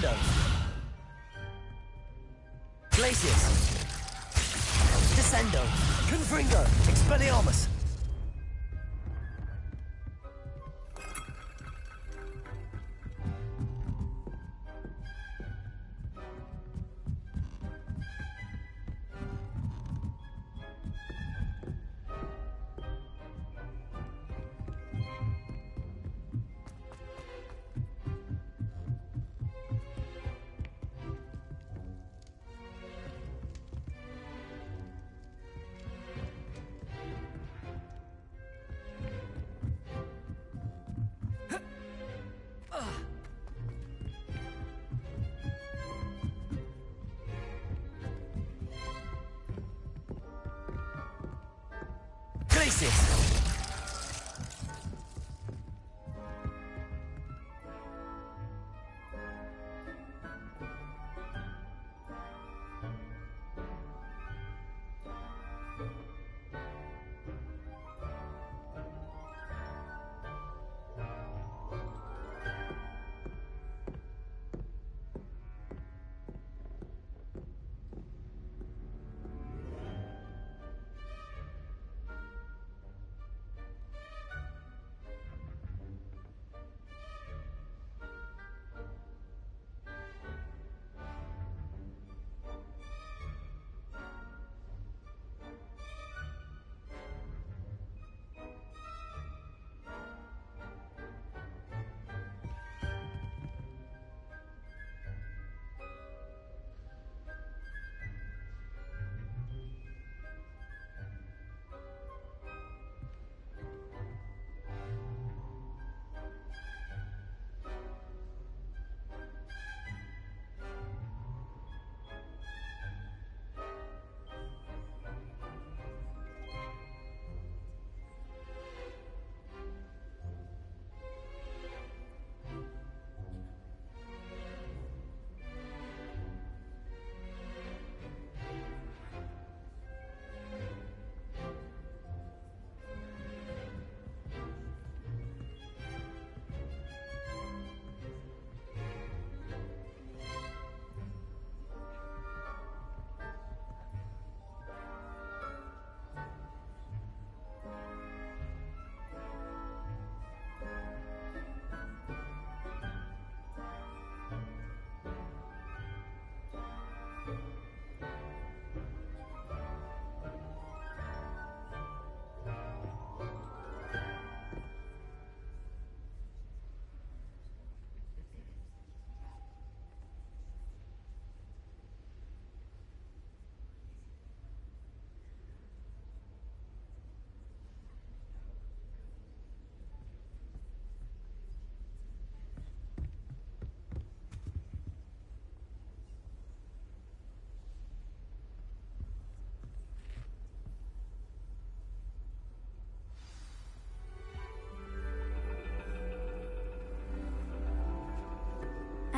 Descendo. Glacius. Descendo. Confringo. Expelliarmus. Glacius.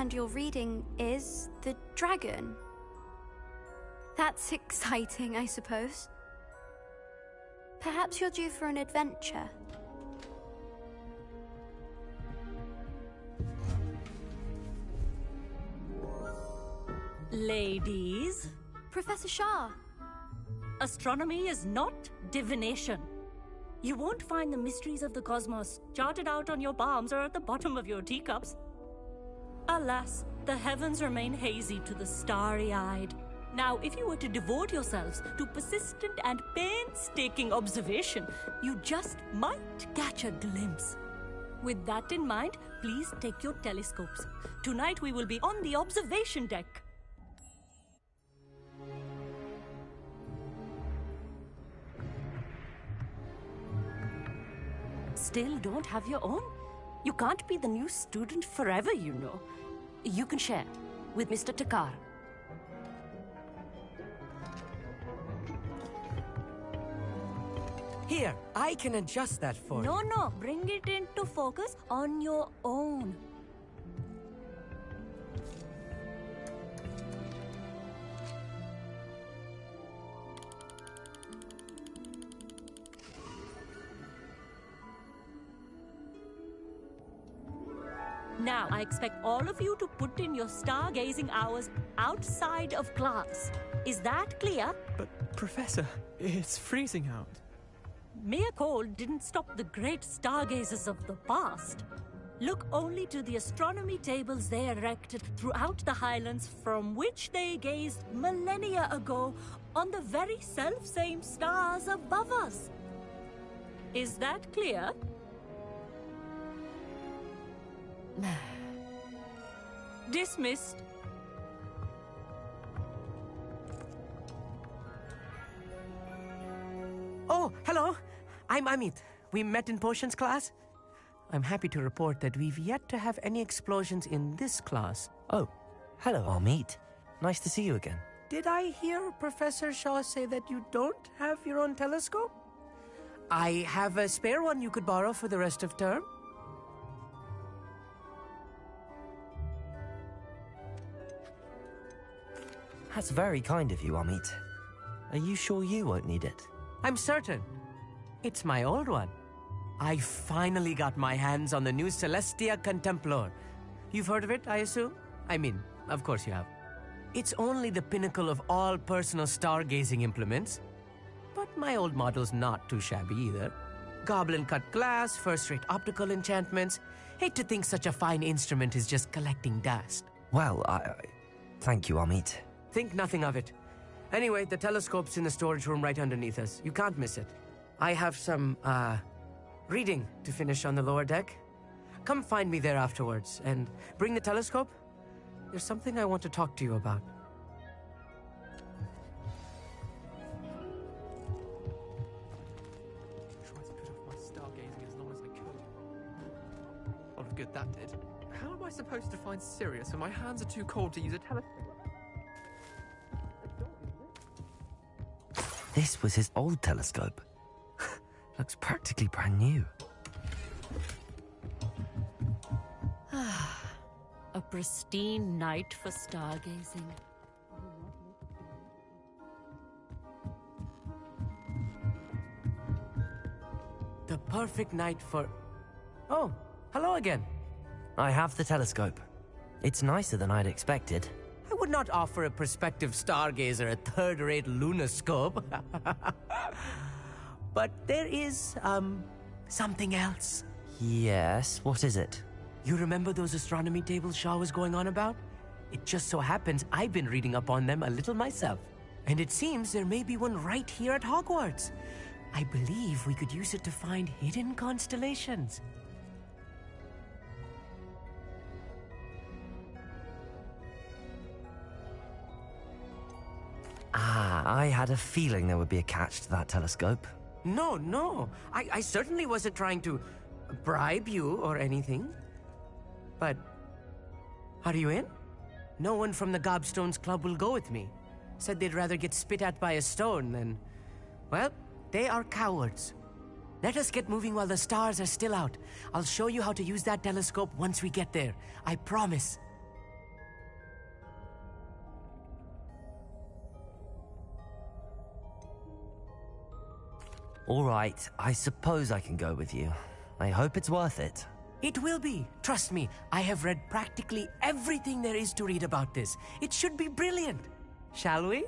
And your reading is the dragon. That's exciting, I suppose. Perhaps you're due for an adventure. Ladies, Professor Shah. astronomy is not divination. You won't find the mysteries of the cosmos charted out on your palms or at the bottom of your teacups. Alas, the heavens remain hazy to the starry-eyed. Now, if you were to devote yourselves to persistent and painstaking observation, you just might catch a glimpse. With that in mind, please take your telescopes. Tonight we will be on the observation deck. Still don't have your own? You can't be the new student forever, you know. You can share with Mr. Takar. Here, I can adjust that for you. No, bring it into focus on your own. Now, I expect all of you to put in your stargazing hours outside of class. Is that clear? But, Professor, it's freezing out. Mere cold didn't stop the great stargazers of the past. Look only to the astronomy tables they erected throughout the Highlands, from which they gazed millennia ago on the very self-same stars above us. Is that clear? Dismissed. Oh, hello. I'm Amit. We met in potions class. I'm happy to report that we've yet to have any explosions in this class. Oh, hello, Amit. Nice to see you again. Did I hear Professor Shaw say that you don't have your own telescope? I have a spare one you could borrow for the rest of term. That's very kind of you, Amit. Are you sure you won't need it? I'm certain. It's my old one. I finally got my hands on the new Celestia Contemplar. You've heard of it, I assume? I mean, of course you have. It's only the pinnacle of all personal stargazing implements. But my old model's not too shabby either. Goblin-cut glass, first-rate optical enchantments. Hate to think such a fine instrument is just collecting dust. Well, thank you, Amit. Think nothing of it. Anyway, the telescope's in the storage room right underneath us. You can't miss it. I have some, reading to finish on the lower deck. Come find me there afterwards, and bring the telescope. There's something I want to talk to you about. Tried to put off my stargazing as long as I could. What a good that did. How am I supposed to find Sirius when my hands are too cold to use a telescope? This was his old telescope. Looks practically brand new. A pristine night for stargazing. The perfect night for... Oh, hello again. I have the telescope. It's nicer than I'd expected. I would not offer a prospective stargazer a third-rate lunoscope. But there is, something else. Yes, what is it? You remember those astronomy tables Shaw was going on about? It just so happens I've been reading up on them a little myself. And it seems there may be one right here at Hogwarts. I believe we could use it to find hidden constellations. I had a feeling there would be a catch to that telescope. No. I certainly wasn't trying to bribe you or anything. But, are you in? No one from the Gobstones Club will go with me. Said they'd rather get spit at by a stone than... Well, they are cowards. Let us get moving while the stars are still out. I'll show you how to use that telescope once we get there. I promise. All right, I suppose I can go with you. I hope it's worth it. It will be. Trust me, I have read practically everything there is to read about this. It should be brilliant. Shall we?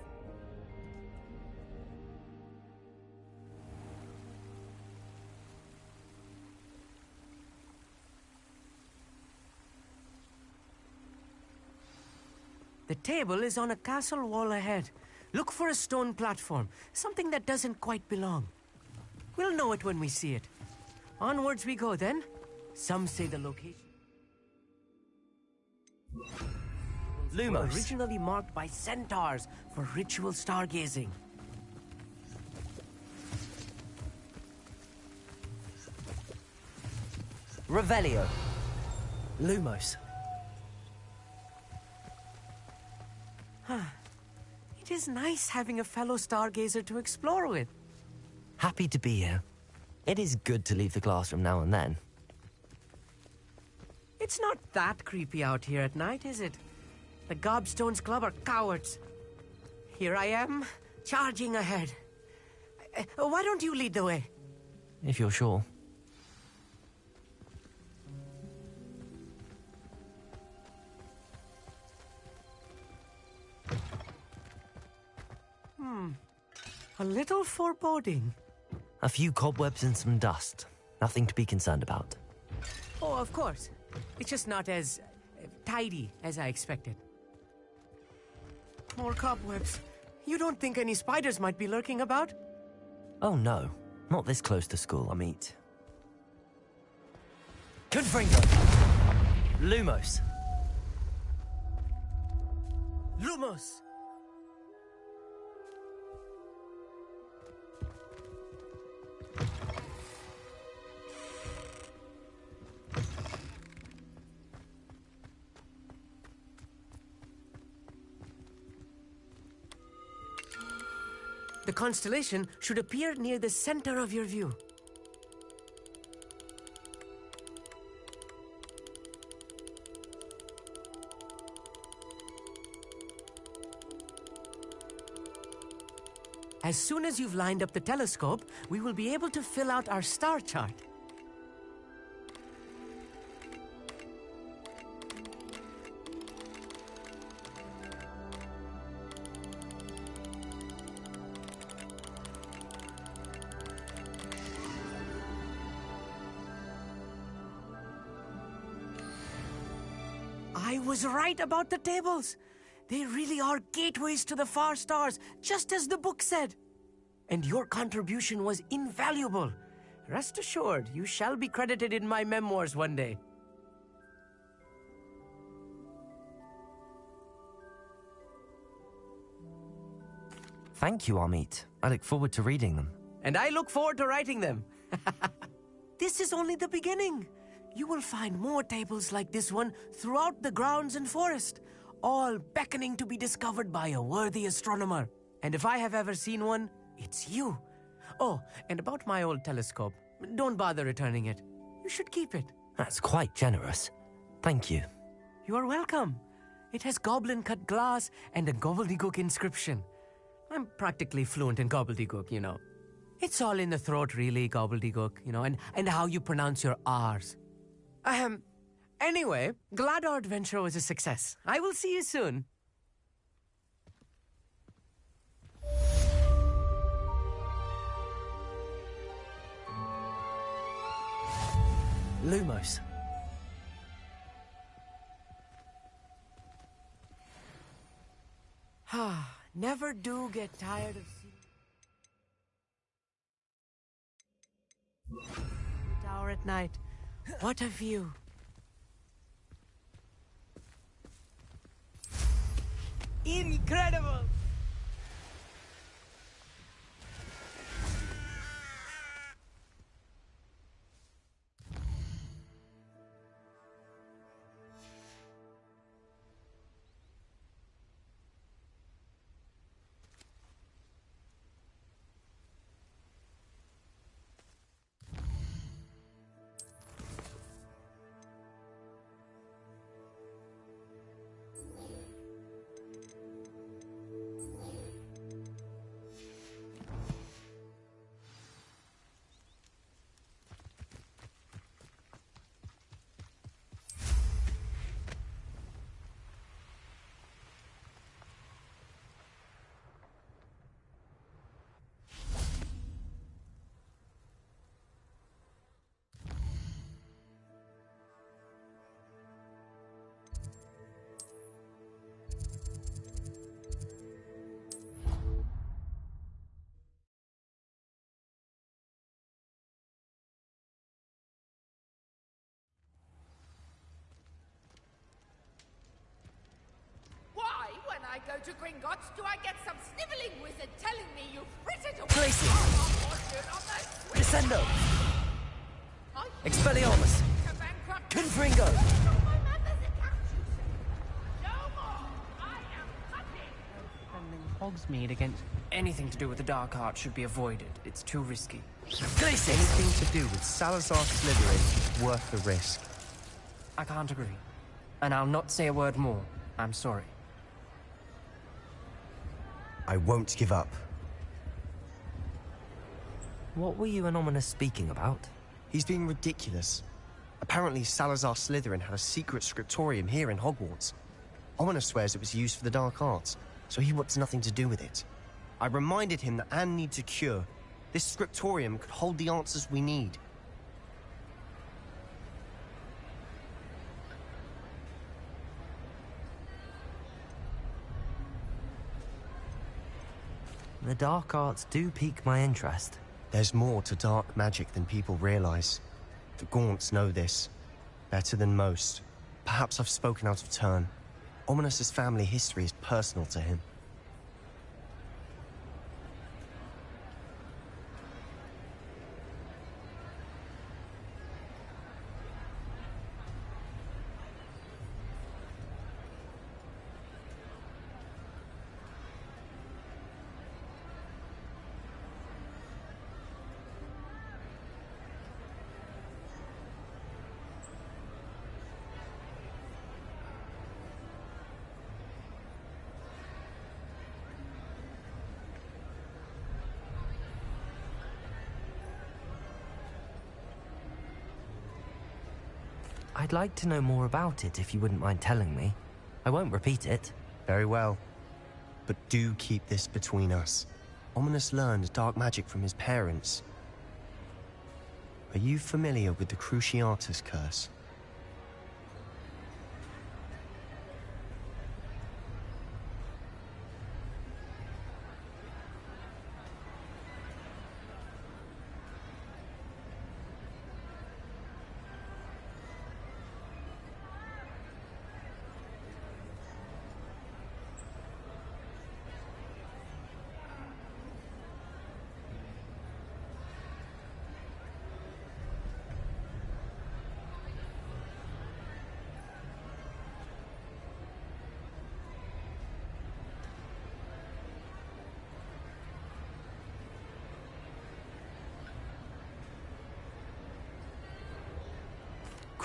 The table is on a castle wall ahead. Look for a stone platform, something that doesn't quite belong. We'll know it when we see it. Onwards we go then. Some say the location... Lumos. Originally marked by centaurs for ritual stargazing. Revelio. Lumos. It is nice having a fellow stargazer to explore with. Happy to be here. It is good to leave the classroom now and then. It's not that creepy out here at night, is it? The Gobstones Club are cowards. Here I am, charging ahead. Why don't you lead the way? If you're sure. A little foreboding. A few cobwebs and some dust. Nothing to be concerned about. Oh, of course. It's just not as tidy as I expected. More cobwebs. You don't think any spiders might be lurking about? Oh no, not this close to school, Amit. Confringo! Lumos! Lumos! The constellation should appear near the center of your view. As soon as you've lined up the telescope, we will be able to fill out our star chart. I was right about the tables. They really are gateways to the far stars, just as the book said. And your contribution was invaluable. Rest assured, you shall be credited in my memoirs one day. Thank you, Amit. I look forward to reading them. And I look forward to writing them. This is only the beginning. You will find more tables like this one throughout the grounds and forest, all beckoning to be discovered by a worthy astronomer. And if I have ever seen one, it's you. Oh, and about my old telescope, don't bother returning it. You should keep it. That's quite generous. Thank you. You are welcome. It has goblin-cut glass and a gobbledygook inscription. I'm practically fluent in gobbledygook, you know. It's all in the throat, really, gobbledygook, you know, and how you pronounce your R's. Anyway, glad our adventure was a success. I will see you soon. Lumos. Never do get tired of seeing the tower at night. What a view. Incredible! I go to Gringotts, do I get some sniveling wizard telling me you've frittered away Glacier. Descendo. Expelliarmus. Confringo. Hogsmeade against anything to do with the dark art should be avoided. It's too risky. Glacier. Anything to do with Salazar Slytherin worth the risk? I can't agree. And I'll not say a word more. I'm sorry. I won't give up. What were you and Ominous speaking about? He's being ridiculous. Apparently Salazar Slytherin had a secret scriptorium here in Hogwarts. Ominous swears it was used for the dark arts, so he wants nothing to do with it. I reminded him that Anne needs a cure. This scriptorium could hold the answers we need. The dark arts do pique my interest. There's more to dark magic than people realize. The Gaunts know this. Better than most. Perhaps I've spoken out of turn. Ominous's family history is personal to him. I'd like to know more about it if you wouldn't mind telling me. I won't repeat it. Very well. But do keep this between us. Ominous learned dark magic from his parents. Are you familiar with the Cruciatus curse?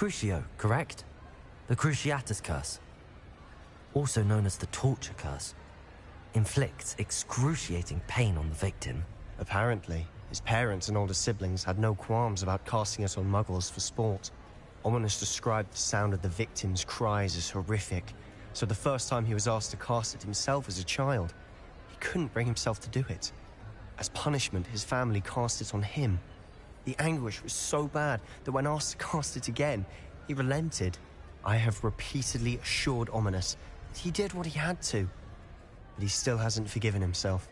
Crucio, correct? The Cruciatus curse. Also known as the torture curse. Inflicts excruciating pain on the victim. Apparently, his parents and older siblings had no qualms about casting it on muggles for sport. Ominous described the sound of the victim's cries as horrific, so the first time he was asked to cast it himself as a child, he couldn't bring himself to do it. As punishment, his family cast it on him. The anguish was so bad that when asked to cast it again, he relented. I have repeatedly assured Ominous that he did what he had to, but he still hasn't forgiven himself.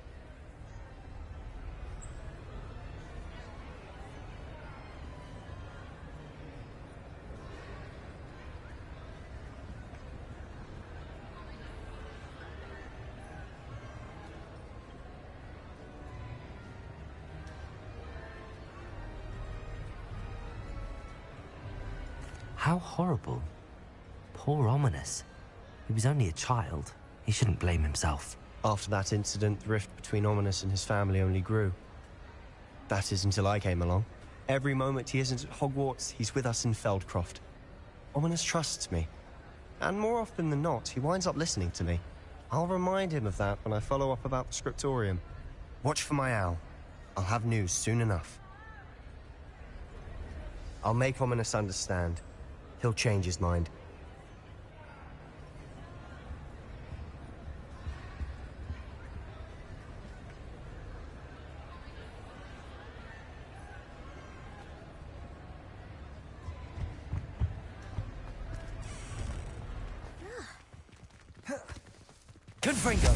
How horrible. Poor Ominous. He was only a child. He shouldn't blame himself. After that incident, the rift between Ominous and his family only grew. That is until I came along. Every moment he isn't at Hogwarts, he's with us in Feldcroft. Ominous trusts me. And more often than not, he winds up listening to me. I'll remind him of that when I follow up about the scriptorium. Watch for my owl. I'll have news soon enough. I'll make Ominous understand. He'll change his mind. Confringo!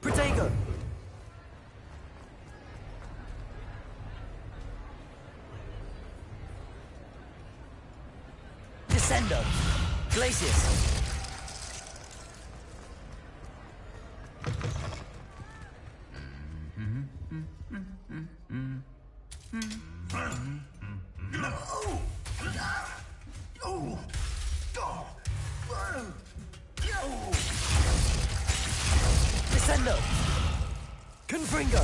Protego! Descendo! Glacius! Descendo! Confringo!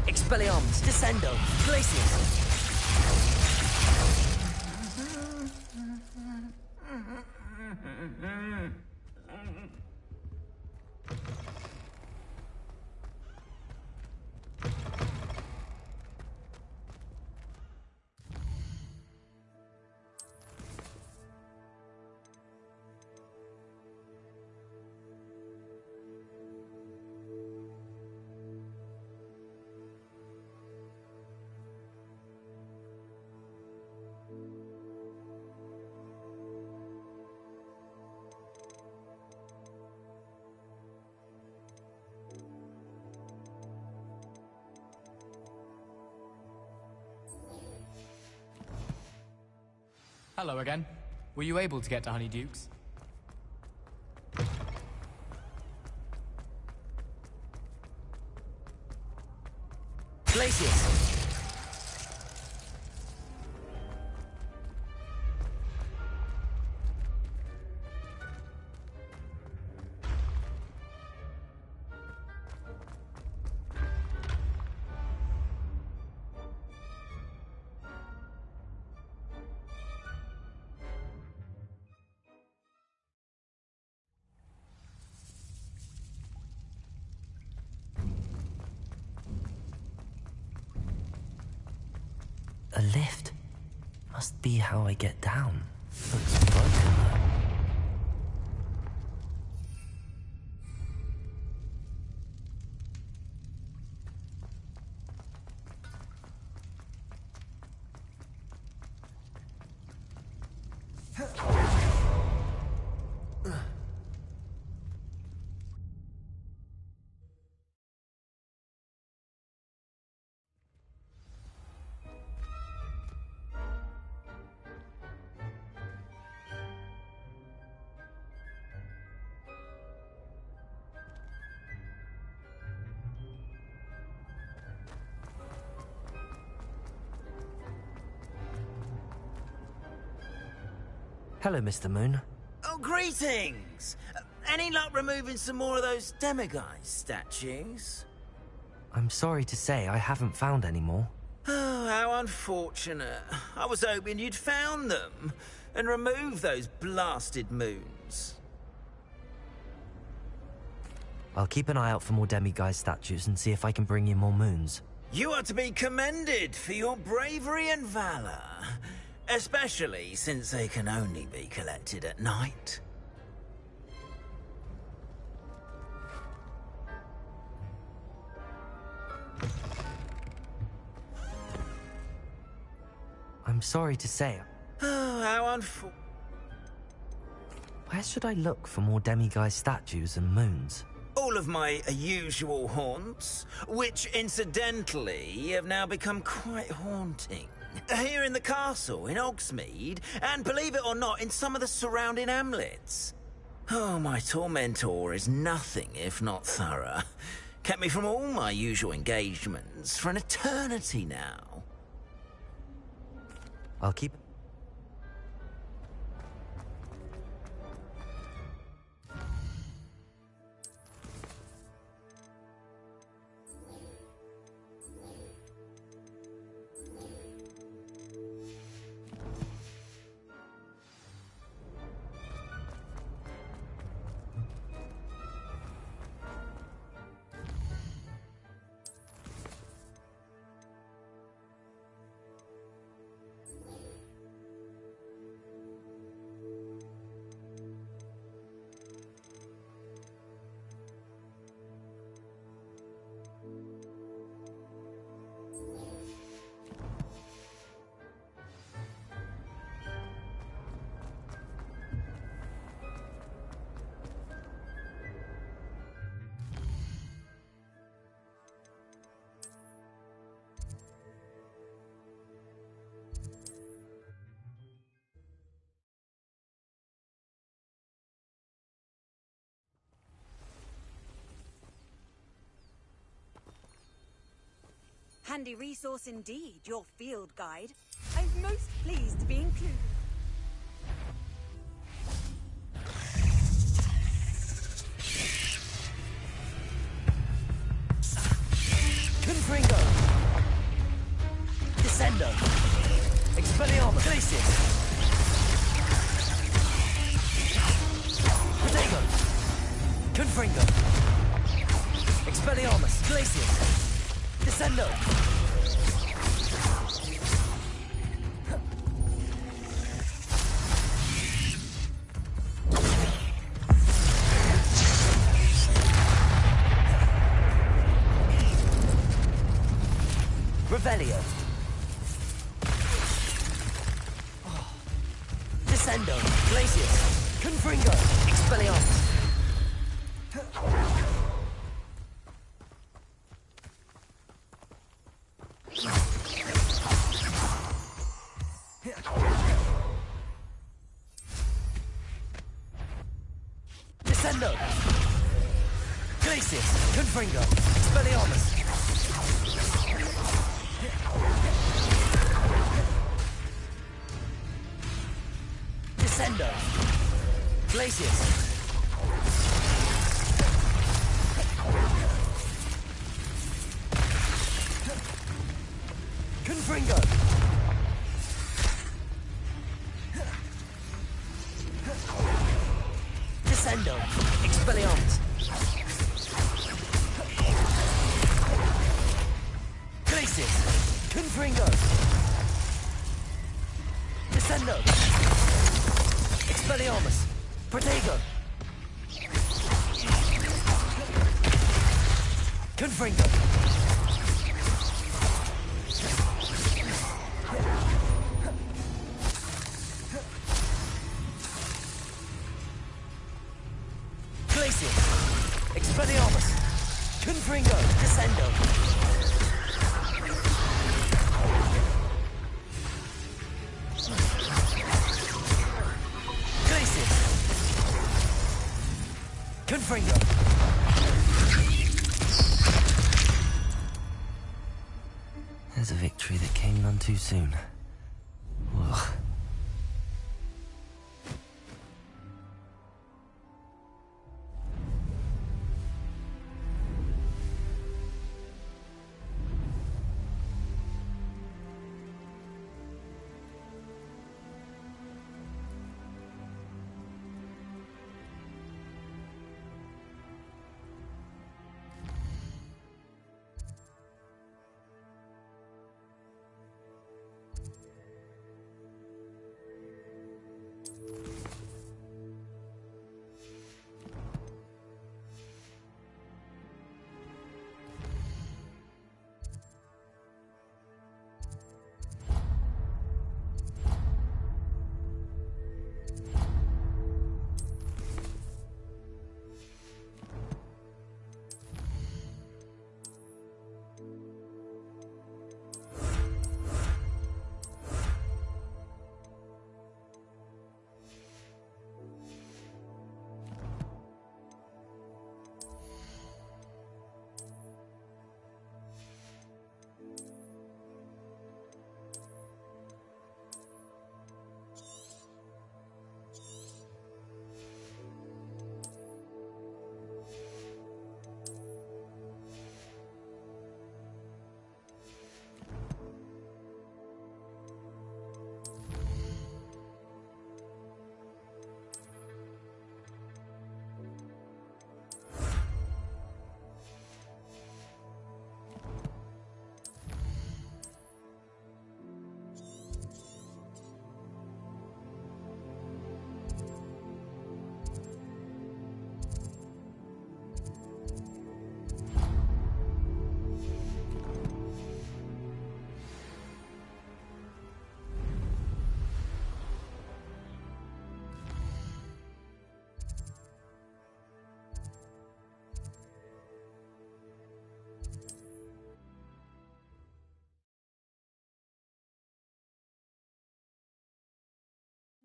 Expelliarmus! Descendo! Glacius! Hello again. Were you able to get to Honeyduke's? Glacius! A lift? Must be how I get down. Looks broken though. Hello, Mr. Moon. Oh, greetings! Any luck removing some more of those demiguise statues? I'm sorry to say I haven't found any more. Oh, how unfortunate. I was hoping you'd found them and removed those blasted moons. I'll keep an eye out for more demiguise statues and see if I can bring you more moons. You are to be commended for your bravery and valor. Especially since they can only be collected at night. I'm sorry to say. Oh, how Where should I look for more demiguise statues and moons? all of my usual haunts, which incidentally have now become quite haunting. Here in the castle, in Hogsmeade, and believe it or not, in some of the surrounding hamlets. Oh, my tormentor is nothing if not thorough. Kept me from all my usual engagements for an eternity now. I'll keep... Handy resource indeed, your field guide. I'm most pleased to be included. Confringo! Descendo! Expelliarmus! Glacius! Protego! Confringo! Expelliarmus! Glacius! Descendo! Revelio! Descendo! Glacius! Confringo! Expelliarmus! Glacius! Confringo! Expelliarmus! Descendo! Glacius! Confringo! Descendo! Expelliarmus! Glacius! Confringo! Descendo! Expelliarmus! Protego! Confringo! Glacius! Expelliarmus! Confringo! Descendo! Glacius! Confringo! There's a victory that came none too soon. Ugh.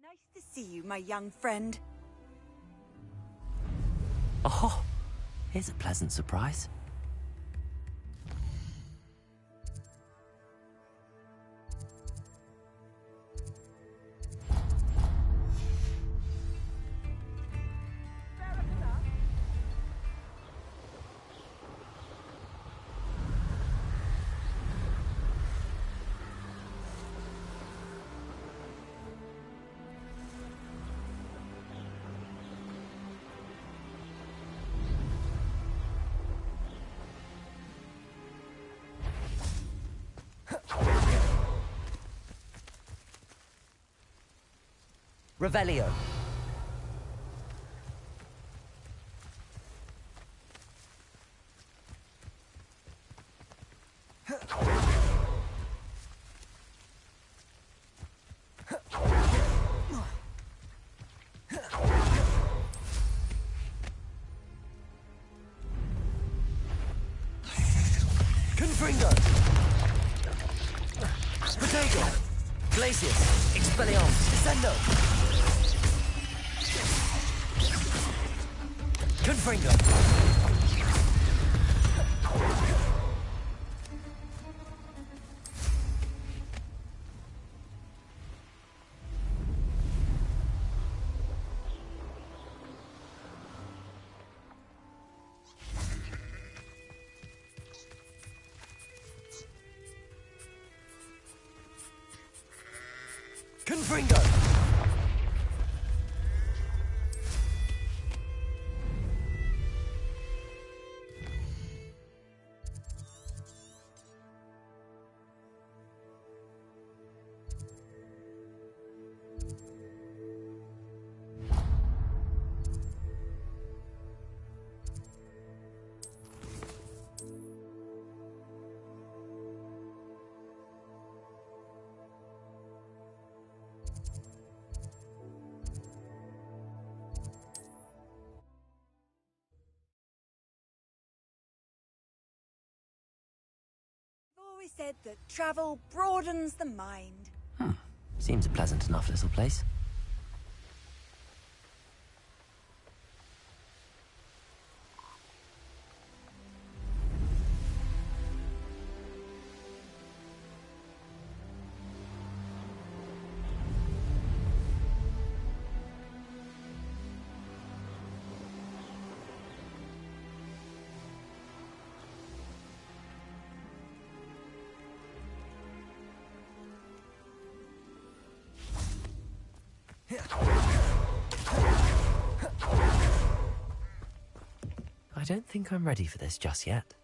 Nice to see you, my young friend. Oh, here's a pleasant surprise. Revelio. Confringo. Protego. Glacius. Expelliarmus. Descendo. Confringo. Young Gringo! Always said that travel broadens the mind. Seems a pleasant enough little place. I don't think I'm ready for this just yet.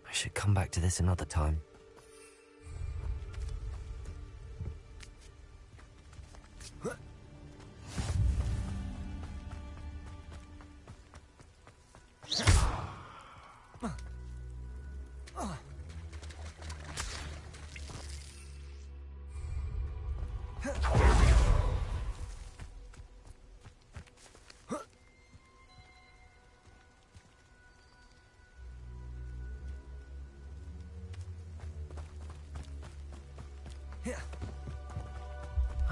I should come back to this another time.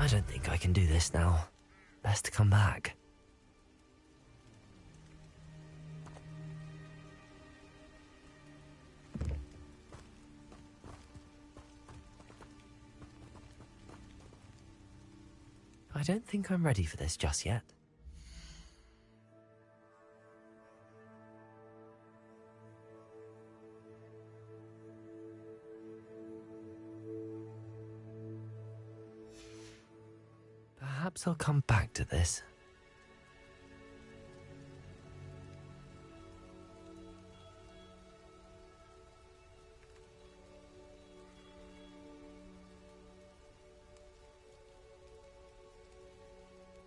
I don't think I can do this now. Best to come back. I don't think I'm ready for this just yet. Perhaps I'll come back to this.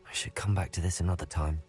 I should come back to this another time.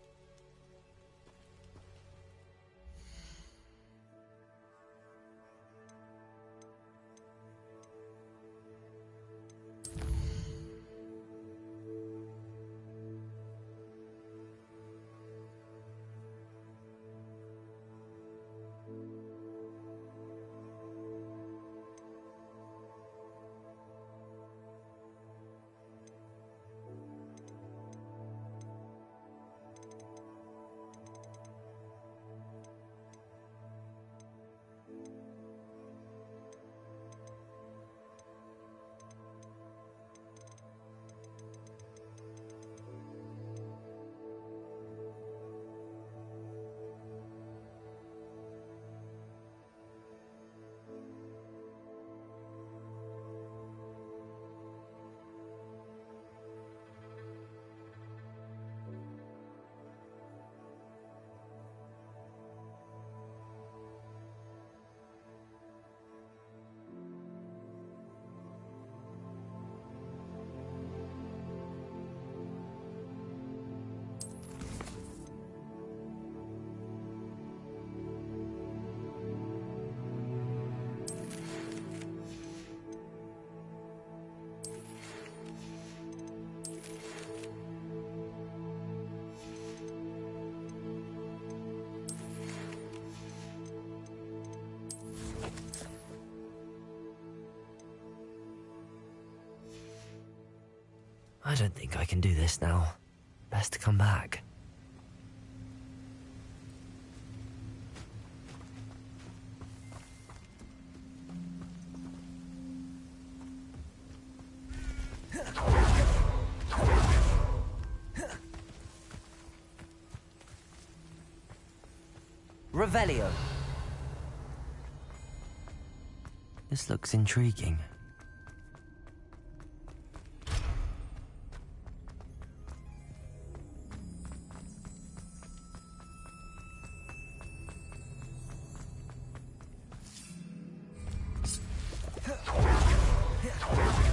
I don't think I can do this now. Best to come back. Revelio. This looks intriguing.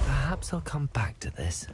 Perhaps I'll come back to this.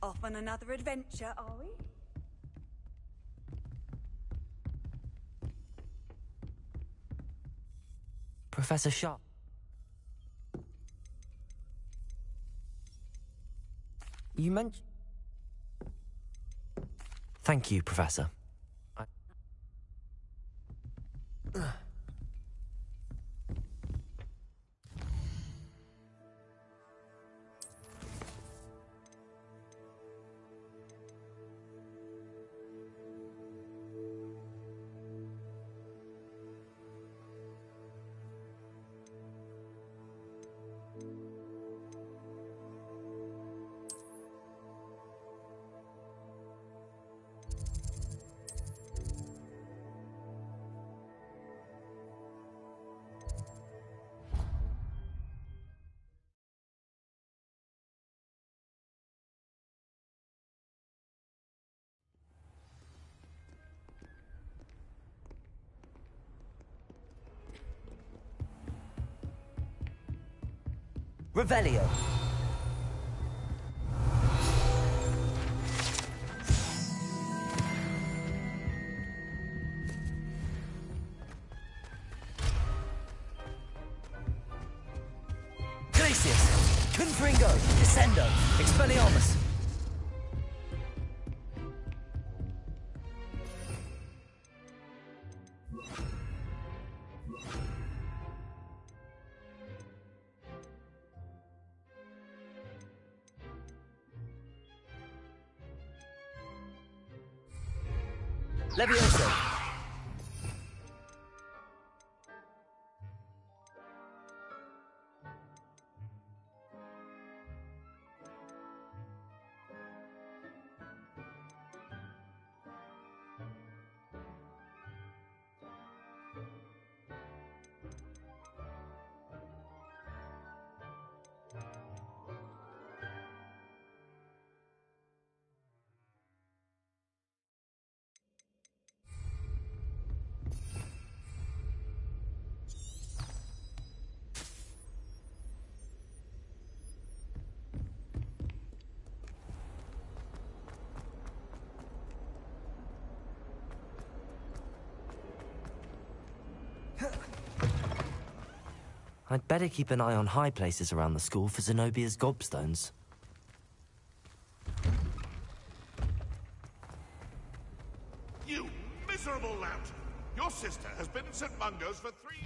Off on another adventure, are we? Professor Sharp. You mentioned... Thank you, Professor. Revelio. Glacius. Confringo. Descendo. Expelliarmus. Levioso. I'd better keep an eye on high places around the school for Zenobia's gobstones. You miserable lout! Your sister has been in St. Mungo's for 3...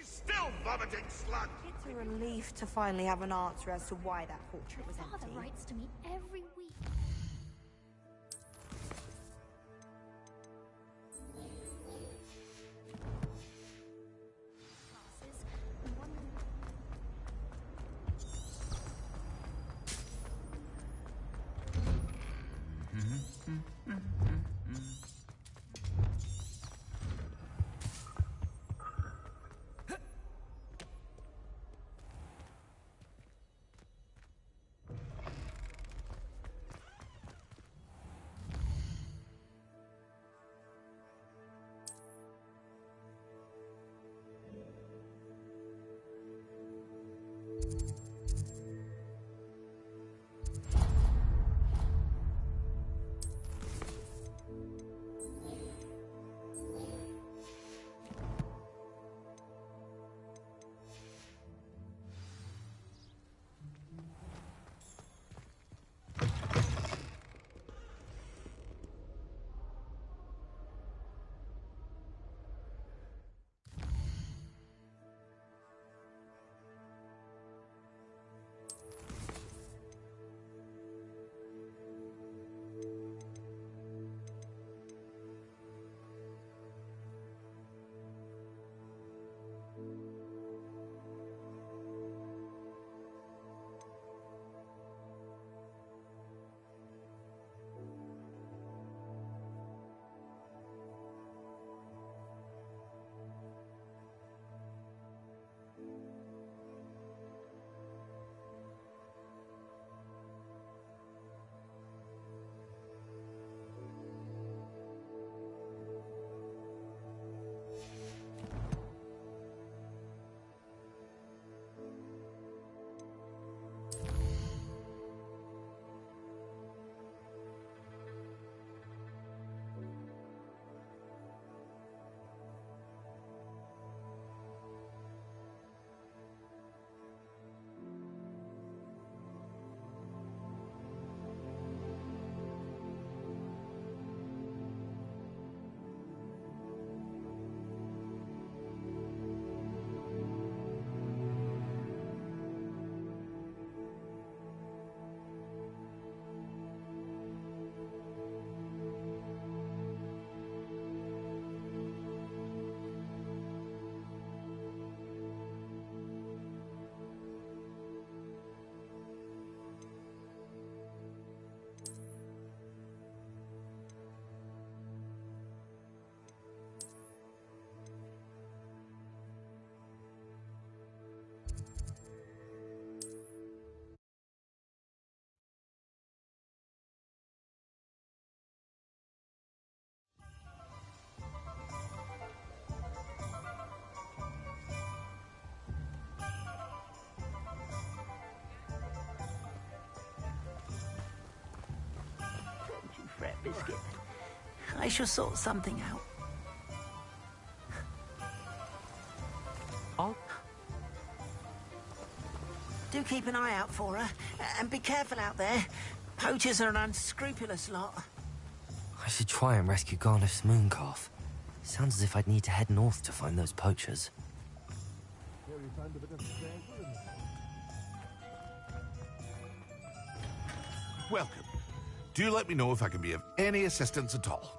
Still vomiting slug! It's a relief to finally have an answer as to why that portrait was empty. Father writes to me every week. biscuit. I shall sort something out. Do keep an eye out for her, and be careful out there. Poachers are an unscrupulous lot. I should try and rescue Garniff's mooncalf. Sounds as if I'd need to head north to find those poachers. Welcome. Do let me know if I can be of any assistance at all.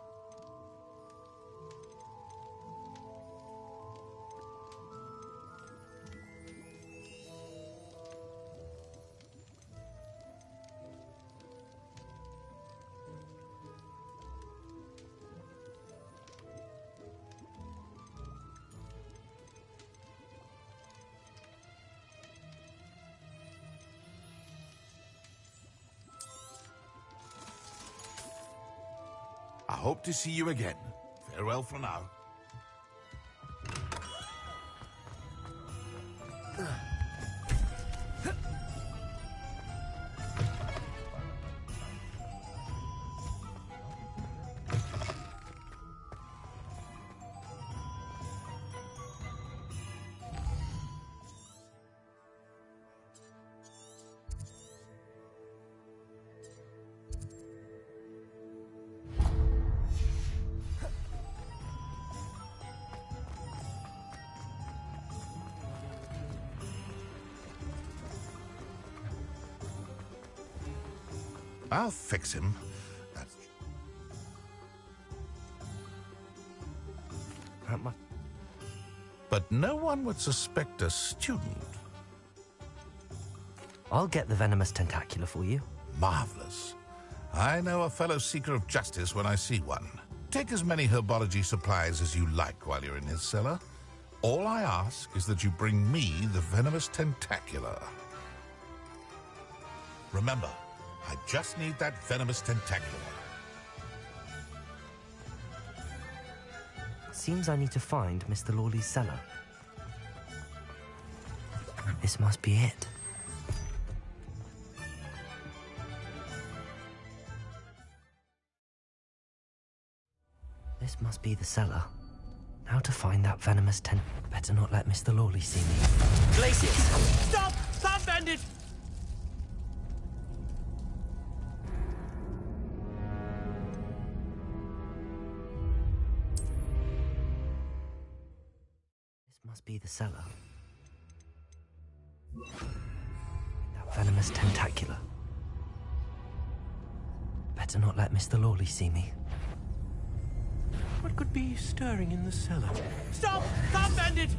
I hope to see you again. Farewell for now. I'll fix him. But no one would suspect a student. I'll get the venomous tentacula for you. Marvelous. I know a fellow seeker of justice when I see one. Take as many herbology supplies as you like while you're in his cellar. All I ask is that you bring me the venomous tentacula. Remember, I just need that venomous tentacula. Seems I need to find Mr. Lawley's cellar. This must be it. This must be the cellar. How to find that venomous Better not let Mr. Lawley see me. Glacius! Stop! Stop, bandit! This must be the cellar. That venomous tentacula. Better not let Mr. Lawley see me. What could be stirring in the cellar? Stop! Stop, bandit!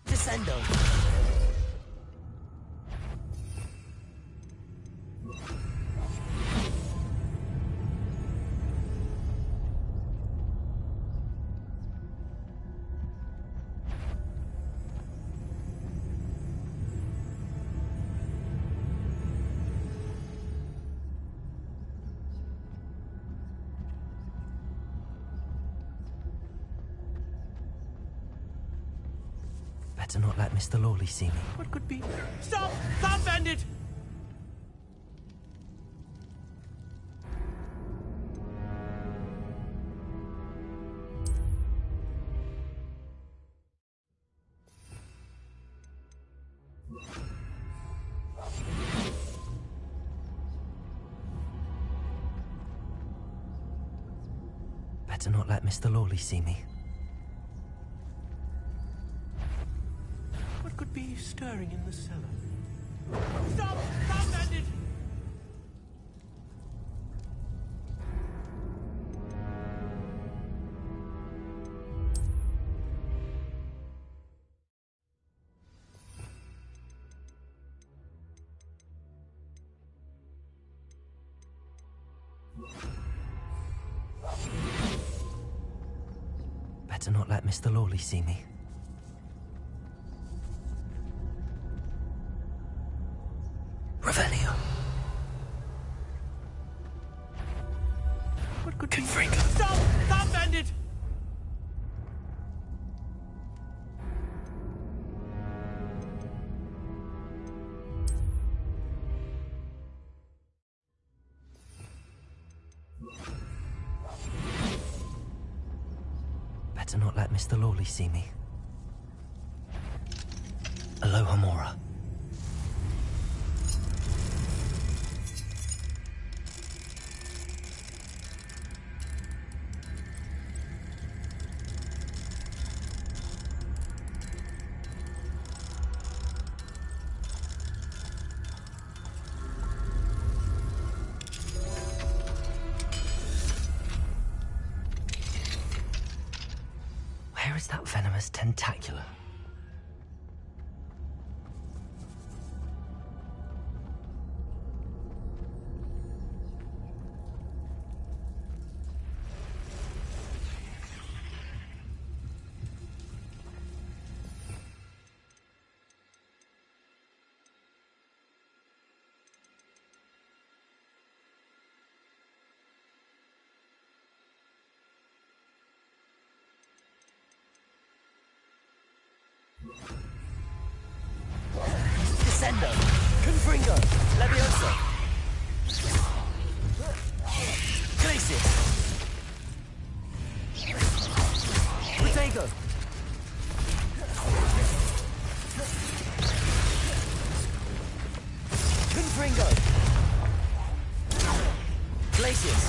Descendo. Better not let Mr. Lawley see me. What could be... Stop! Stop, bandit! Better not let Mr. Lawley see me. What could be stirring in the cellar? Stop! Stop, bandit! Better not let Mr. Lawley see me. Revelio. What could Confringo. Stop! Stop, bandit! Better not let Mr. Lawley see me. Aloha Mora. Where is that venomous tentacula? Descendo! Confringo! Levioso! Glacius! Protego! Confringo! Glacius!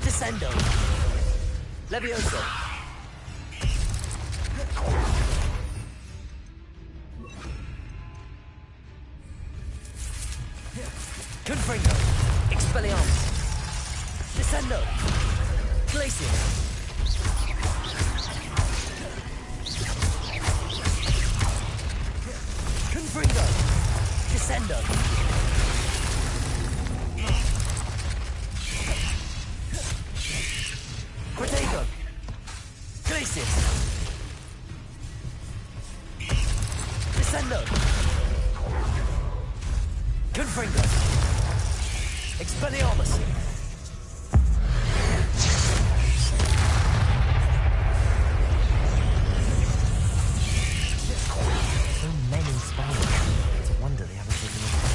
Descendo! Levioso! Confringo! Expelliarmus! Descendo! Glacius! Confringo! Descendo! Protego! Glacius! Descendo! Confringo! Expelliarmus! So many spiders. It's a wonder they haven't taken over.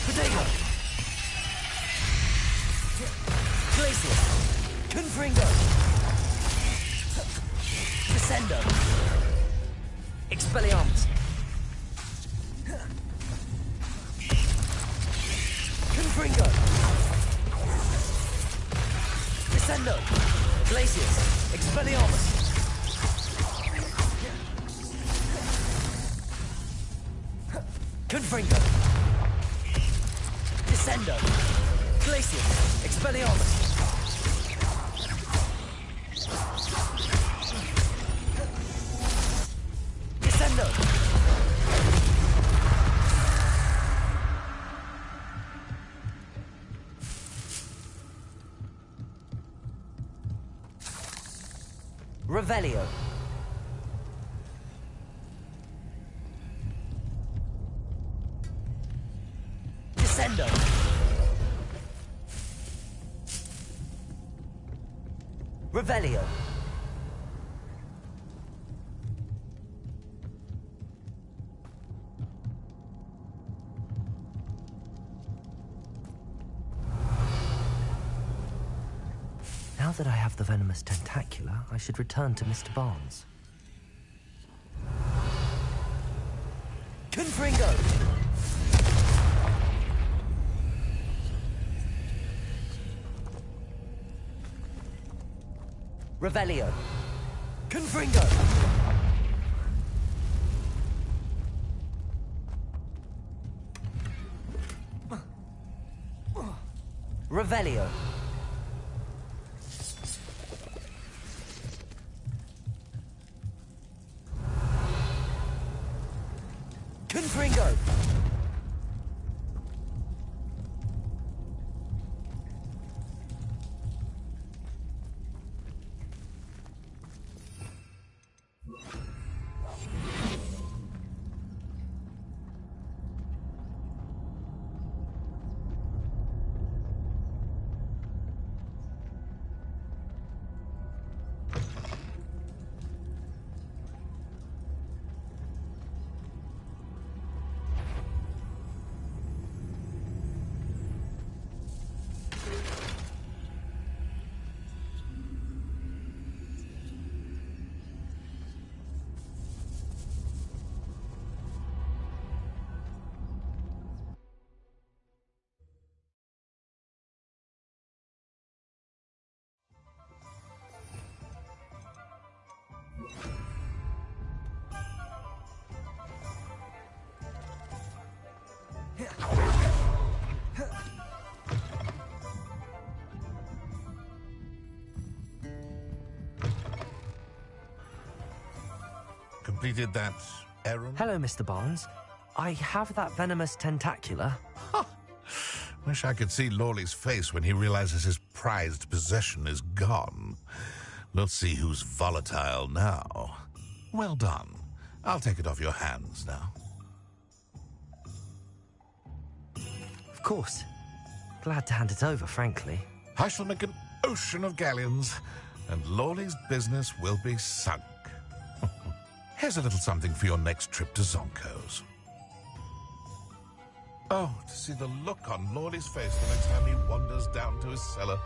Protego! Glacius! Confringo! Descendo! Expelliarmus! Confringo! Descendo! Glacius! Expelliarmus! Confringo! Descendo! Glacius! Expelliarmus! Descendo! Revelio. Descendo. Revelio. Now that I have the venomous tentacula, I should return to Mr. Barnes. Confringo! Revelio. Confringo! Revelio. Confringo! Completed that errand? Hello, Mr. Barnes. I have that venomous tentacula. Wish I could see Lawley's face when he realizes his prized possession is gone. Let's see who's volatile now. Well done. I'll take it off your hands now. Of course. Glad to hand it over, frankly. I shall make an ocean of galleons, and Lawley's business will be sunk. Here's a little something for your next trip to Zonko's. Oh, to see the look on Lawley's face the next time he wanders down to his cellar.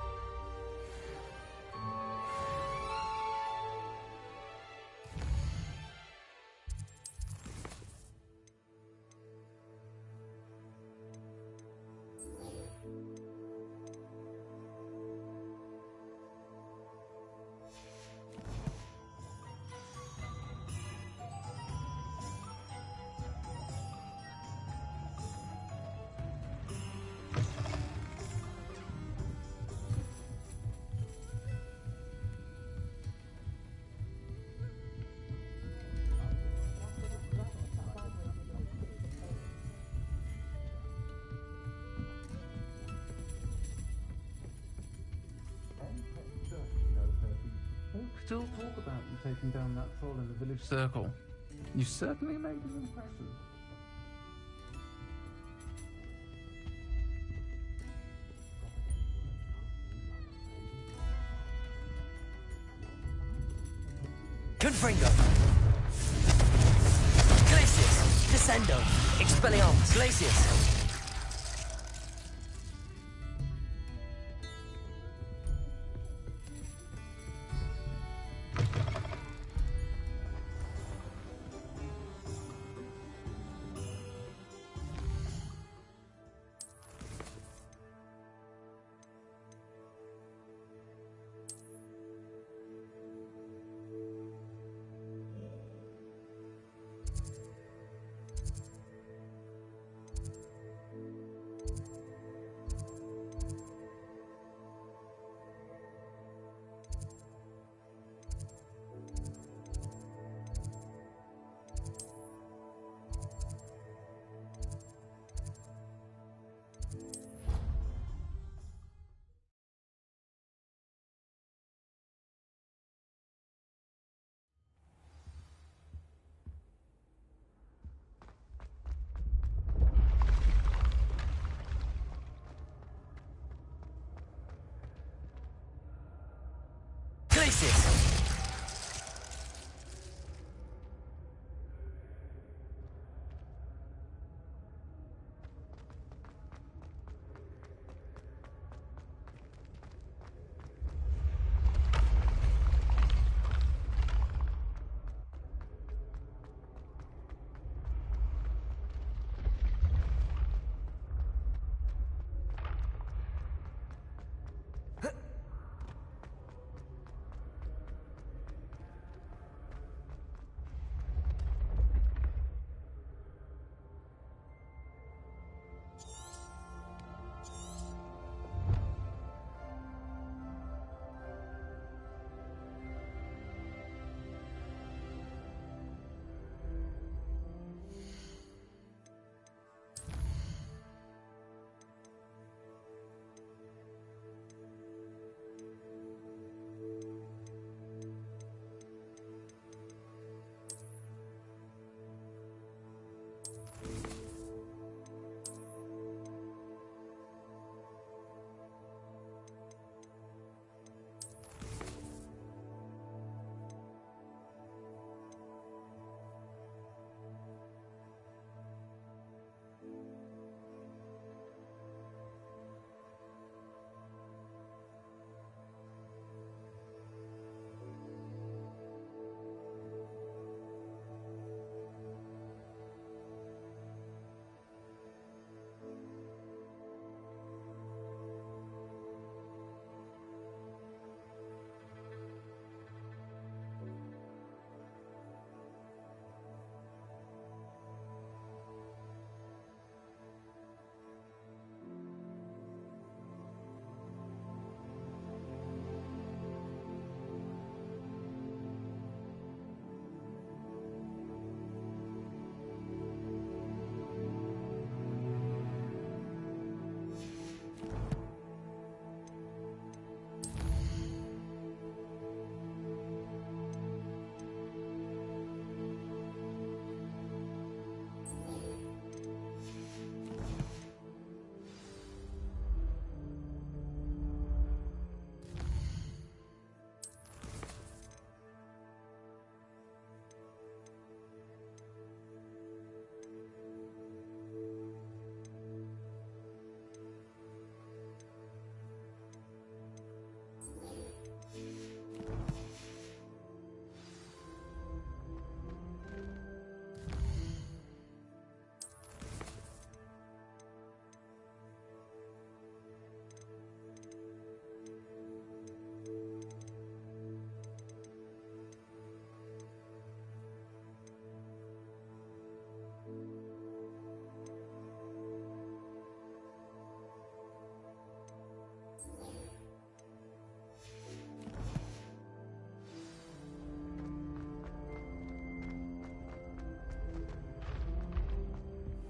Still talk about you taking down that troll in the village circle. You certainly made an impression. Confringo! Glacius! Descendo! Expelliarmus! Glacius! Glacius!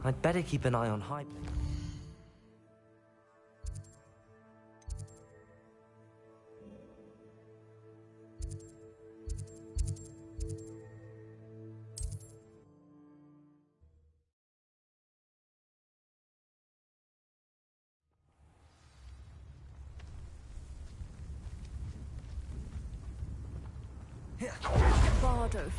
I'd better keep an eye on Hype. Bardo.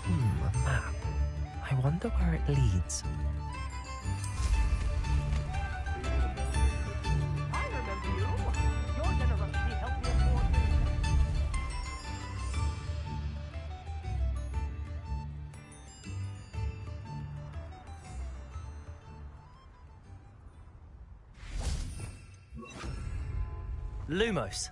A map. I wonder where it leads. I remember you. Your generosity helped me afford Lumos.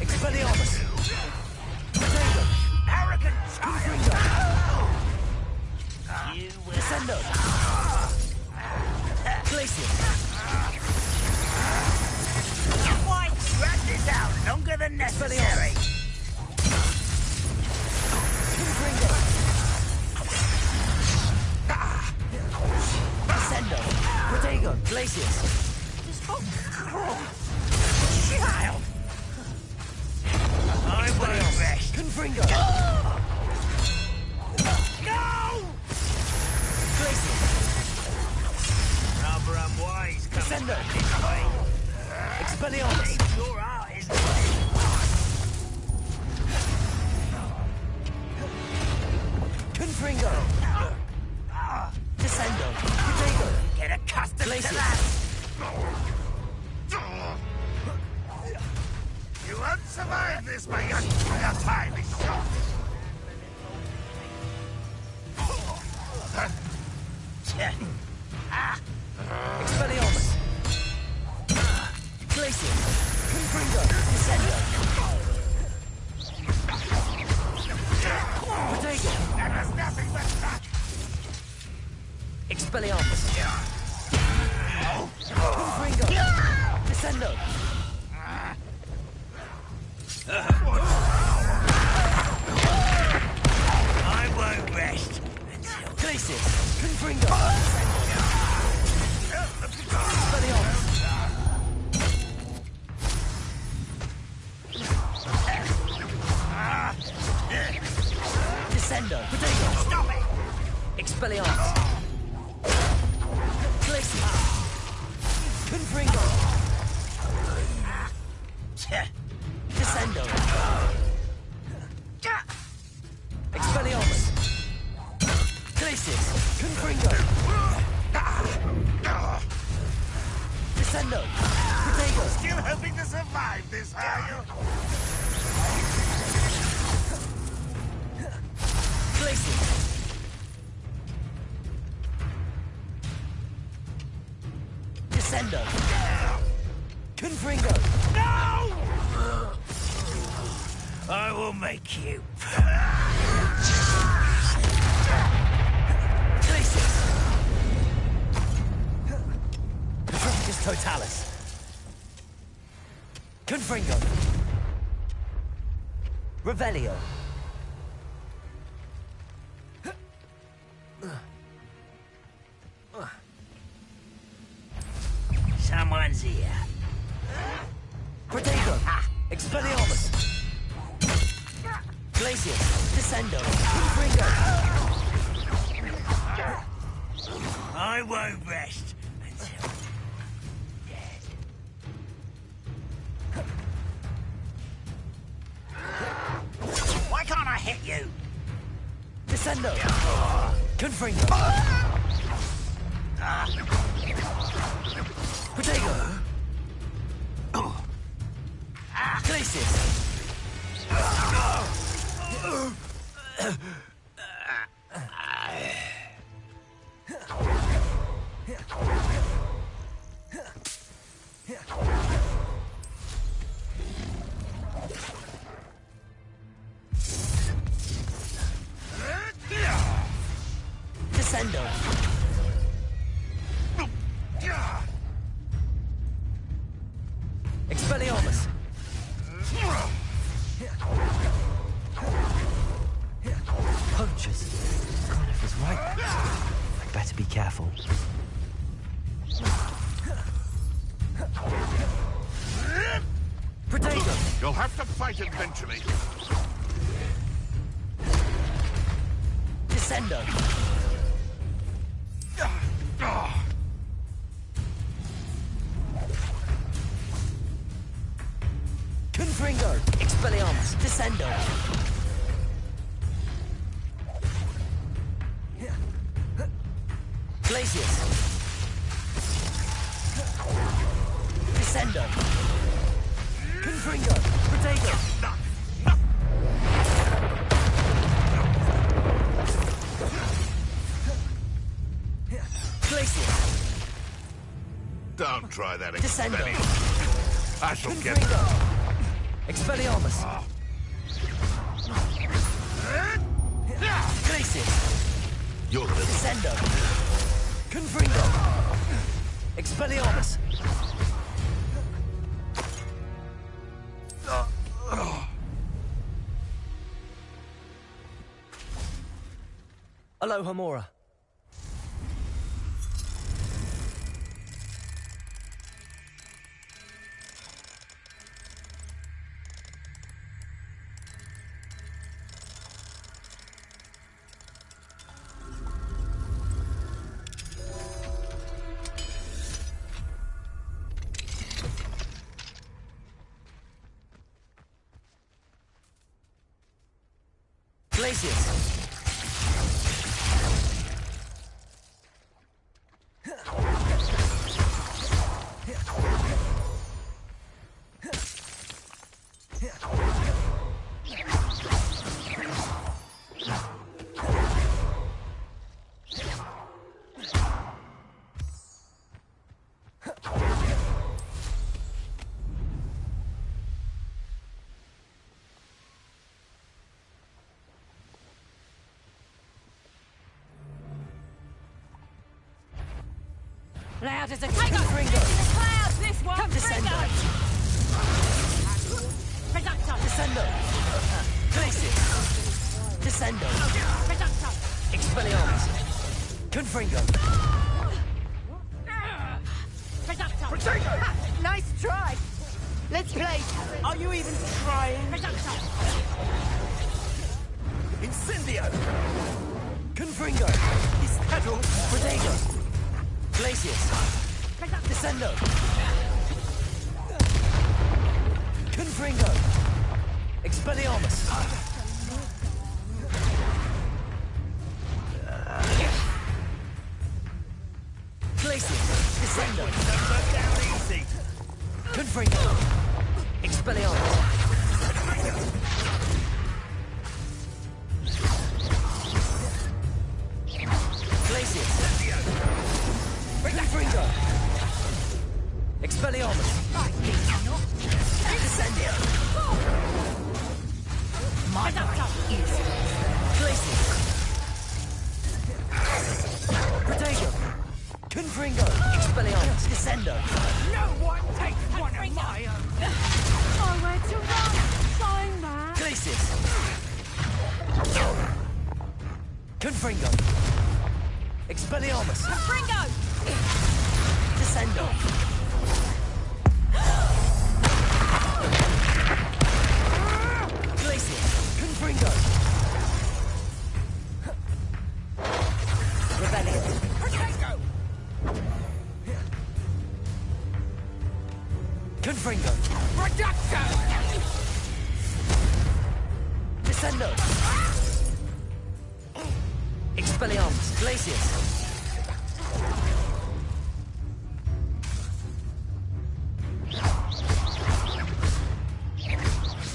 Expelliarmus! Arrogant child! You will... Descendo! Glacier! Why drag this out longer than necessary? Descendo! Protego! Glaciers! Child! I won't rest. Confringo! No! Glacier! Rather unwise coming back this way. Expelliarmus! Your art is Confringo! Descendo! Protego! Get accustomed to that! You won't survive this, my young time is short. Expelliarmus! Glacier! Confringo! Descendo! Protego! That was nothing but that. Expelliarmus! Confringo! Descendo! I won't rest until... Glacier! Confringo! Expelliarmus! Descendo! Protego! Stop it! Expelliarmus! Glacier! Confringo! Descendo! Expelliarmus! Glacier! Confringo! Descendo! Protego! Still hoping to survive this, are you? Glacier! Descendo! Confringo! No! I will make you. Glacier! Petrificus Totalis! Confringo! Revelio! Someone's here. Protego! Expelliarmus! Glacier! Descendo! Confringo! I won't rest until dead. Why can't I hit you? Descendo! Confringo! Descendo. Expelliarmus. Poachers. Cardiff was right. I'd better be careful. Protego. You'll have to fight eventually. Descendo. Confringo. Expelliarmus. Descendo. Glacius. Descendo. Confringo. Protego. Glacius. Don't try that Descendo. Expelliarmus. I shall get Confringo. Expelliarmus. Glacius. You're the Descendo. Confringo. Expelliarmus. Aloha Mora. Glacius. Loud as a Tiger! Confringo. Into the clouds, this one! Come, Descendo. Reducto. Descendo. Glacius. Descendo. Reducto. Expelliarmus. Confringo. Reducto. Nice try. Let's play. Are you even trying? Reducto. Incendio. Confringo. Iscadro. Protego. Glacius. Descendo. Confringo. Expelliarmus. Glacius. Descendo. Confringo. Expelliarmus. Glacius. Confringo. Expelliarmus. Descendio. My is Glacius. Protego. Confringo. Expelliarmus. Descendo. No one takes one of my own. Nowhere to run. Flying back. Glacius. Confringo. Expelliarmus. Confringo! Descendo. Glacius. Confringo. Rebellion. Confringo. Reducto! Descendo. Expelliarmus. Glacius.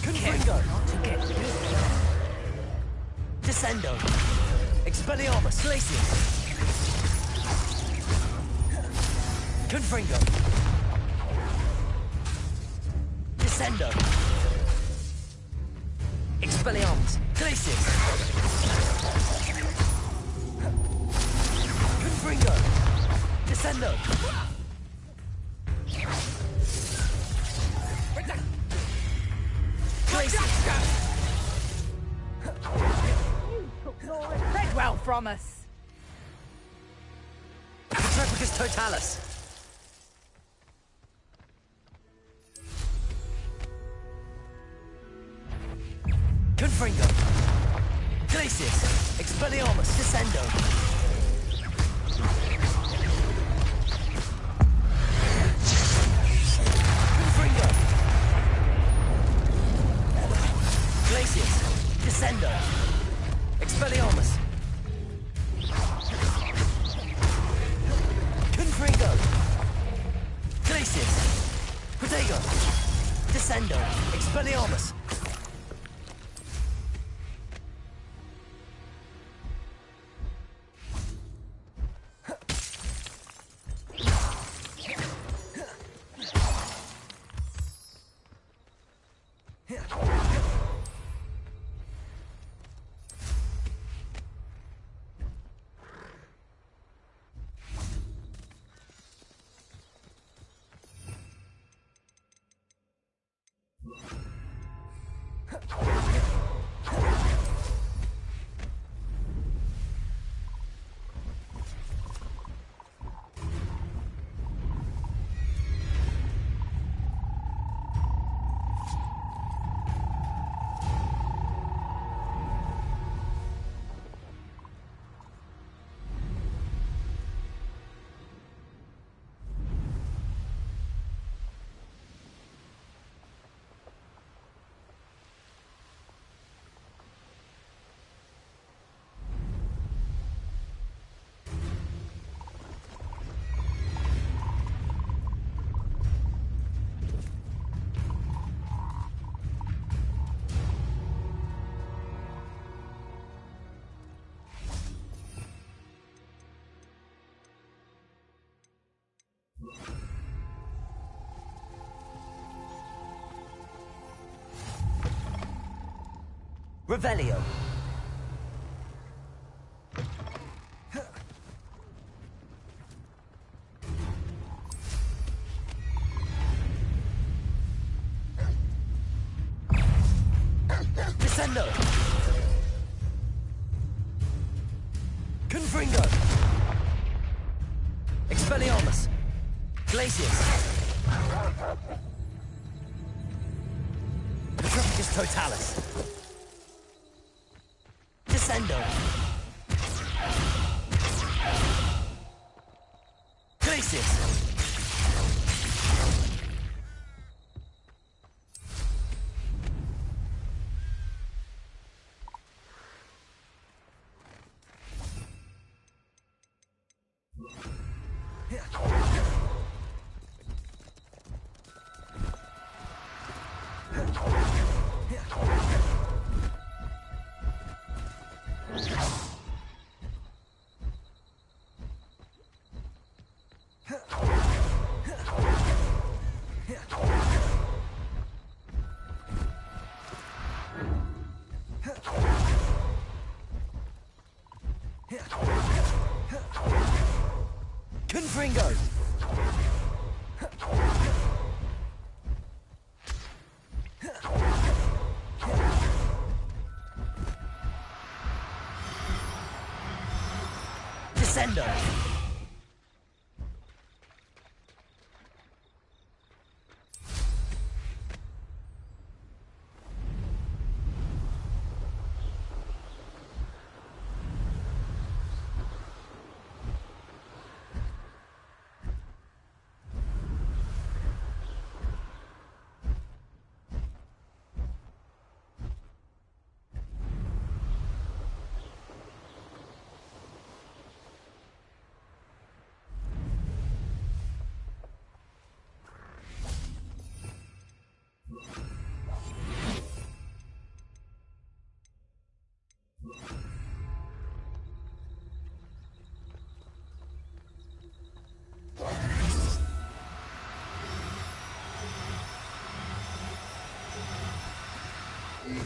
Confringo. Descendo. Expelliarmus. Glacius. Confringo. Descendo. Expelliarmus. Glacius. Confringo. Descendo. Glacius. Take well from us. Petrepicus totalis. Confringo. Glacius. Expelliarmus. Descendo. Confringo. Glacius. Descendo. Expelliarmus. Confringo. Glacius. Protego. Descendo. Expelliarmus. Revelio. Descendo. Confringo. Expelliarmus. Glacius. Petrepicus totalis. Descendo. Glacius. Confringo. Descendo.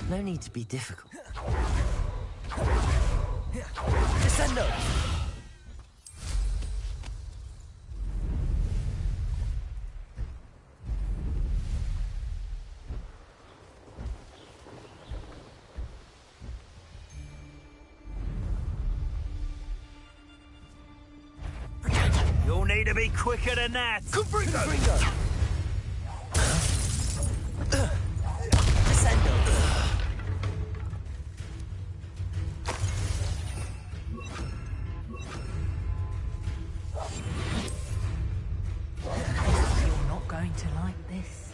No need to be difficult. Descendo! You'll need to be quicker than that! Confringo! Descendo! You're not going to like this.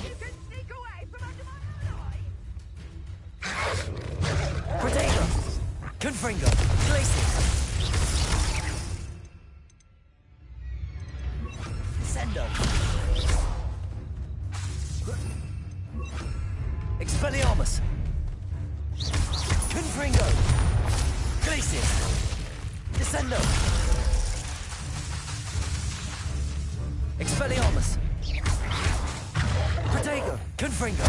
You can sneak away from under my own eye! Protego! Confringo! Glacier! Descendo! Expelliarmus! Confringo! Glacier! Descendo! Expelliarmus! Protego! Confringo!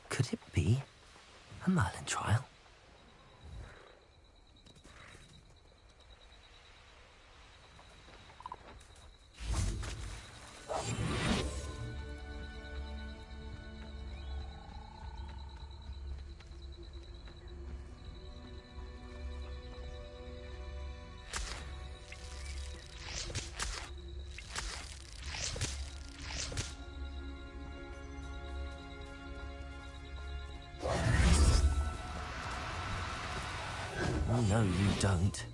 Could it be a Merlin trial? Oh, no, you don't.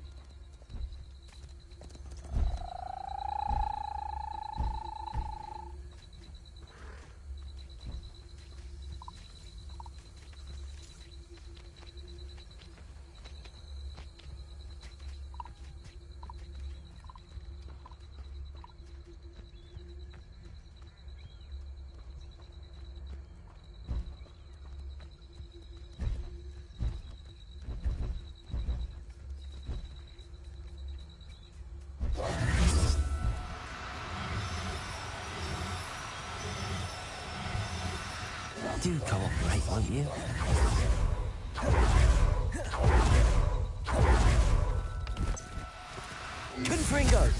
Do cooperate, won't you? Confringo!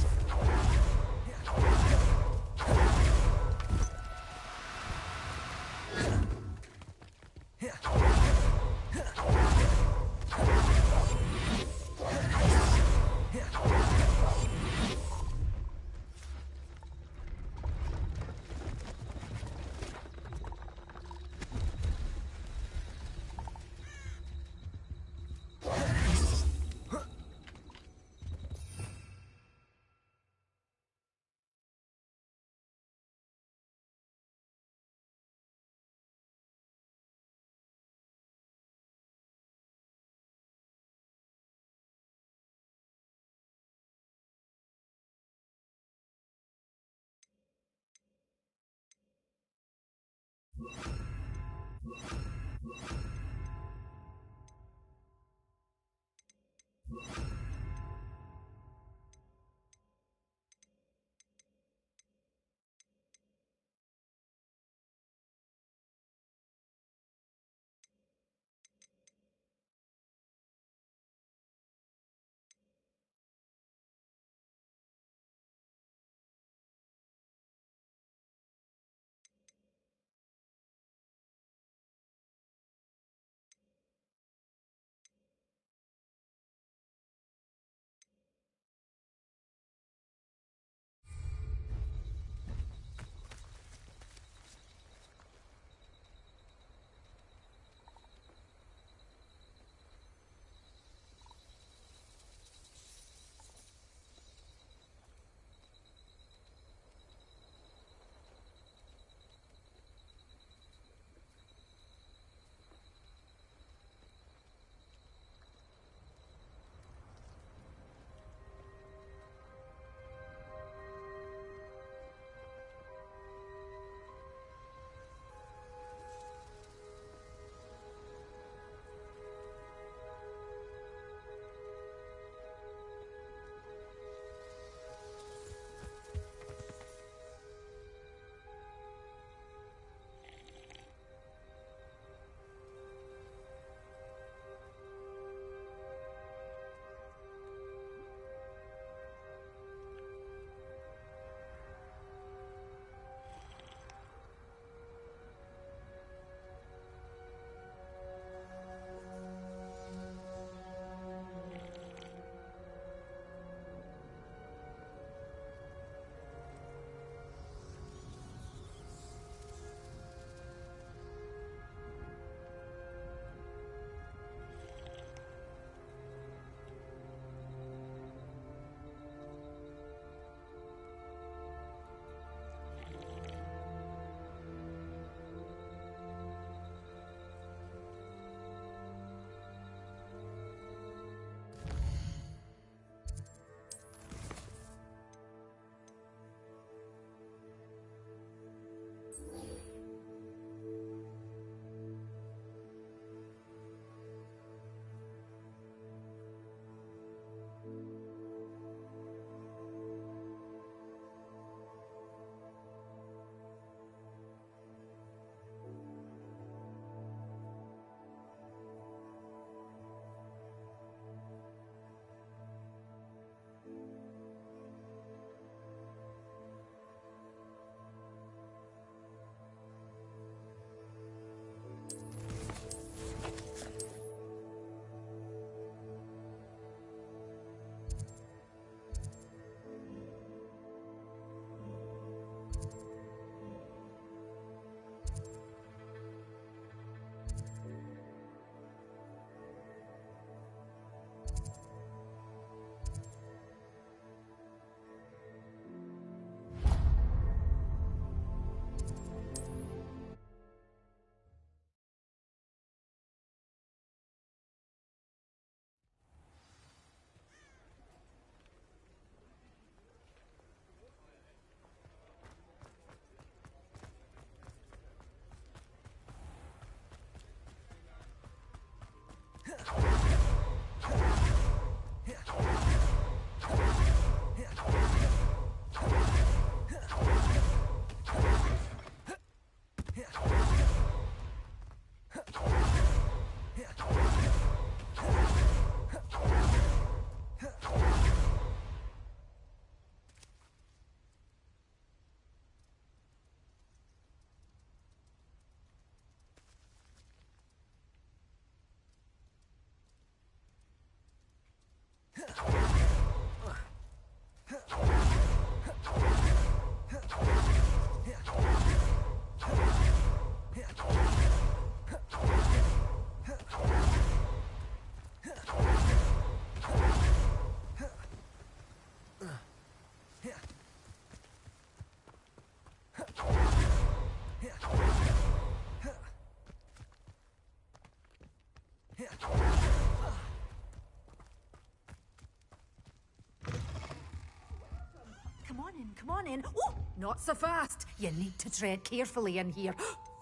Come on in. Oh, not so fast. You need to tread carefully in here.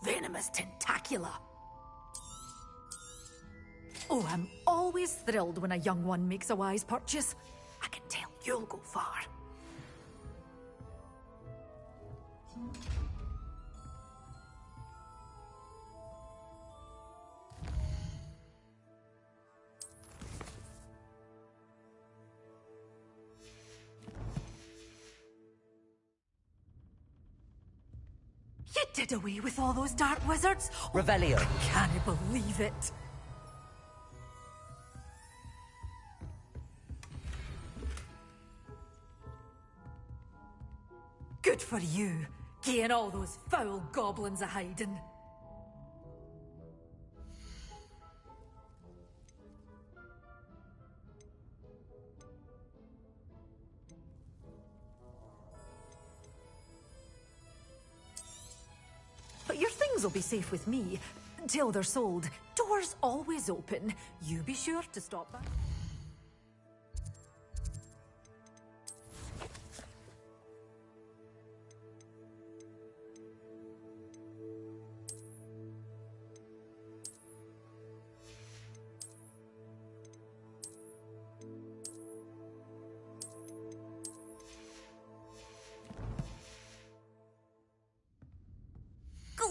Venomous tentacula. Oh, I'm always thrilled when a young one makes a wise purchase. I can tell you'll go far. You did away with all those dark wizards? Revelio. I can't believe it. Good for you, getting all those foul goblins a hiding. But your things will be safe with me, until they're sold. Doors always open. You be sure to stop by.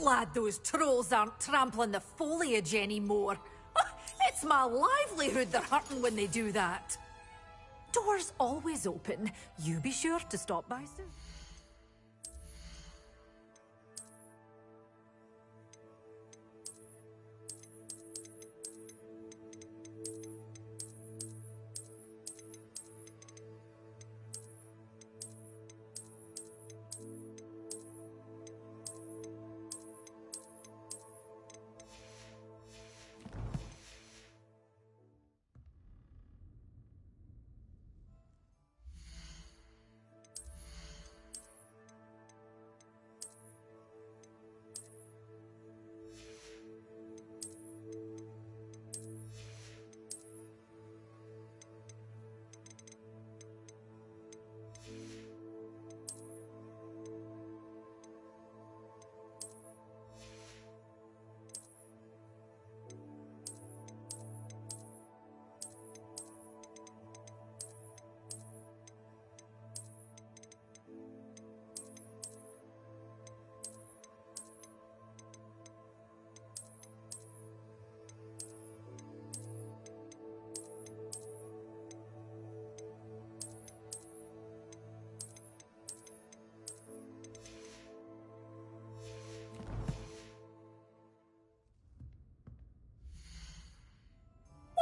Glad those trolls aren't trampling the foliage anymore. It's my livelihood they're hurting when they do that. Doors always open. You be sure to stop by soon.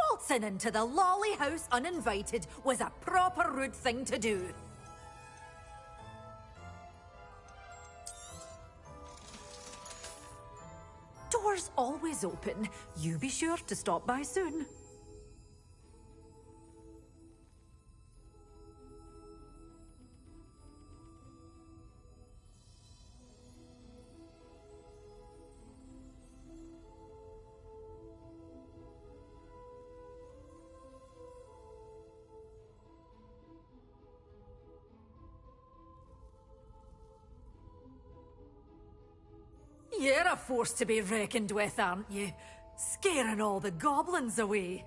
Waltzing into the lolly house uninvited was a proper rude thing to do. Doors always open. You be sure to stop by soon. You're a force to be reckoned with, aren't you? Scaring all the goblins away.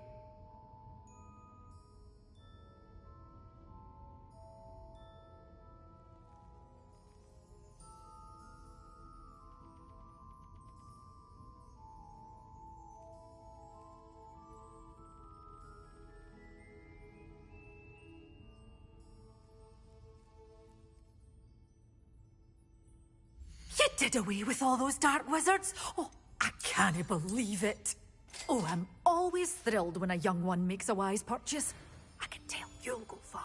You did away with all those dark wizards? Oh, I can't believe it. Oh, I'm always thrilled when a young one makes a wise purchase. I can tell you'll go far.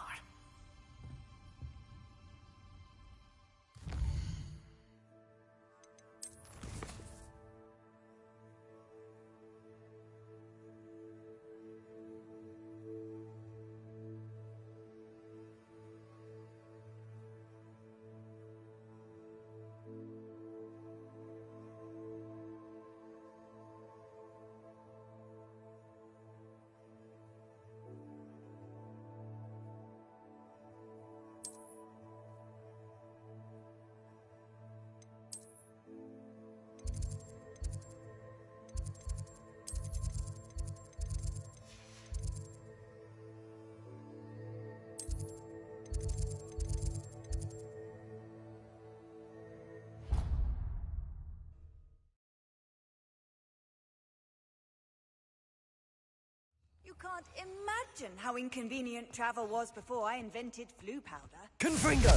You can't imagine how inconvenient travel was before I invented flu powder. Confringo!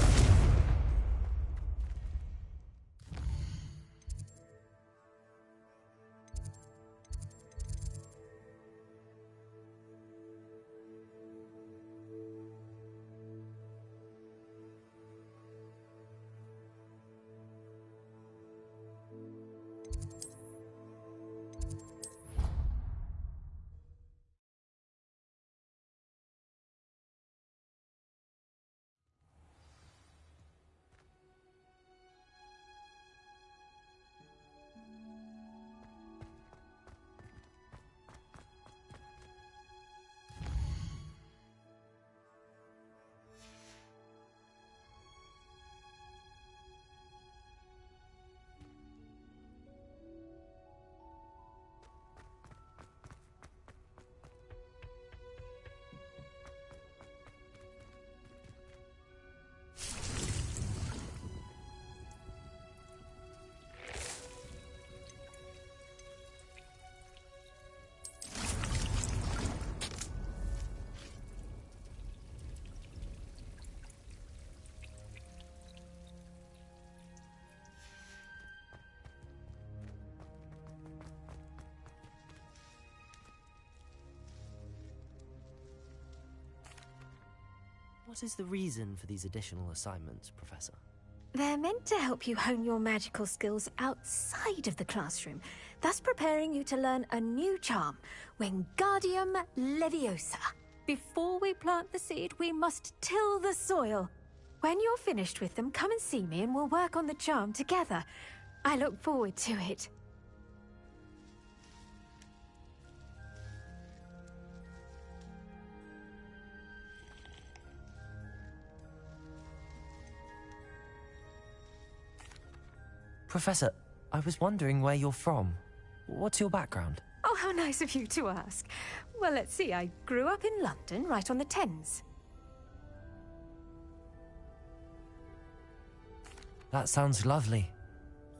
What is the reason for these additional assignments, Professor? They're meant to help you hone your magical skills outside of the classroom, thus preparing you to learn a new charm, Wingardium Leviosa. Before we plant the seed, we must till the soil. When you're finished with them, come and see me and we'll work on the charm together. I look forward to it. Professor, I was wondering where you're from. What's your background? Oh, how nice of you to ask. Well, let's see, I grew up in London, right on the Thames. That sounds lovely.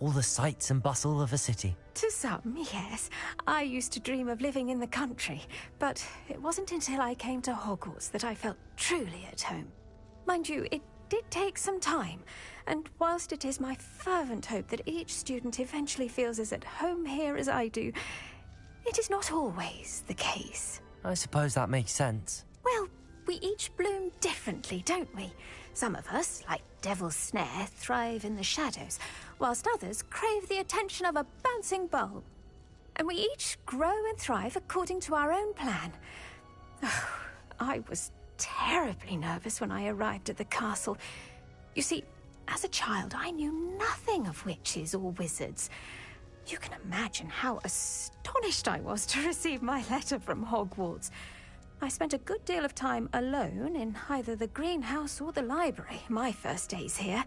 All the sights and bustle of a city. To some, yes. I used to dream of living in the country, but it wasn't until I came to Hogwarts that I felt truly at home. Mind you, it did take some time, and whilst it is my fervent hope that each student eventually feels as at home here as I do, it is not always the case. I suppose that makes sense. Well, we each bloom differently, don't we? Some of us, like Devil's Snare, thrive in the shadows, whilst others crave the attention of a bouncing bulb. And we each grow and thrive according to our own plan. Oh, I was terribly nervous when I arrived at the castle. You see, as a child, I knew nothing of witches or wizards. You can imagine how astonished I was to receive my letter from Hogwarts. I spent a good deal of time alone in either the greenhouse or the library my first days here.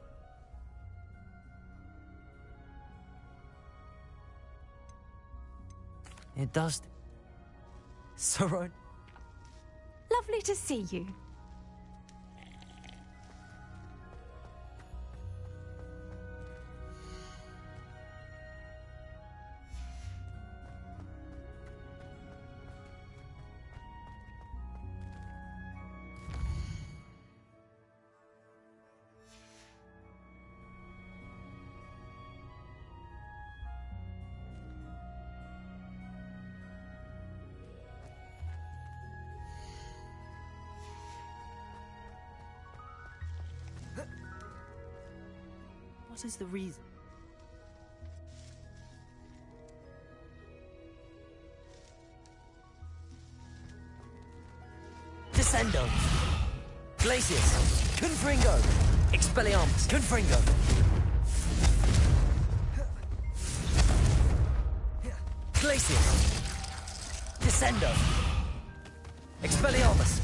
It does... Sorrow... Lovely to see you. What is the reason? Descendo! Glacius! Confringo! Expelliarmus! Confringo! Glacius! Descendo! Expelliarmus!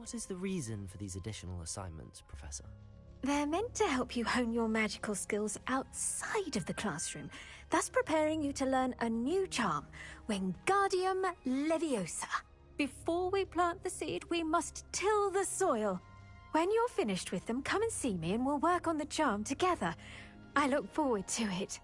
What is the reason for these additional assignments, Professor? They're meant to help you hone your magical skills outside of the classroom, thus preparing you to learn a new charm, Wingardium Leviosa. Before we plant the seed, we must till the soil. When you're finished with them, come and see me and we'll work on the charm together. I look forward to it.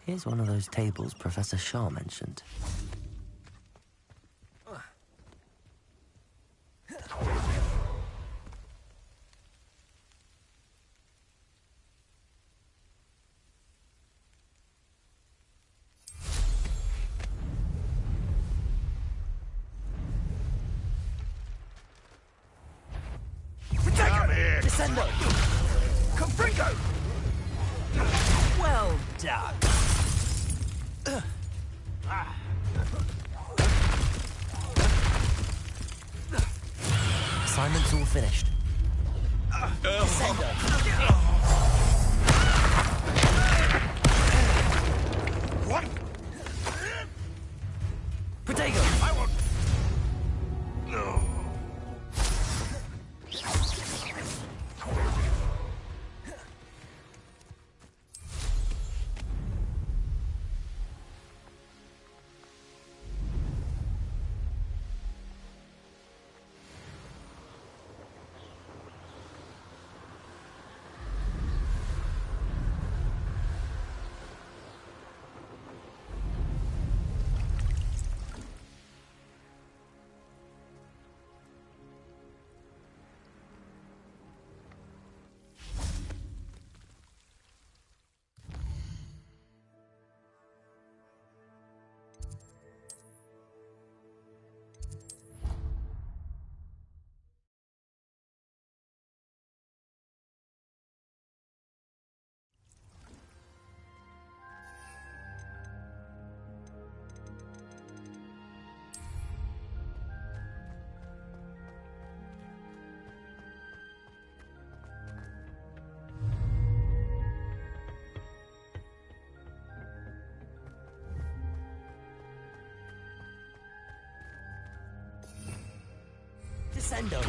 Here's one of those tables Professor Shaw mentioned. Come here! Descendo! Confringo! Well done! Assignment's all finished. Descendo! What? Protego! I won't... No. Descendo.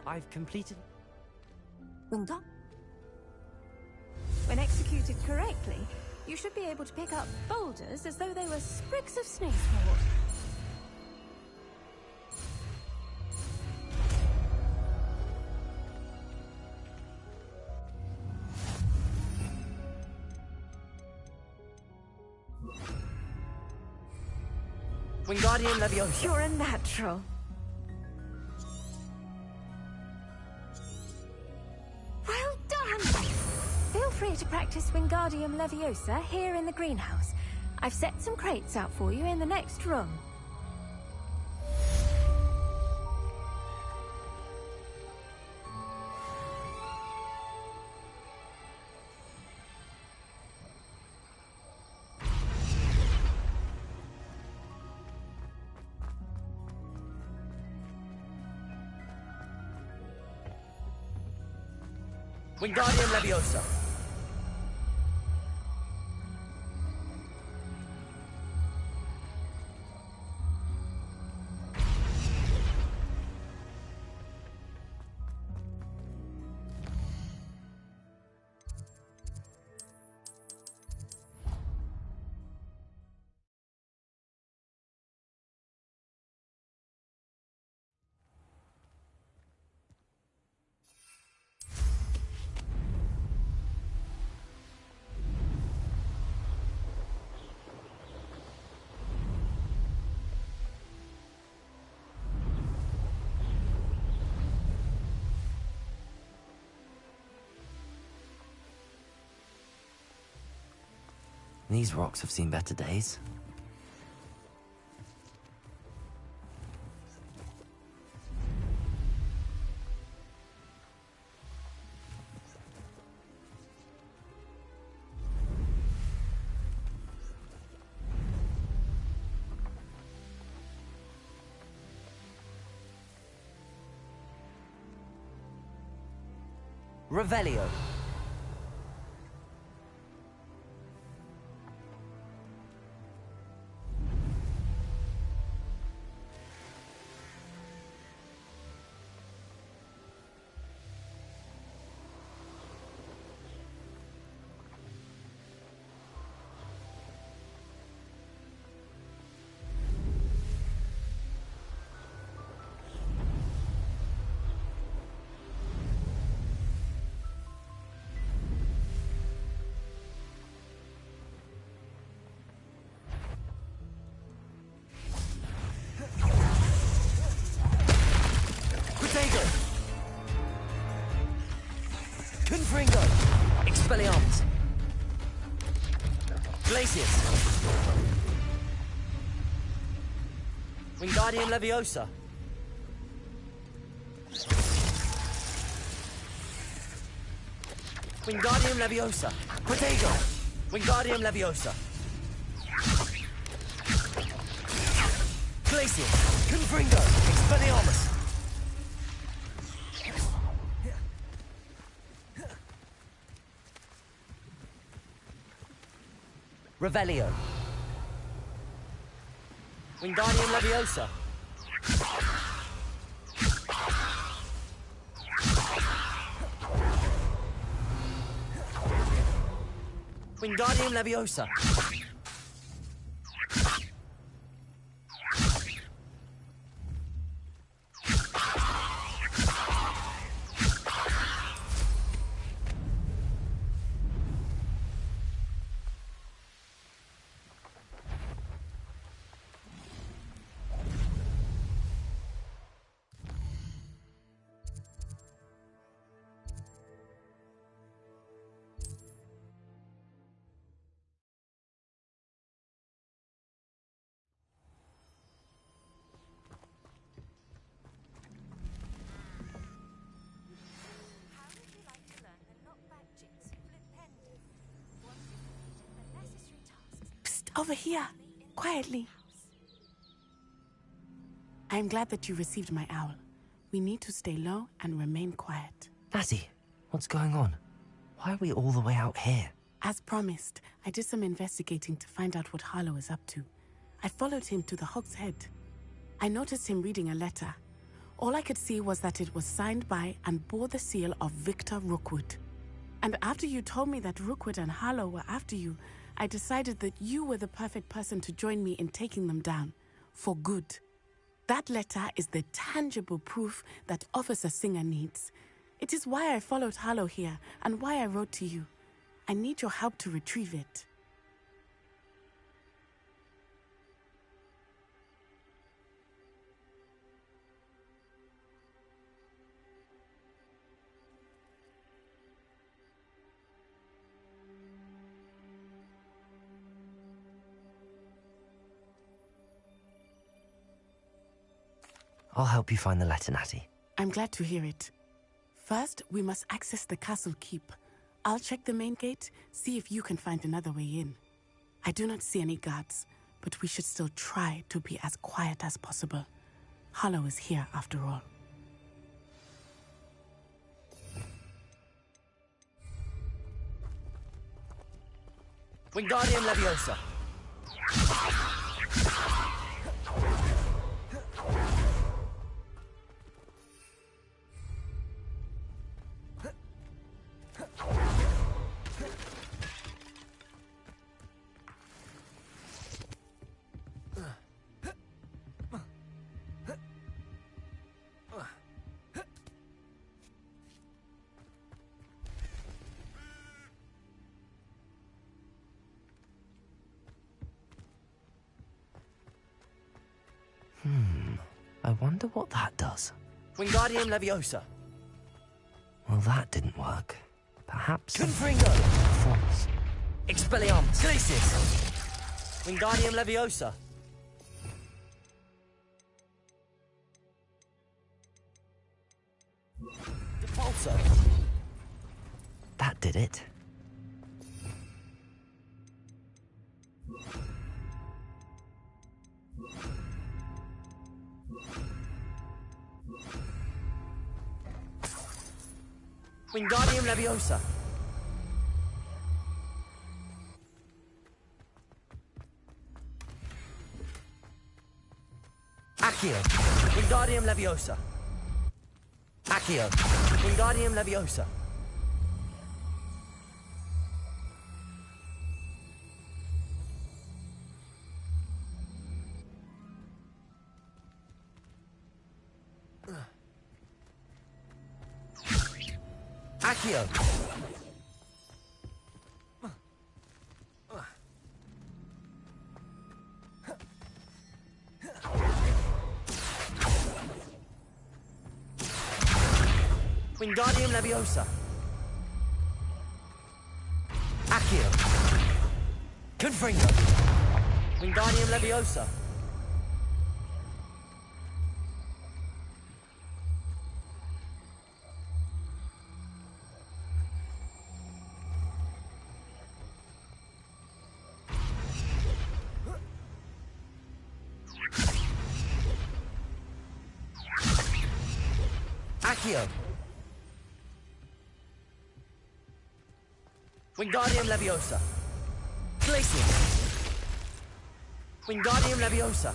I've completed... Unga? When executed correctly, you should be able to pick up boulders as though they were sprigs of snakeswort. Wingardium Leviosa. You're a natural. Well done! Feel free to practice Wingardium Leviosa here in the greenhouse. I've set some crates out for you in the next room. Wingardium Leviosa. These rocks have seen better days. Revelio. Confringo. Expelliarmus. Glacius. Wingardium Leviosa. Wingardium Leviosa. Protego. Wingardium Leviosa. Glacius. Confringo. Expelliarmus. Revelio. Wingardium Leviosa. Wingardium Leviosa. Over here, quietly. I am glad that you received my owl. We need to stay low and remain quiet. Natty, what's going on? Why are we all the way out here? As promised, I did some investigating to find out what Harlow is up to. I followed him to the Hog's Head. I noticed him reading a letter. All I could see was that it was signed by and bore the seal of Victor Rookwood. And after you told me that Rookwood and Harlow were after you, I decided that you were the perfect person to join me in taking them down. For good. That letter is the tangible proof that Officer Singer needs. It is why I followed Harlow here and why I wrote to you. I need your help to retrieve it. I'll help you find the letter, Natty. I'm glad to hear it. First, we must access the castle keep. I'll check the main gate, see if you can find another way in. I do not see any guards, but we should still try to be as quiet as possible. Harlow is here after all. Wingardium Leviosa. I wonder what that does. Wingardium Leviosa. Well, that didn't work. Perhaps... Confringo. False. Expelliarmus. Glacis. Wingardium Leviosa. Depulso. That did it. Wingardium Leviosa. Accio. Wingardium Leviosa. Accio. Wingardium Leviosa. Accio. Wingardium Leviosa. Accio. Confringo. Wingardium Leviosa. Accio. Wingardium Leviosa. Glacius. Wingardium Leviosa.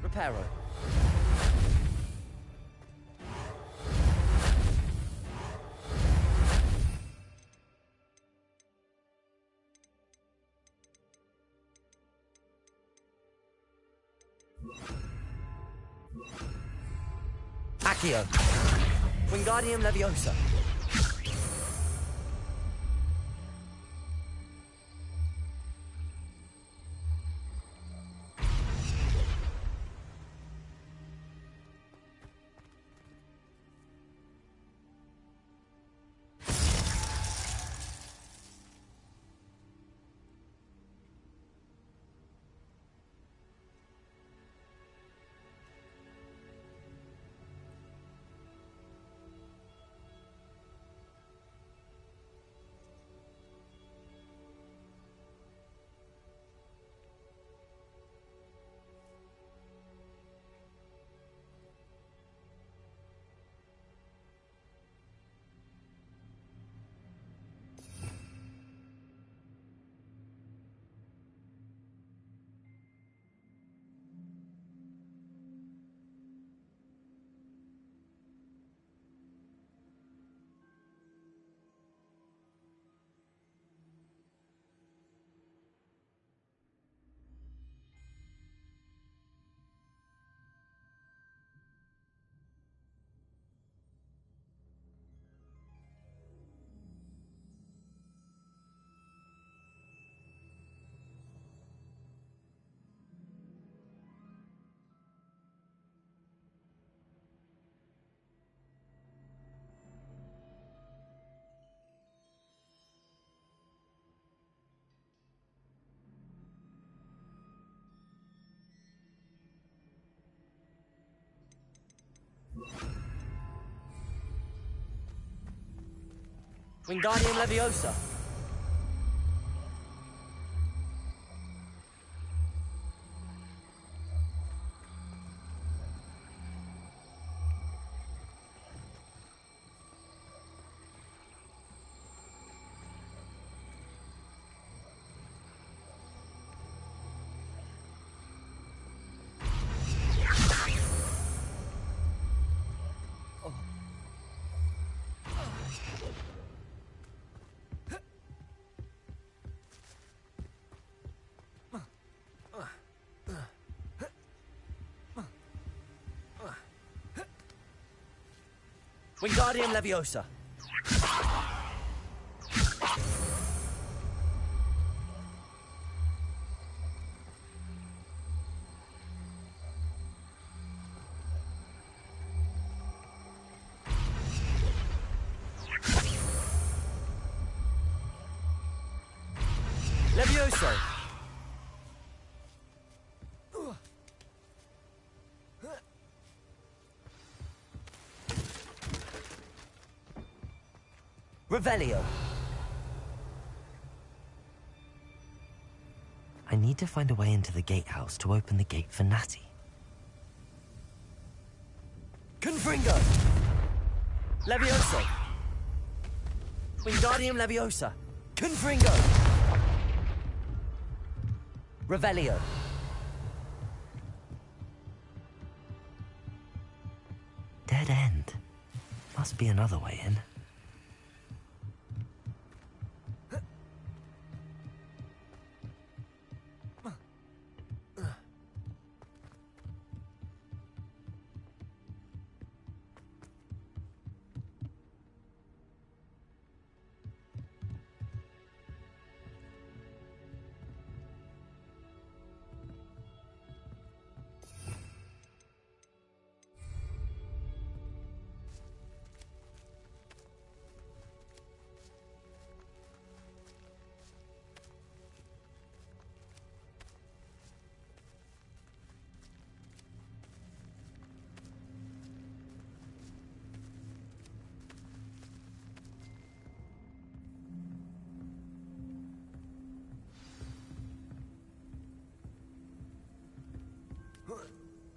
Reparo. Accio. Wingardium Leviosa. Wingardium Leviosa. Wingardium Leviosa. Levioso. Revelio. I need to find a way into the gatehouse to open the gate for Natty. Confringo! Levioso! Wingardium Leviosa! Confringo! Revelio. Dead end. Must be another way in.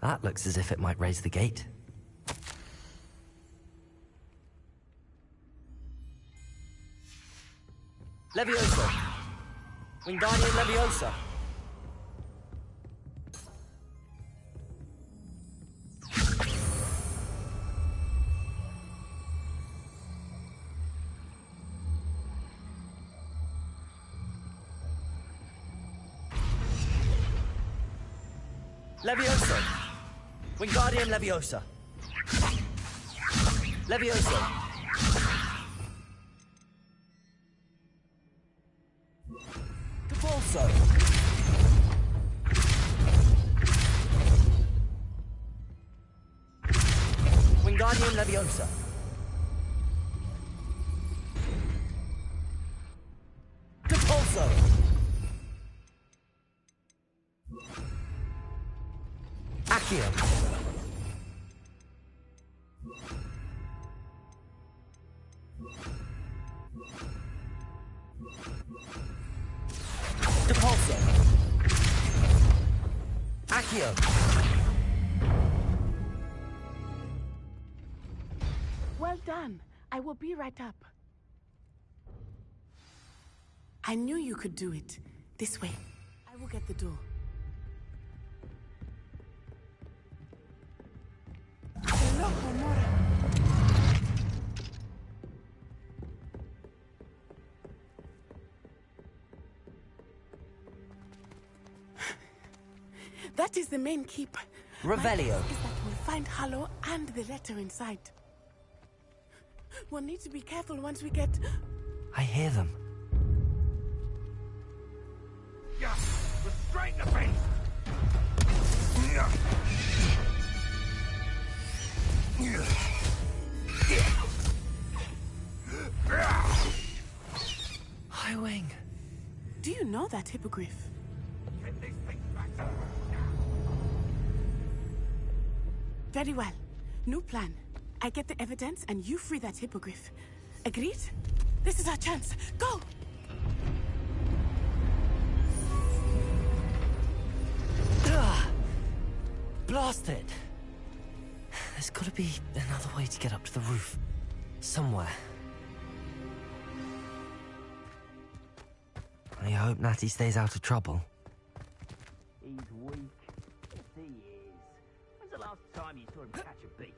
That looks as if it might raise the gate. Levioso! Wingardium Leviosa! Levioso! Wingardium Leviosa! Levioso. Capulso. Wingardium Leviosa. Capulso. Accio. Capulso. Accio. Well done. I will be right up. I knew you could do it. This way. I will get the door. That is the main keep. Revelio. My guess is that we'll find Harlow and the letter inside. We'll need to be careful once we get... I hear them. Yeah, restrain the beast. High Wing. Do you know that hippogriff? Get this thing back to Very well. New plan. I get the evidence and you free that hippogriff. Agreed? This is our chance. Go! Blast it! There's gotta be another way to get up to the roof. Somewhere. I hope Natty stays out of trouble. He's weak. Yes, he is. When's the last time you saw him catch a beast?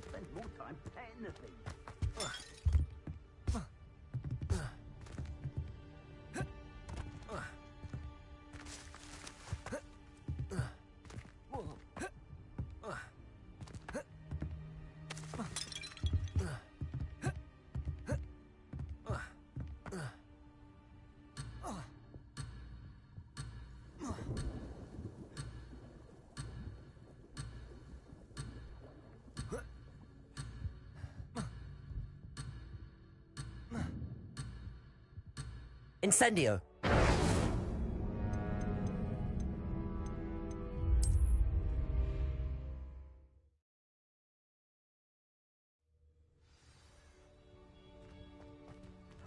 Spends more time petting the thing. Incendio.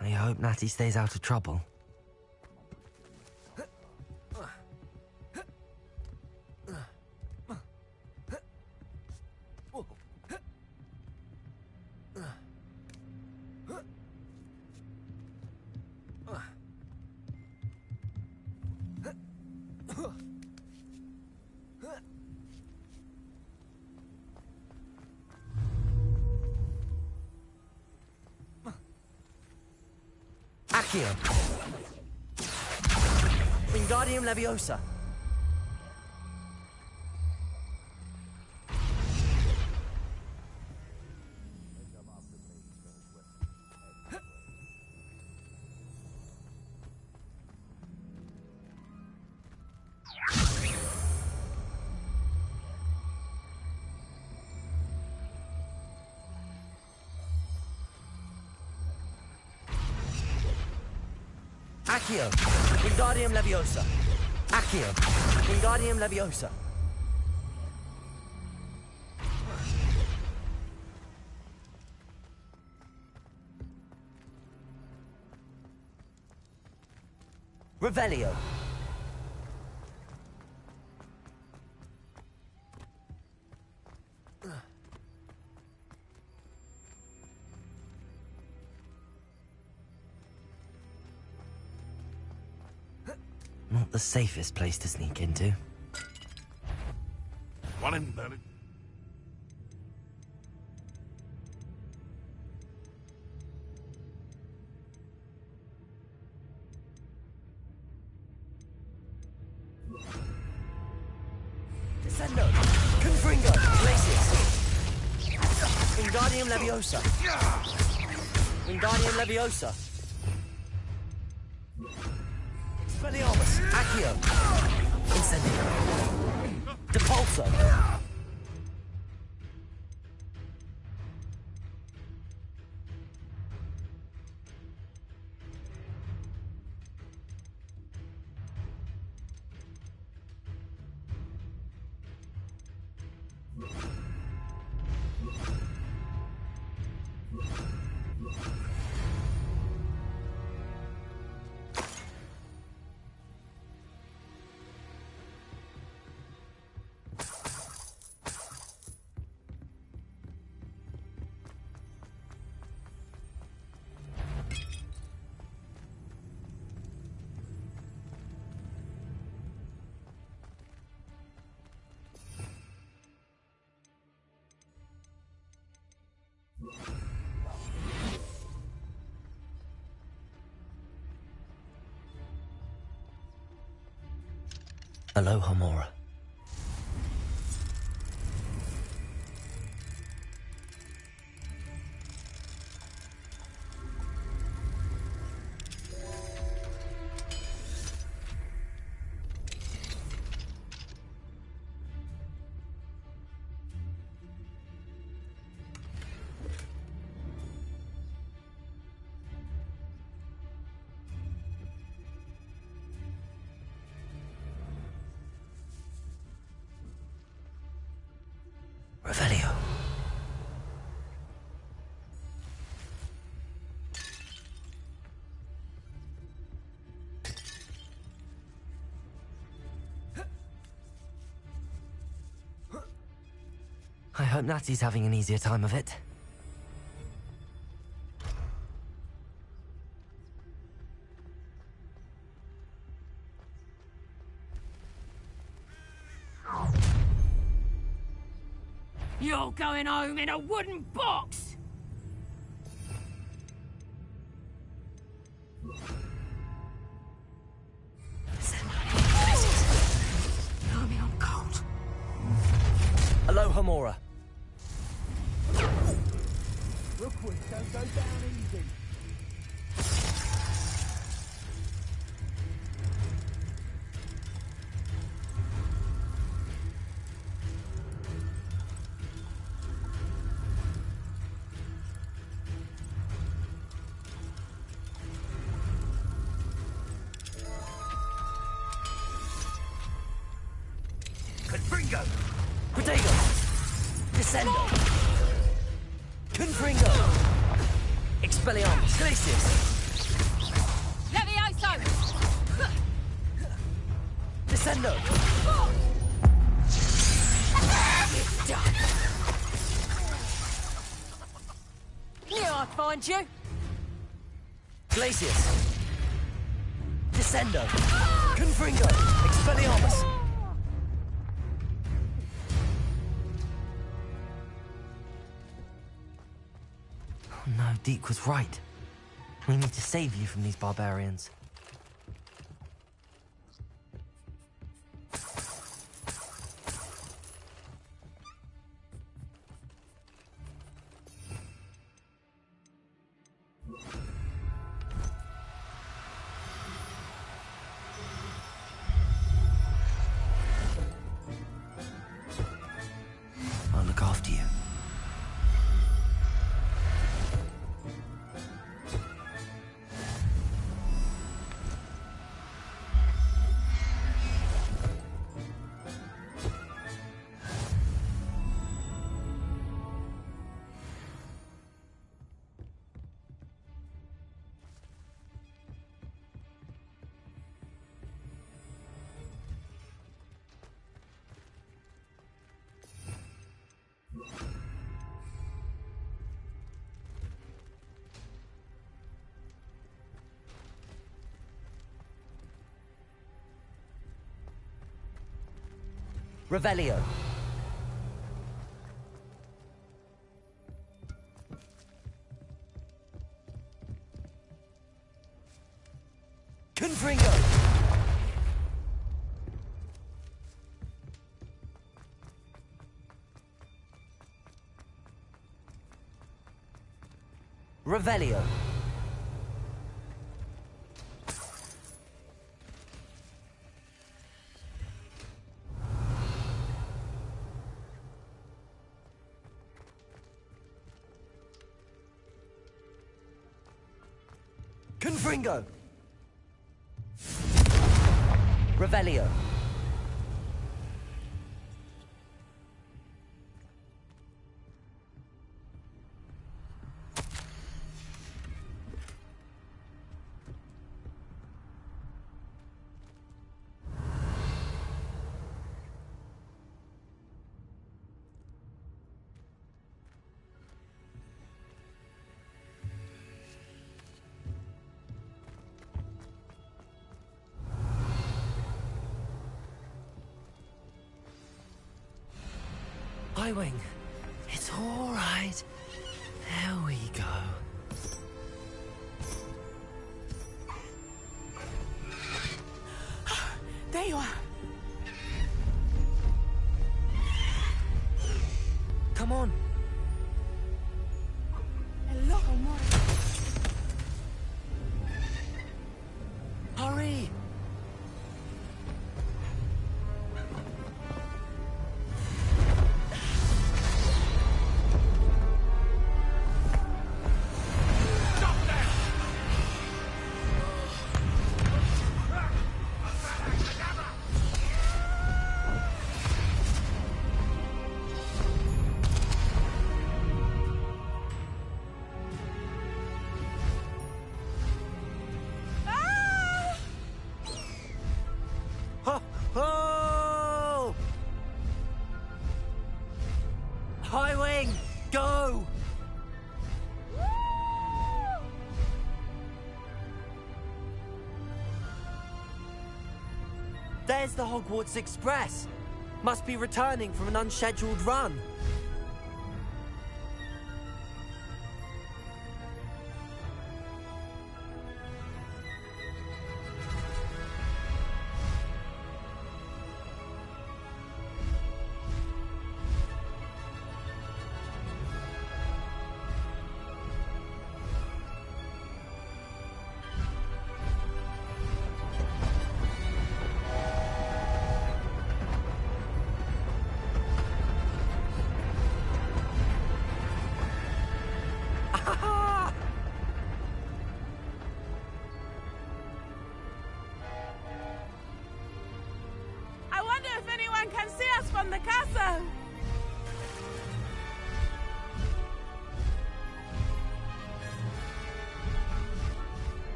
I hope Natty stays out of trouble. Accio. Wingardium Leviosa. Accio. Wingardium Leviosa. Accio. Wingardium Leviosa. Revelio. Not the safest place to sneak into. One in, Daddy. Descendo. Confringo. Glacius. Wingardium Leviosa. Wingardium Leviosa. Expelliarmus. Accio. Incendio. Depulso. Aloha Mora. Revelio. I hope Natty's having an easier time of it. You're going home in a wooden box! Army on cold. Aloha Mora. Rookwood, don't go down easy. Confringo! Protego! Descendo! Confringo! Expelliarmus! Glacius! Levioso! Descendo! Knew I'd find you! Glacius! Descendo! Confringo! Expelliarmus! Oh no, Deke was right. We need to save you from these barbarians. I'll look after you. Revelio. Confringo. Revelio. Confringo. Revelio. Highwing, it's all right. There we go. There you are. Come on. Hello, Amor. Hurry! Oh! Highwing, go! There's the Hogwarts Express. Must be returning from an unscheduled run. I wonder if anyone can see us from the castle.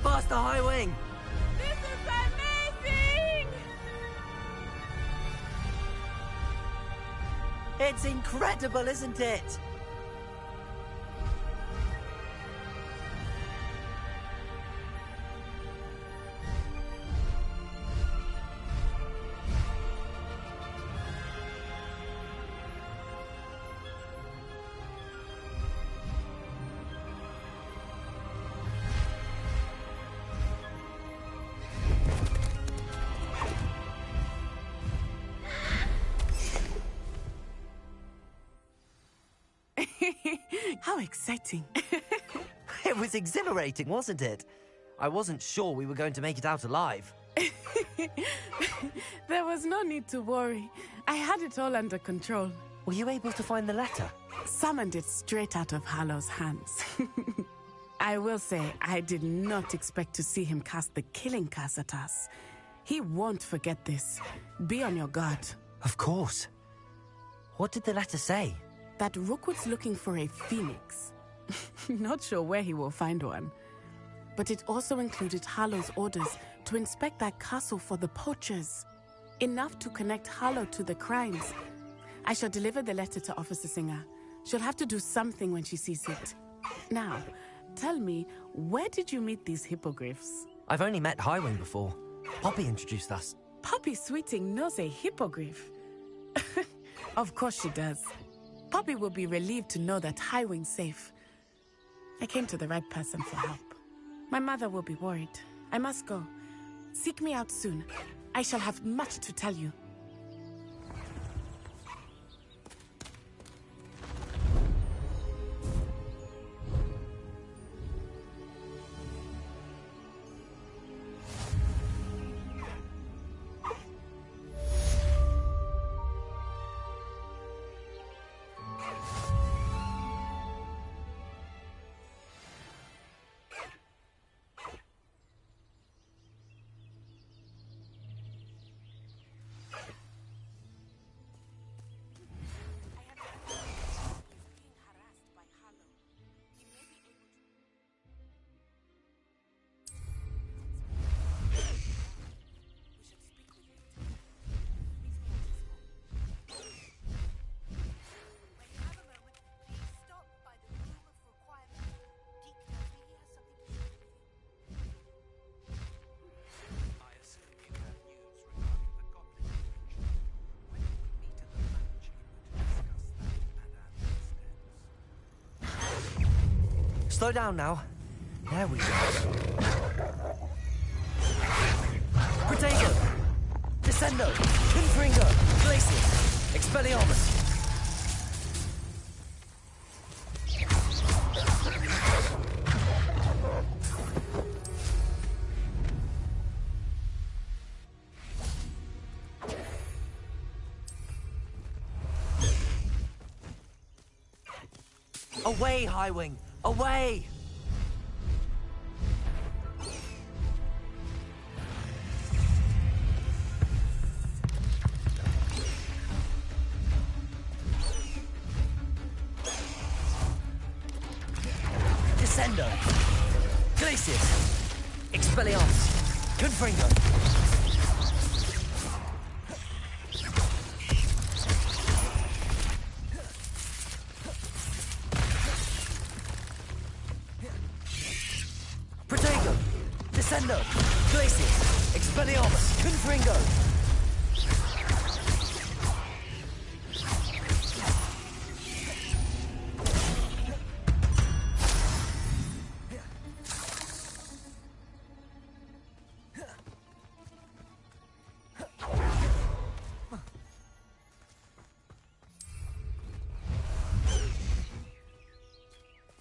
Faster, Highwing! This is amazing! It's incredible, isn't it? How exciting. It was exhilarating, wasn't it? I wasn't sure we were going to make it out alive. There was no need to worry. I had it all under control. Were you able to find the letter? Summoned it straight out of Harlow's hands. I will say, I did not expect to see him cast the killing curse at us. He won't forget this. Be on your guard. Of course. What did the letter say? That Rookwood's looking for a phoenix. Not sure where he will find one. But it also included Harlow's orders to inspect that castle for the poachers. Enough to connect Harlow to the crimes. I shall deliver the letter to Officer Singer. She'll have to do something when she sees it. Now, tell me, where did you meet these hippogriffs? I've only met Highwing before. Poppy introduced us. Poppy Sweeting knows a hippogriff. Of course she does. Poppy will be relieved to know that Highwing's safe. I came to the right person for help. My mother will be worried. I must go. Seek me out soon. I shall have much to tell you. Slow down now. There we go. Protego! Descendo! Confringo! Glacius! Expelliarmus! Away, Highwing! Away! Descendo! Glacius! Expelliarmus! Confringo! Protego! Descendo! Glacius! Expelliarmus! Confringo!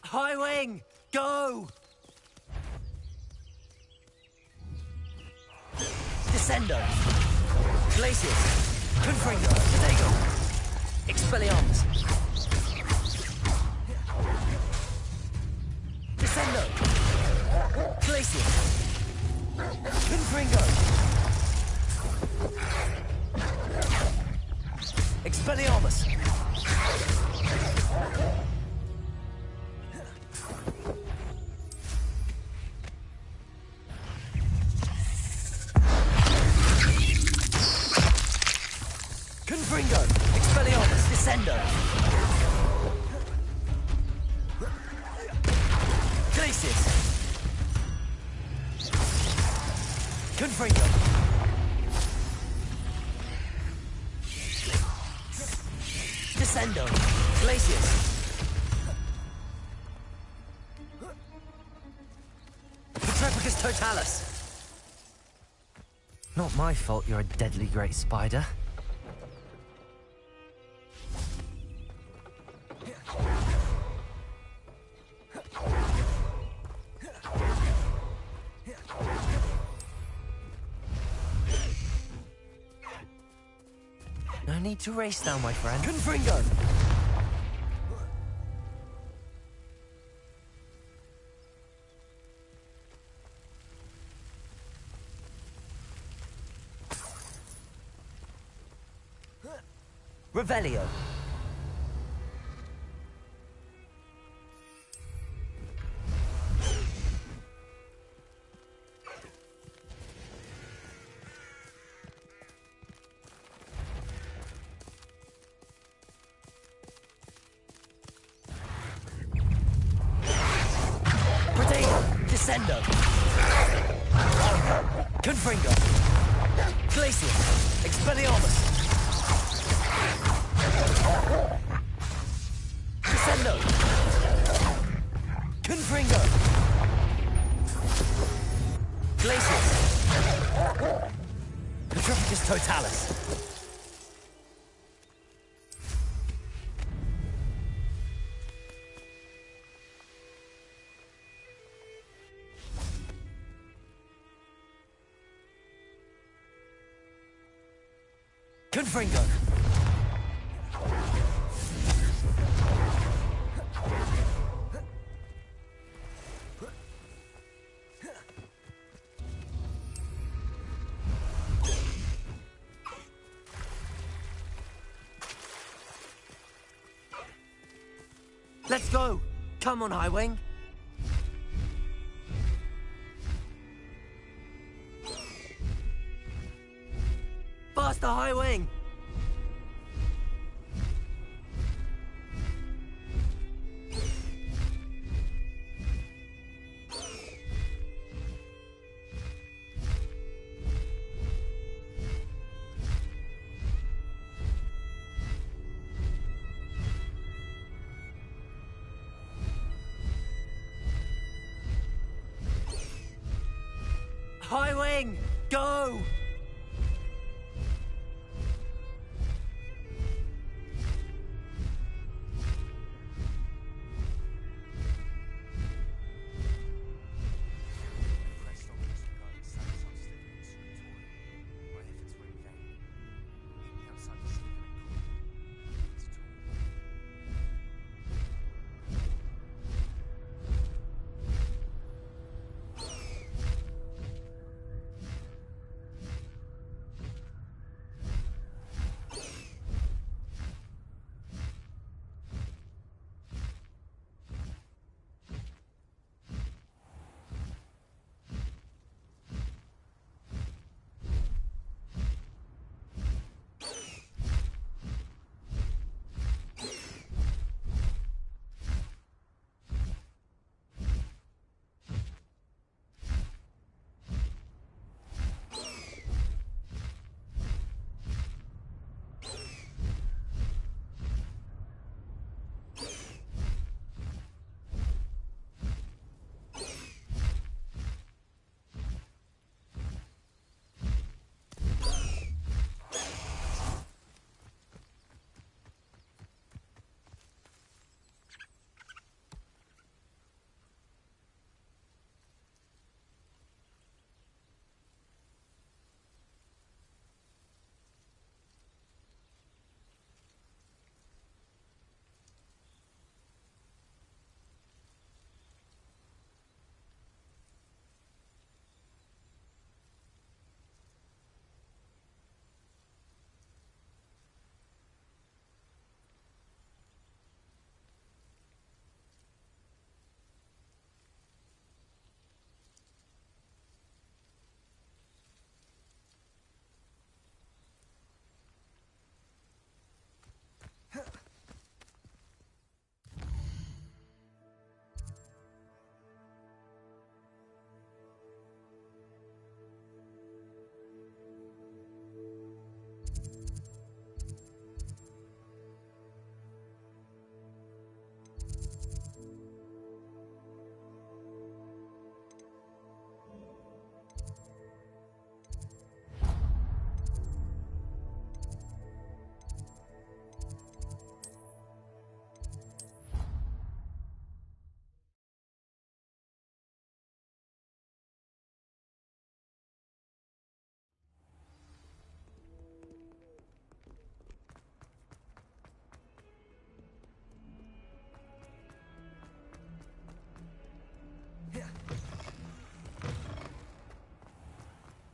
Highwing! Go! Descendo! Glacius! Confringo! Protego! Expelliarmus! Descendo! Glacius! Confringo! Expelliarmus! Confringo! Expelliarmus! Descendo! Glacius! Confringo! Descendo! Glacius! Petrepicus Totalis! Not my fault you're a deadly great spider. No need to race now, my friend. Confringo! Revelio. Descendo! Confringo! Glacius! Expelliarmus! Descendo! Confringo! Glacius! Petrificus Totalis! Confringo! Let's go! Come on, Highwing! Faster, Highwing! High Wing, go!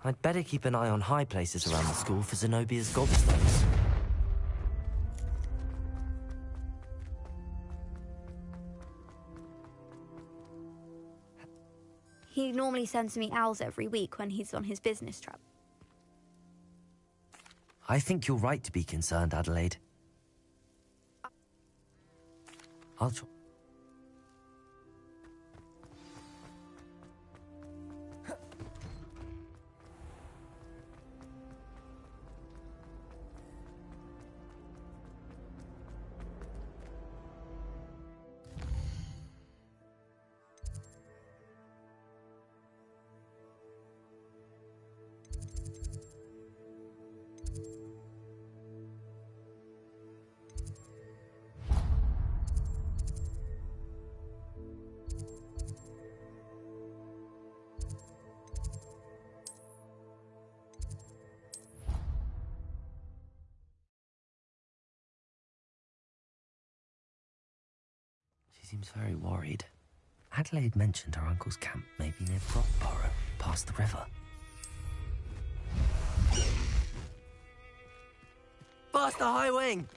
I'd better keep an eye on high places around the school for Zenobia's gobstones. He normally sends me owls every week when he's on his business trip. I think you're right to be concerned, Adelaide. I'll try. She seems very worried. Adelaide mentioned her uncle's camp may be near Brockborough, past the river. Faster, High Wing!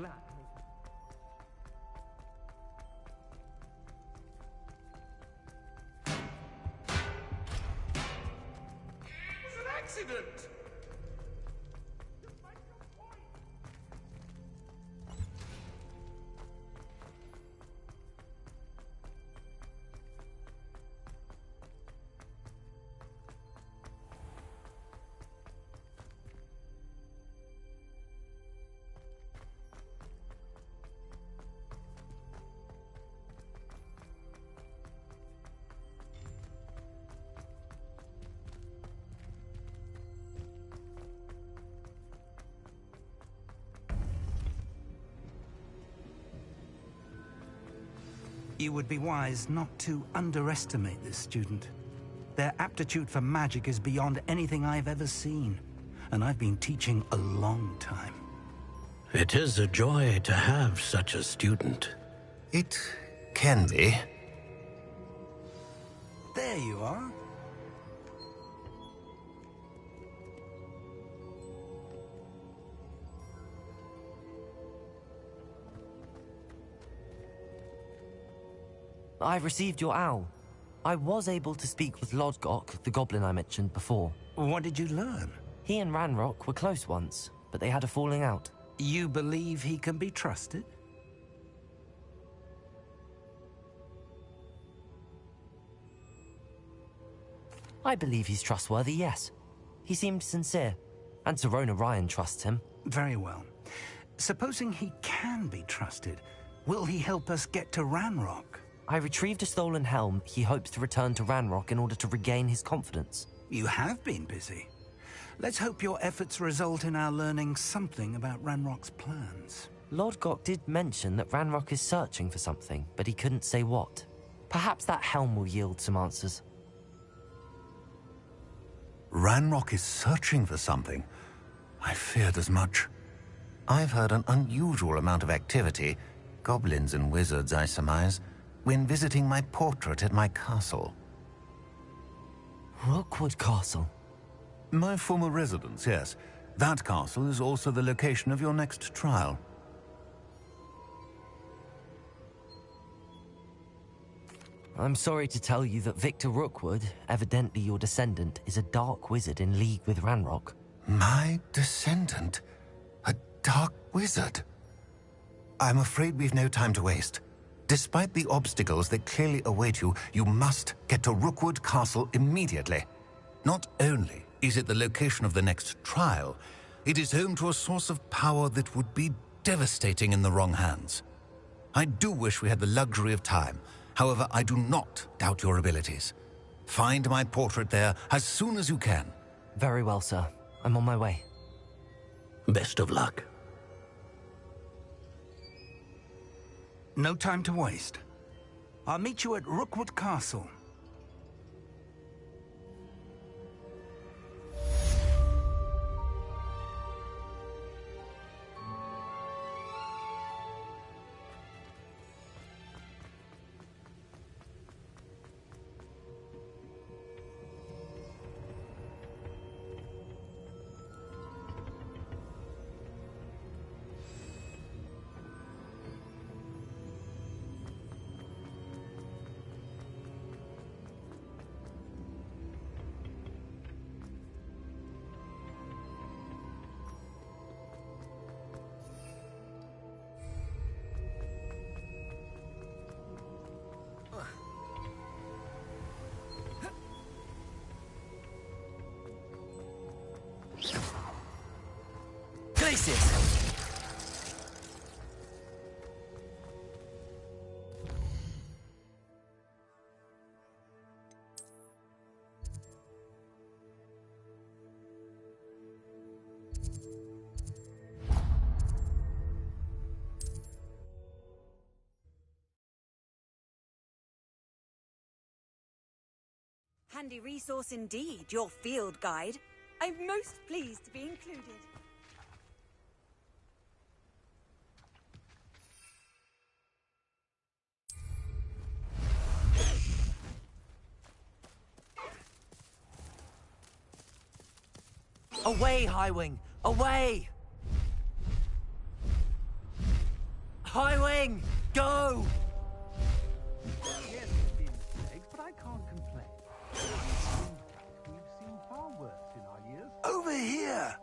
glad. It was an accident! You would be wise not to underestimate this student. Their aptitude for magic is beyond anything I've ever seen, and I've been teaching a long time. It is a joy to have such a student. It can be. There you are. I've received your owl. I was able to speak with Lodgok, the goblin I mentioned before. What did you learn? He and Ranrock were close once, but they had a falling out. You believe he can be trusted? I believe he's trustworthy, yes. He seemed sincere, and Serona Ryan trusts him. Very well. Supposing he can be trusted, will he help us get to Ranrock? I retrieved a stolen helm he hopes to return to Ranrock in order to regain his confidence. You have been busy. Let's hope your efforts result in our learning something about Ranrock's plans. Lodgok did mention that Ranrock is searching for something, but he couldn't say what. Perhaps that helm will yield some answers. Ranrock is searching for something. I feared as much. I've heard an unusual amount of activity, goblins and wizards, I surmise, when visiting my portrait at my castle. Rookwood Castle? My former residence, yes. That castle is also the location of your next trial. I'm sorry to tell you that Victor Rookwood, evidently your descendant, is a dark wizard in league with Ranrock. My descendant? A dark wizard? I'm afraid we've no time to waste. Despite the obstacles that clearly await you, you must get to Rookwood Castle immediately. Not only is it the location of the next trial, it is home to a source of power that would be devastating in the wrong hands. I do wish we had the luxury of time. However, I do not doubt your abilities. Find my portrait there as soon as you can. Very well, sir. I'm on my way. Best of luck. No time to waste. I'll meet you at Rookwood Castle. Places! Handy resource indeed, your field guide. I'm most pleased to be included. Away, Highwing! Away! Highwing! Go! Yes, it's been mistakes, but I can't complain. We've seen far worse in our years. Over here!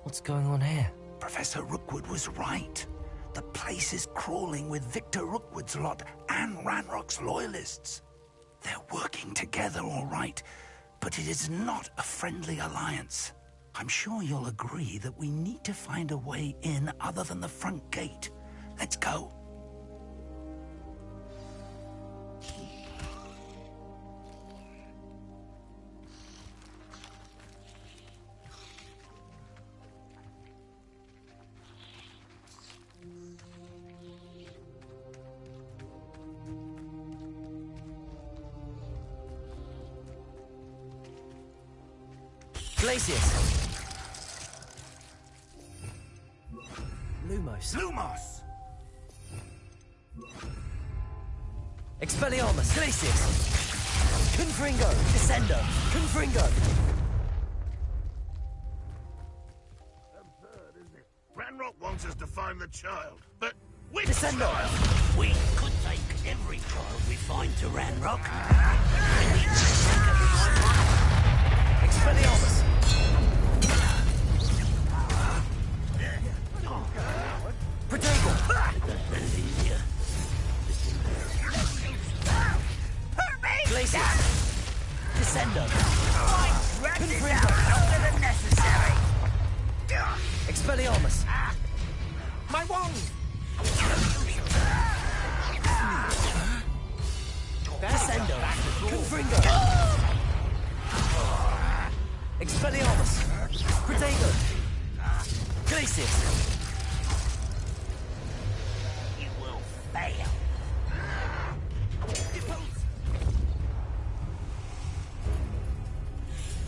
What's going on here? Professor Rookwood was right. The place is crawling with Victor Rookwood's lot and Ranrock's loyalists. They're working together, all right, but it is not a friendly alliance. I'm sure you'll agree that we need to find a way in other than the front gate. Let's go. Glacius! Lumos. Lumos! Expelliarmus! Glacius! Confringo! Descendo! Confringo! Absurd, isn't it? Ranrock wants us to find the child, but which Descendo! child? We could take every child we find to Ranrock. Expelliarmus! Protego! Hurt me! Glacius! Descendo! Confringo! Longer than necessary. Expelliarmus! My wand! Descendo! Confringo! Expelliarmus! Protego! Glacius! You will fail.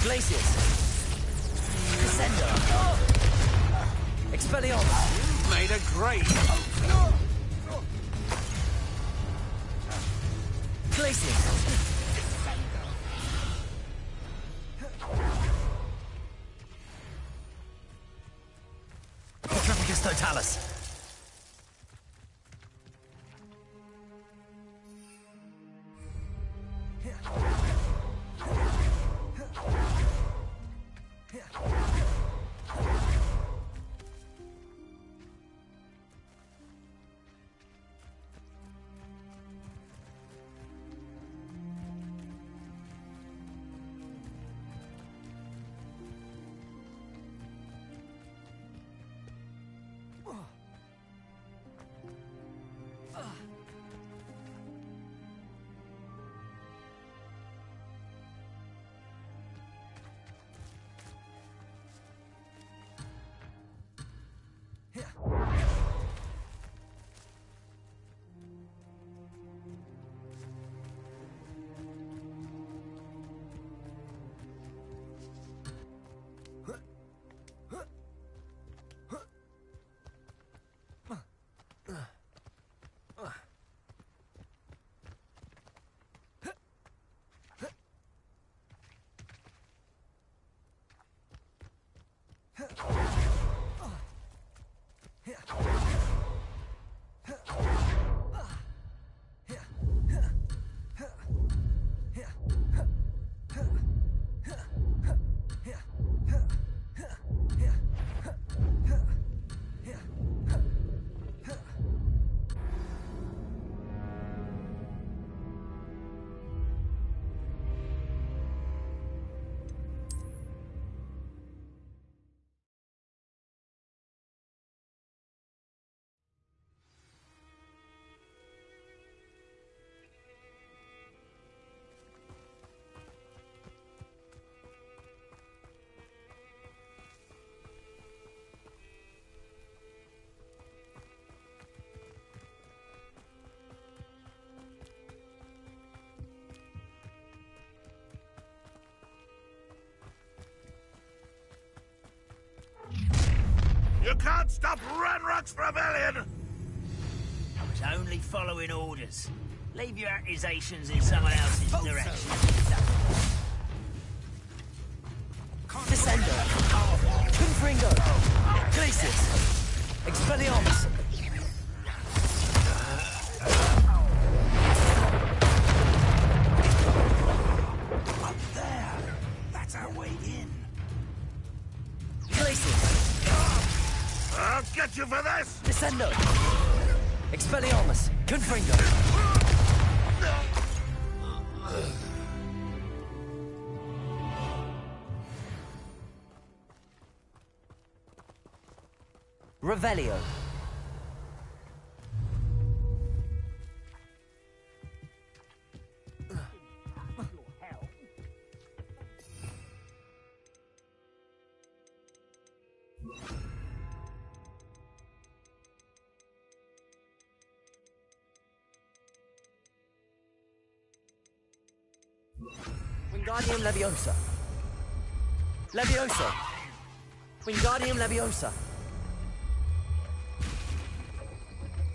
Glacius! Descendo! Expelliarmus! Made a great. Glacius! Petrificus Totalis! You can't stop Ranrock's rebellion! I was only following orders. Leave your accusations in someone else's direction. Descendo. Confringo. Glacius. Expelliarmus. Up there. That's our way in. Glacius. I'll get you for this! Descendo. Expelliarmus. Confringo. Revelio. Wingardium Leviosa. Leviosa. Wingardium Leviosa.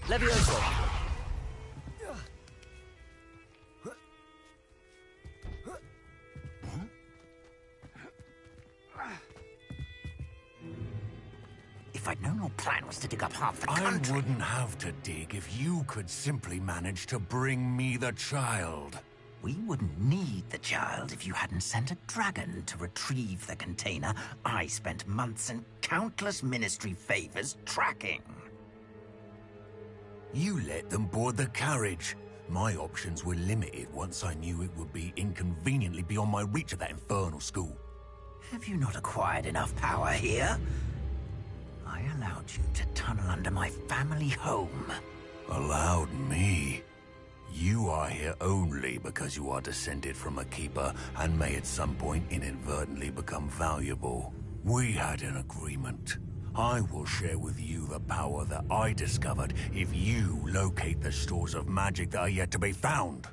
Leviosa. If I'd known your plan was to dig up half the country... I wouldn't have to dig if you could simply manage to bring me the child. We wouldn't need the child if you hadn't sent a dragon to retrieve the container I spent months and countless ministry favors tracking. You let them board the carriage. My options were limited once I knew it would be inconveniently beyond my reach at that infernal school. Have you not acquired enough power here? I allowed you to tunnel under my family home. Allowed me? You are here only because you are descended from a keeper and may at some point inadvertently become valuable. We had an agreement. I will share with you the power that I discovered if you locate the stores of magic that are yet to be found.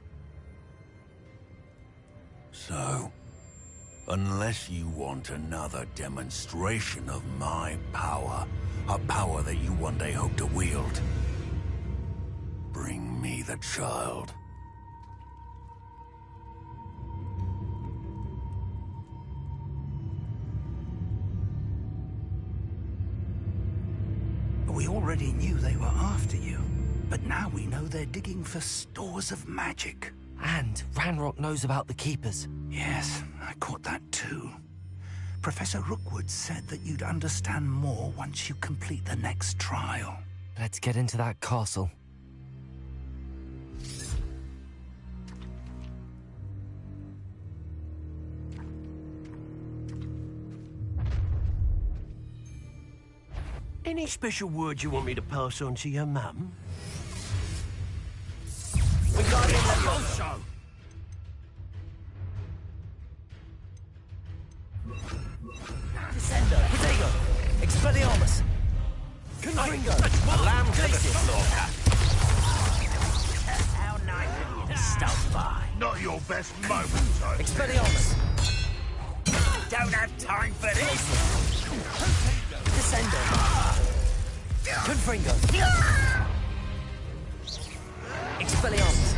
So, unless you want another demonstration of my power, a power that you one day hope to wield, bring me the child. We already knew they were after you, but now we know they're digging for stores of magic. And Ranrock knows about the Keepers. Yes, I caught that too. Professor Rookwood said that you'd understand more once you complete the next trial. Let's get into that castle. Any special words you want me to pass on to your mum? Wingardium Leviosa. Descendo. Protego. Expelliarmus. Confringo. Lamb to the slaughter. How nice of you to stop by. Not your best moment, I think. Expelliarmus. Don't have time for this. Descendo. Confringo. Expelliarmus.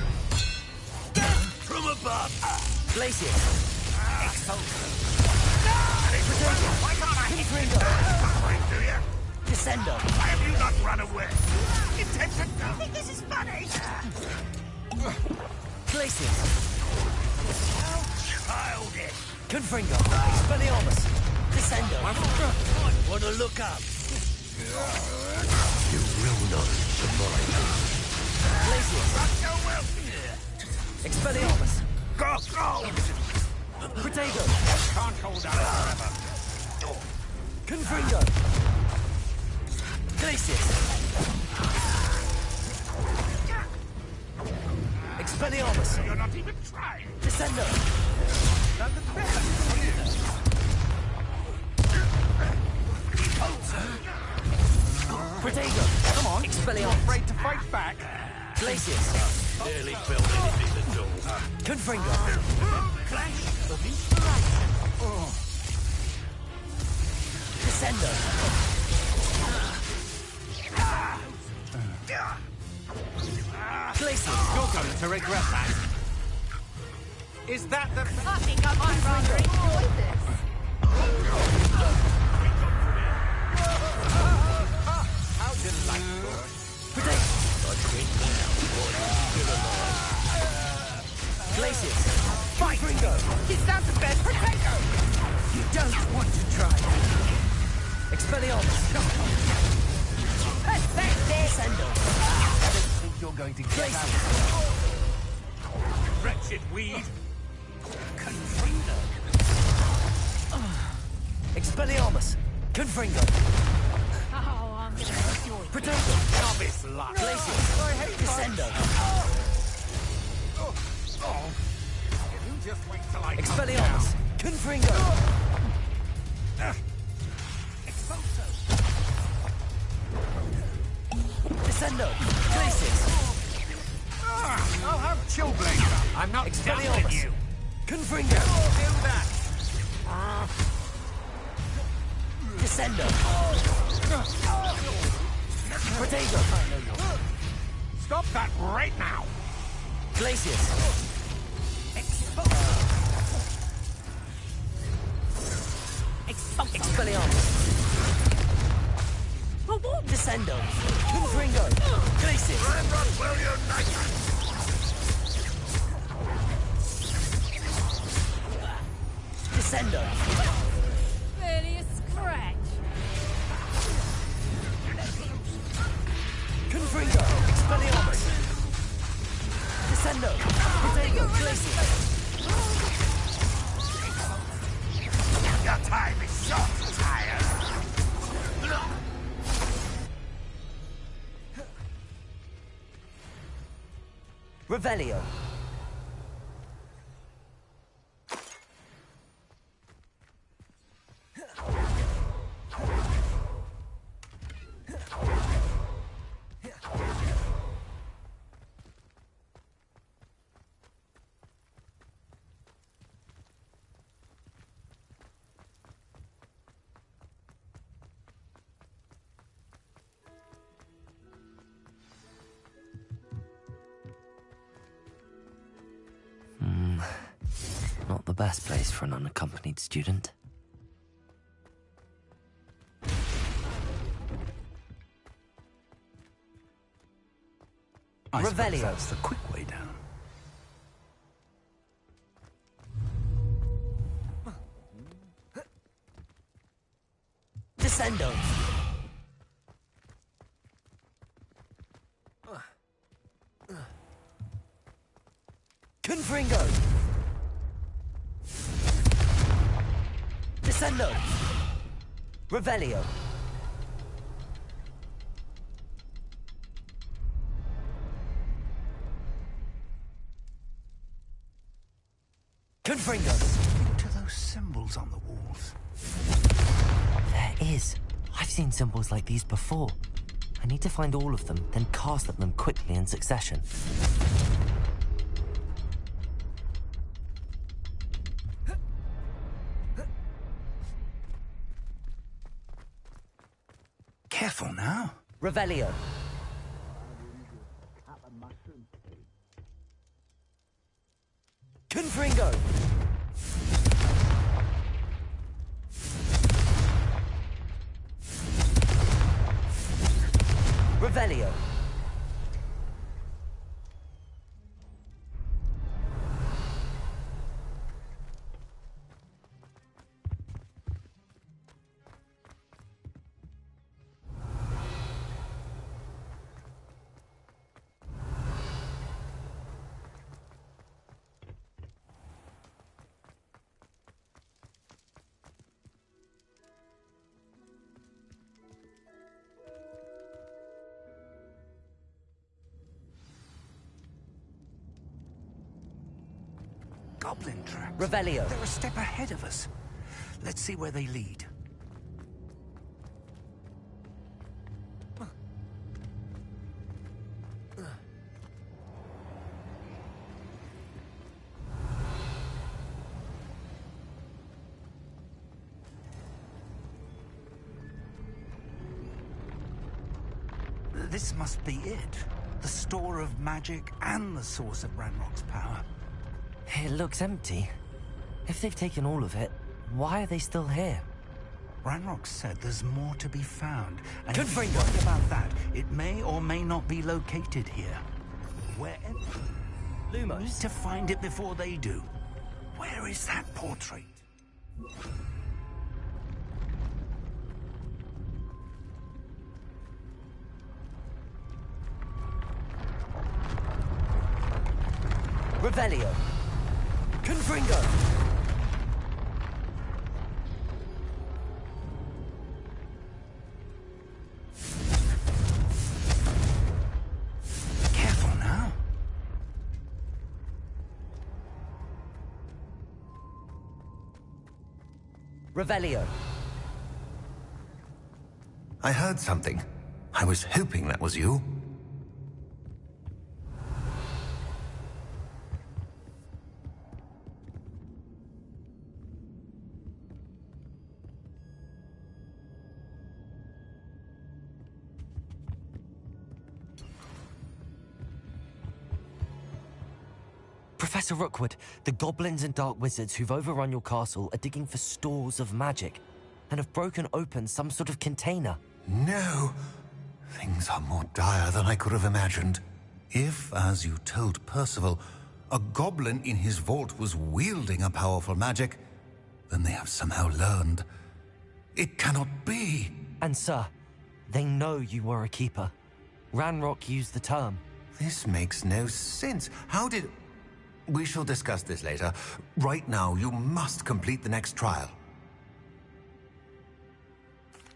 From above. Glacius. Why can't I hit Confringo. Do you? Descendo. Why have you not run away? Intend to I think this is funny. Glacius. Childish. Confringo. Expelliarmus. Descendo. Want to look up? You will not survive. Glacius. Expelliarmus. Go! Protego. Can't hold out forever. Confringo. Glacius. Expelliarmus. You're not even trying. Descendo. Protego. Come on. Expelliarmus. Afraid to fight back? Glacius. Barely felt anything at all. Confringo. Clash of inspiration. Descendo. Glacius, you're going to regret that. Is that the... I think I might rather enjoy this. How delightful. Glacius, fight! Ringo! Is that the best potato? You don't want to try. Expelliarmus! Descendo! I don't think you're going to get out. Wretched weed. Confringo! Expelliarmus! Confringo! Oh, I'm gonna enjoy this. Protego! Novice luck. Glacius! I hate Descendo! You just wait till I come Expelliarmus! down. Confringo! Expulso. Descendo! Glacius! I'll have Chillblazer. I'm not doubting you. Confringo! Do that. Descendo! Protego! Stop that right now. Glacius! Expelliarmus! Descendo! Confringo! Glacius! Ranrock will unite! Descendo! Really a scratch. Confringo! Expelliarmus! Descendo! Protego! Glacius! Your time is short, tired. Revelio! Not the best place for an unaccompanied student. I suppose Revelio. that's the quick way down. Descendo! Confringo! Descendo! Revelio! Confringo! What are those symbols on the walls? There is. I've seen symbols like these before. I need to find all of them, then cast at them quickly in succession. Careful now. Revelio! Confringo! Revelio! Goblin tracks. Revelio! They're a step ahead of us. Let's see where they lead. This must be it. the store of magic and the source of Ranrock's power. It looks empty. If they've taken all of it, why are they still here? Ranrock said there's more to be found. And Good if you're finger. worried about that, it may or may not be located here. Wherever. Lumos. Need to find it before they do. Where is that portrait? Revelio. Confringo. Careful now. Revelio. I heard something. I was hoping that was you. Professor Rookwood, the goblins and dark wizards who've overrun your castle are digging for stores of magic and have broken open some sort of container. No. Things are more dire than I could have imagined. If, as you told Percival, a goblin in his vault was wielding a powerful magic, then they have somehow learned. It cannot be. And sir, they know you were a keeper. Ranrock used the term. This makes no sense. How did... We shall discuss this later. Right now, you must complete the next trial.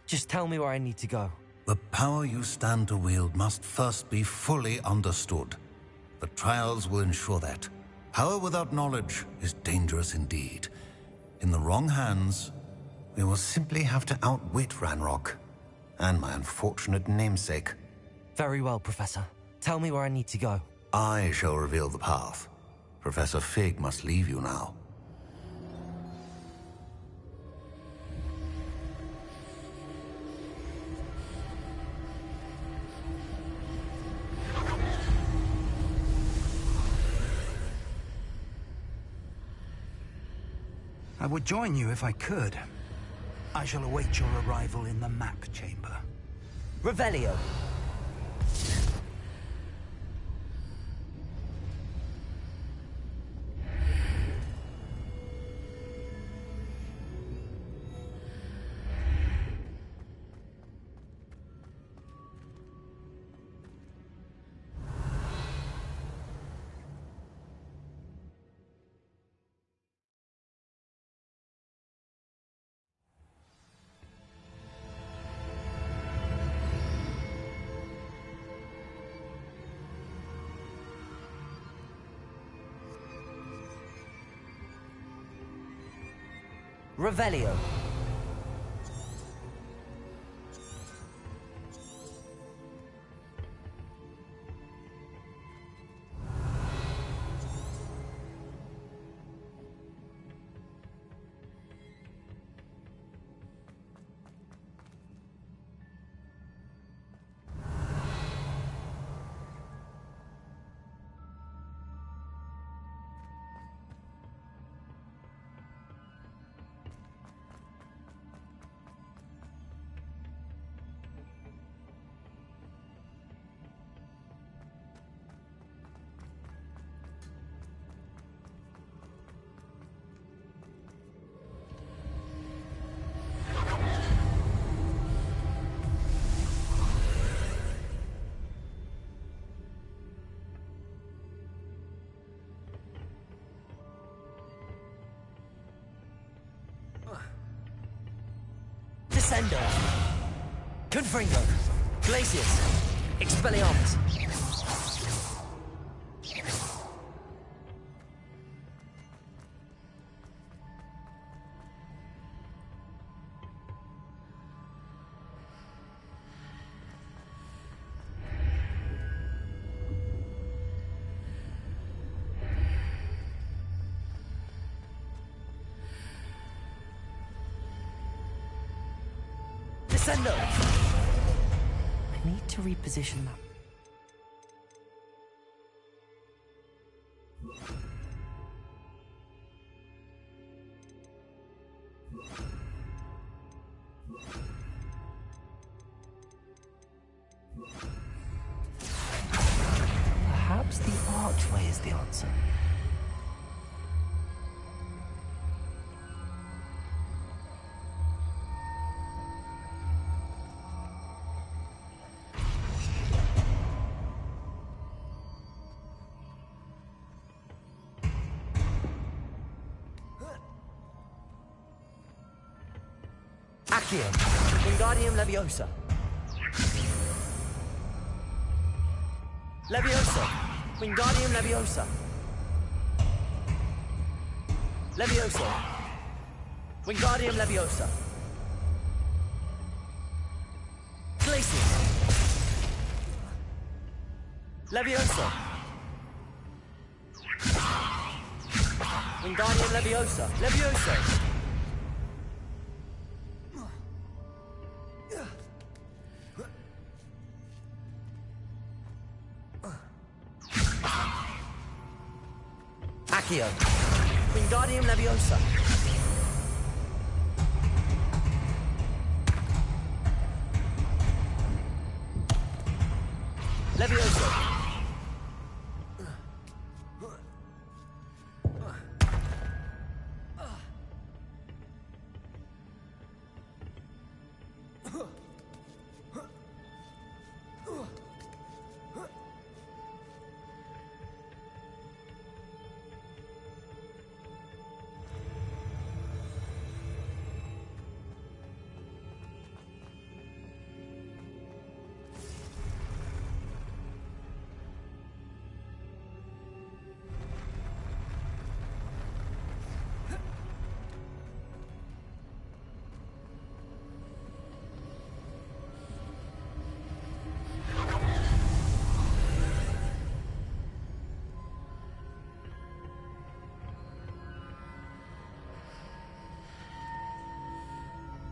Just tell me where I need to go. The power you stand to wield must first be fully understood. The trials will ensure that. Power without knowledge is dangerous indeed. In the wrong hands, we will simply have to outwit Ranrock and my unfortunate namesake. Very well, Professor. Tell me where I need to go. I shall reveal the path. Professor Fig must leave you now. I would join you if I could. I shall await your arrival in the map chamber. Revelio. Revelio. Descendo. Confringo. Glacius. Expelliarmus. Descendo. I need to reposition that. Perhaps the archway is the answer. Accio, Wingardium Leviosa. Leviosa, Wingardium Leviosa. Leviosa, Wingardium Leviosa. Glacius. Leviosa. Wingardium Leviosa. Leviosa. Accio, Wingardium Leviosa. Leviosa.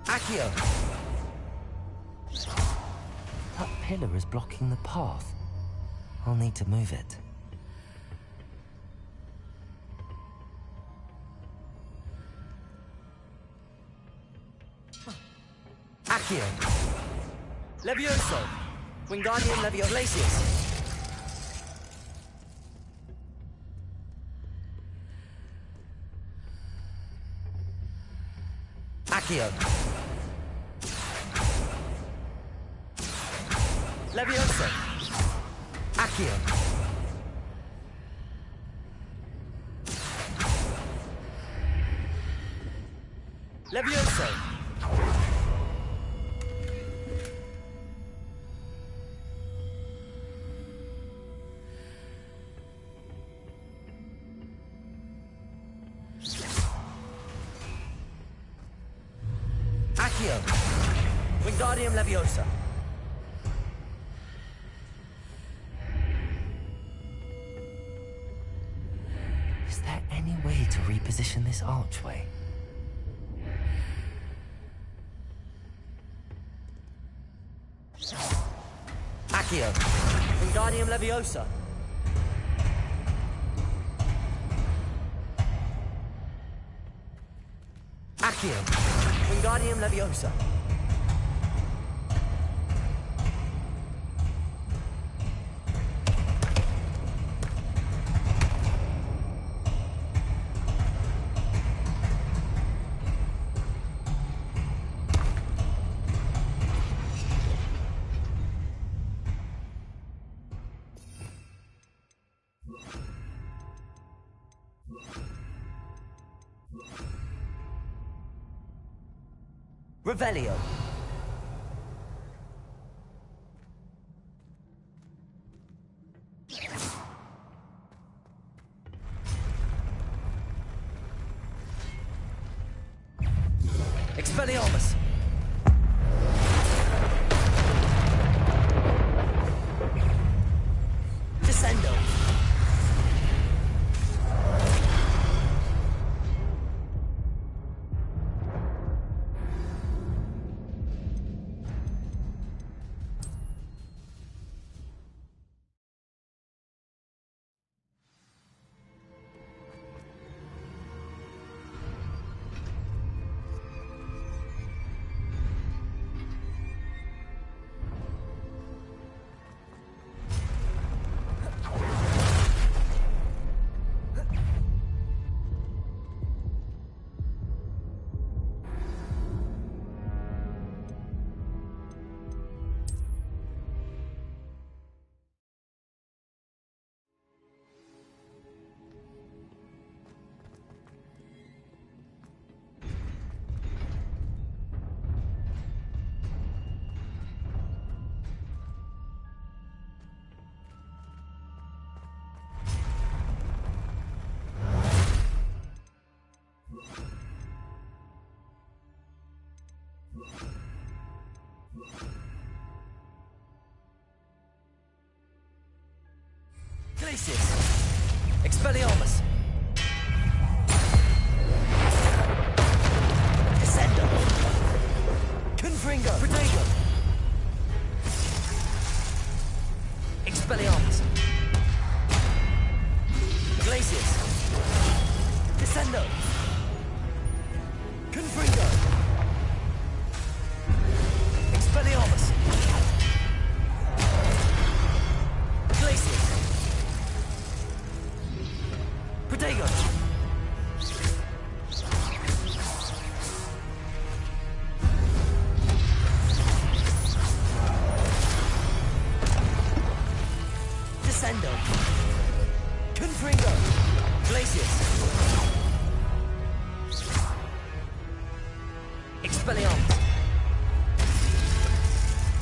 Accio. That pillar is blocking the path. I'll need to move it. Accio. Levioso. Wingardium Leviosa. Glacius. Accio. Leviosa. Accio. Leviosa. Accio. Wingardium Leviosa. Is there any way to reposition this archway? Accio. Wingardium Leviosa. Accio. Wingardium Leviosa. Revelio. Expelliarmus. Descendo. Glacius! Expelliarmus! Descendo! Confringo! Protego! Expelliarmus! Glacius! Descendo! Confringo! Expelliarmus! Glacius! Protego! Descendo! Confringo! Glacius! Expelliarmus!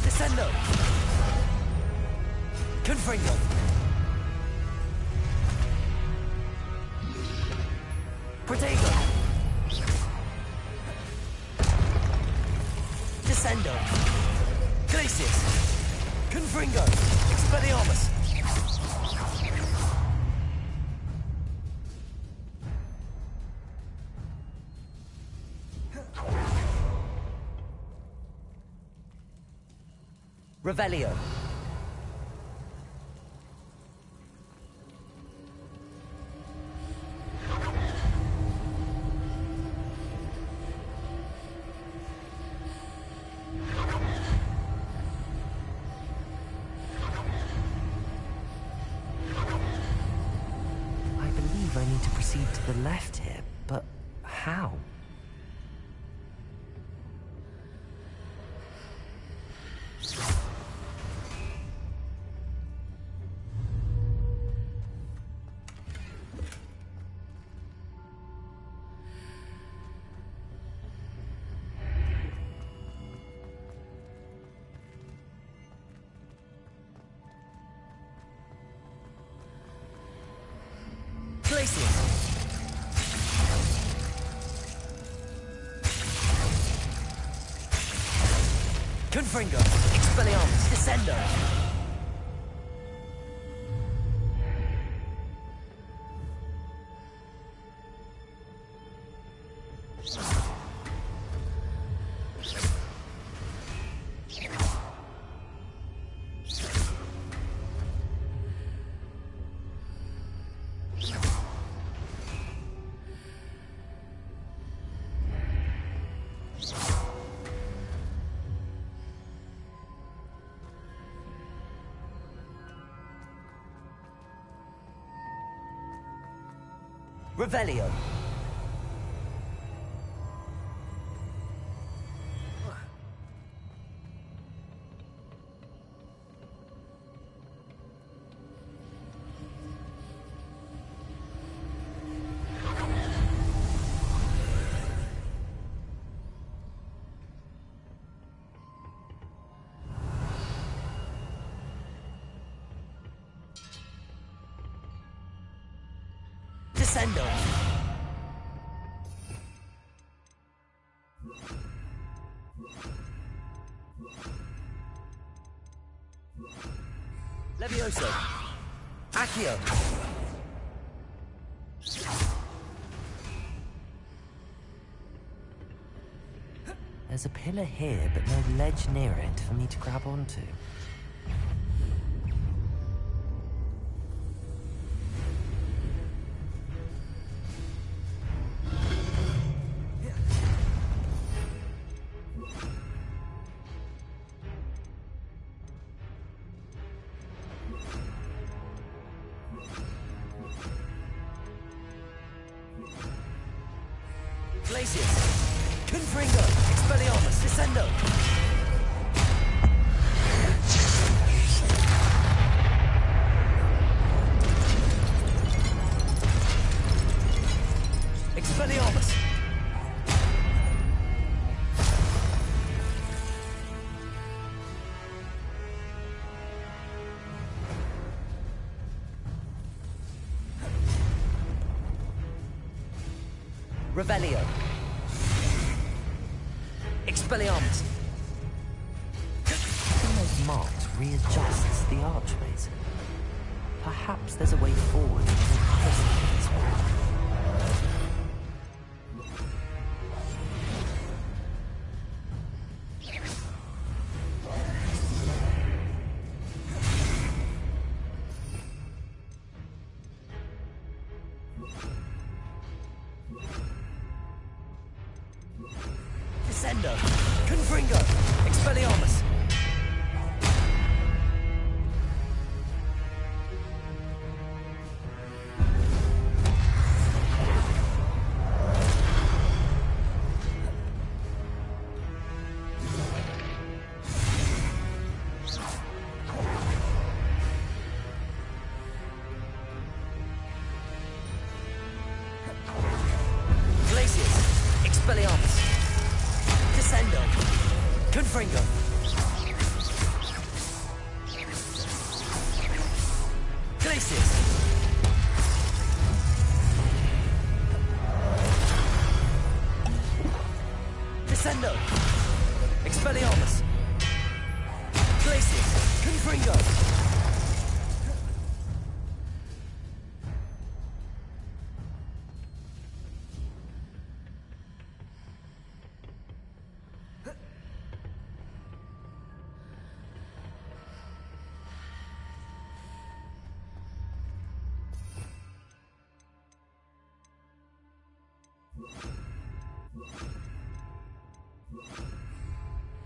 Descendo! Confringo! Protego! Descendo! Glacius! Confringo! Expelliarmus! Revelio. I believe I need to proceed to the left here, but how? Glacius! Confringo! Expelliarmus! Descendo! Revelio. Descendo. Levioso. Accio. There's a pillar here, but no ledge near it for me to grab onto. Glacius! Confringo! Expelliarmus! Descendo! Expelliarmus! Revelio. Expelliarmus. Those marks readjusts the archways. perhaps there's a way forward on the other side as well. Descendo! Confringo! Expelliarmus! Expelliarmus! Descendo! Confringo! Glacius! Descendo! Expelliarmus! Glacius! Confringo!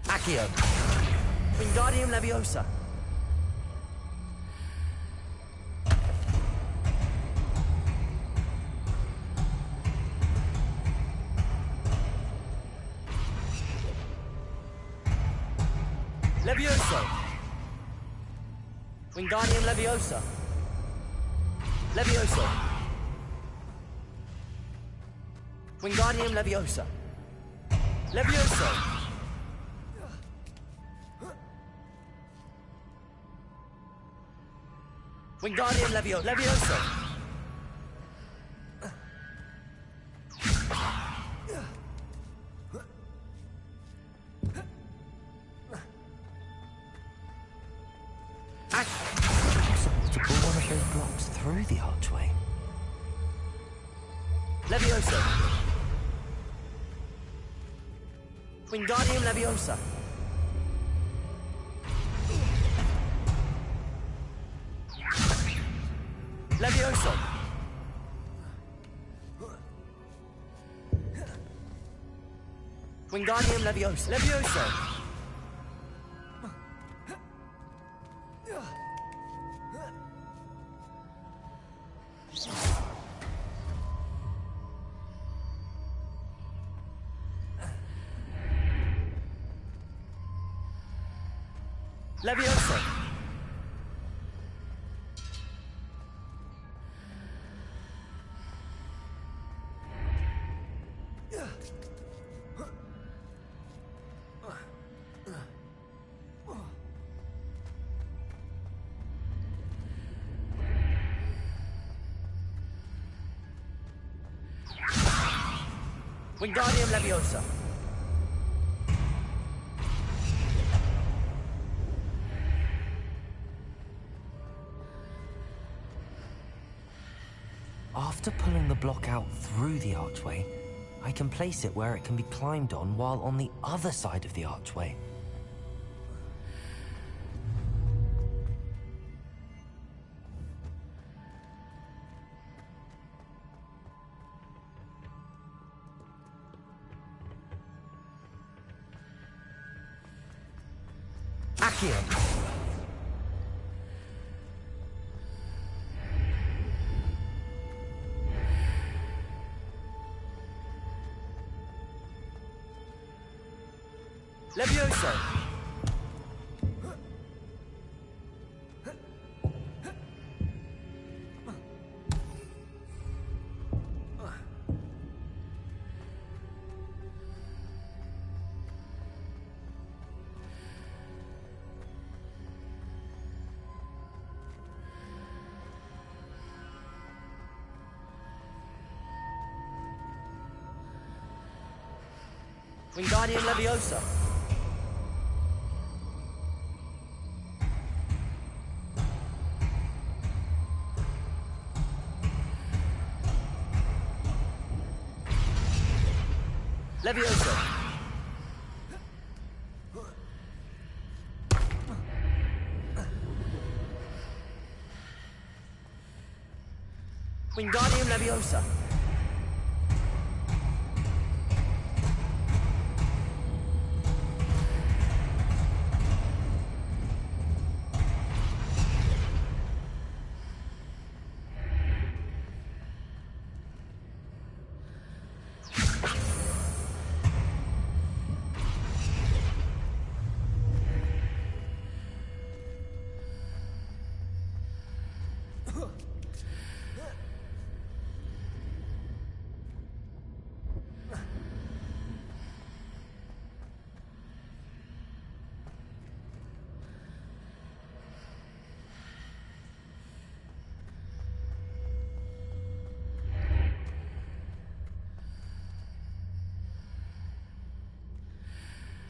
Accio. Wingardium Leviosa. Levioso. Wingardium Leviosa. Levioso. Wingardium Leviosa. Levioso. Wingardium Levioso. Possible to pull one of those blocks through the archway. Levioso. Wingardium Leviosa. Levioso. Wingardium Leviosa. Levioso. Levioso. Wingardium Leviosa. After pulling the block out through the archway, I can place it where it can be climbed on while on the other side of the archway. Accio. Levioso. Wingardium Leviosa. Levioso. Wingardium Leviosa.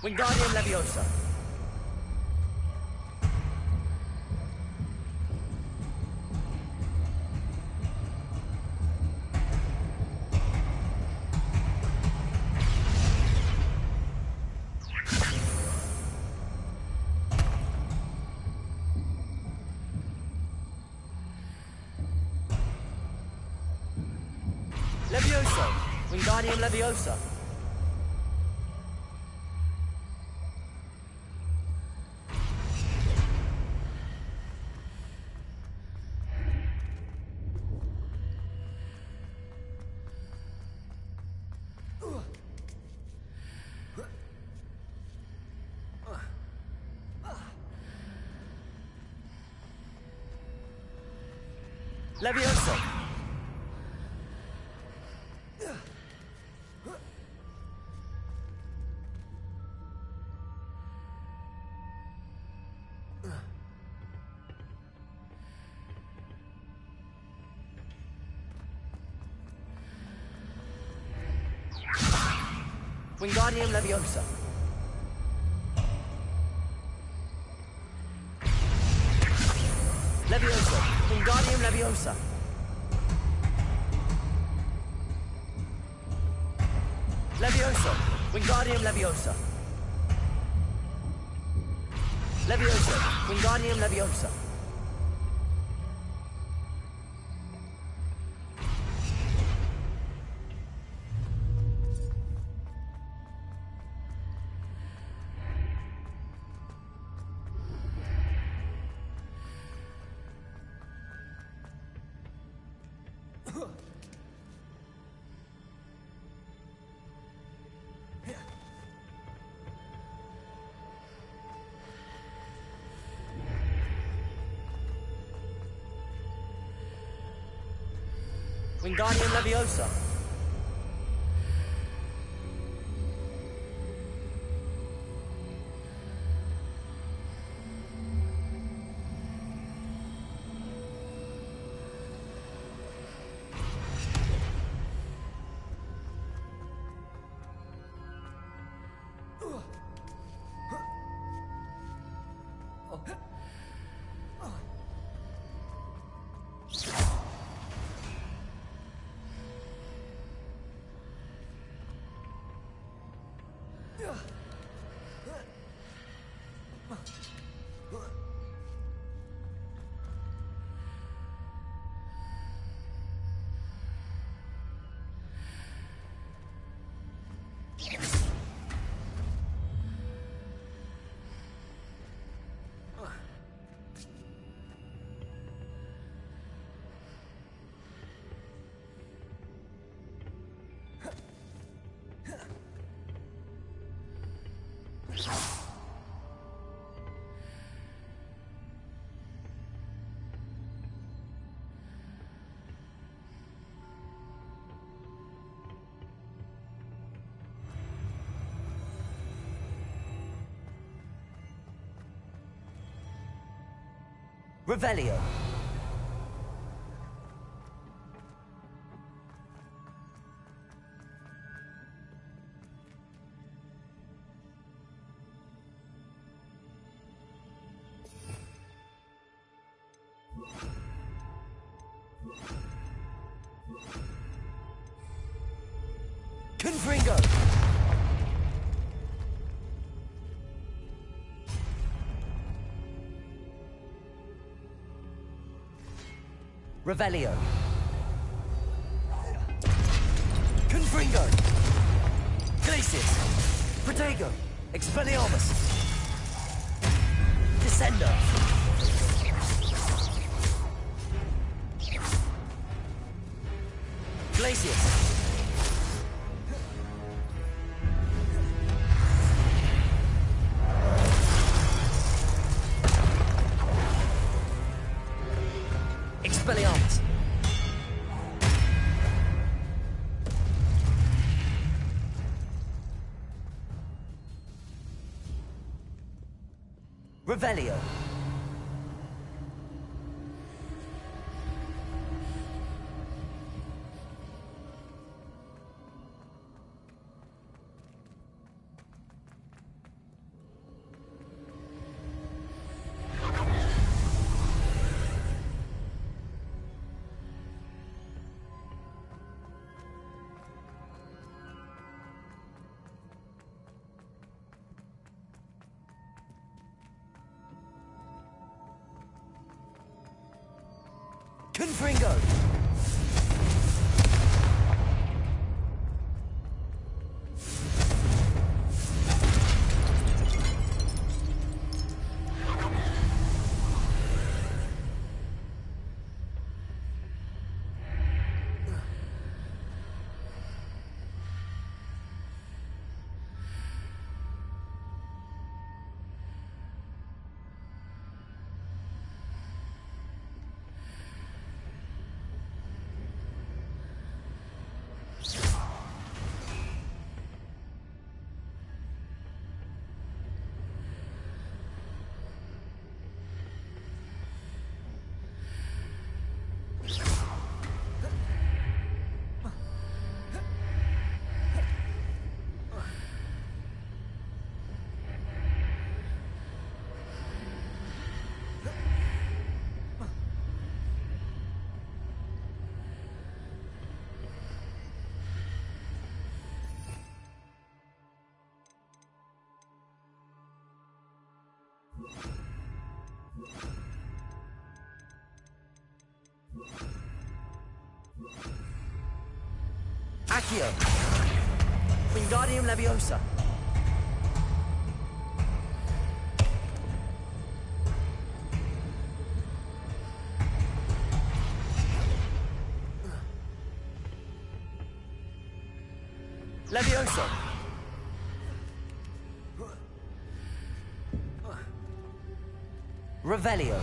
Wingardium Leviosa. Levioso. Wingardium Leviosa. Levioso. Wingardium Leviosa. Levioso. Wingardium Leviosa. Levioso. Wingardium Leviosa. Levioso. Wingardium Leviosa. Wingardium Leviosa. Revelio. Confringo. Revelio. Confringo. Glacius. Protego. Expelliarmus. Descendo. Glacius. Expelliarmus. Revelio. Confringo. Accio. Wingardium Leviosa. Leviosa. Revelio.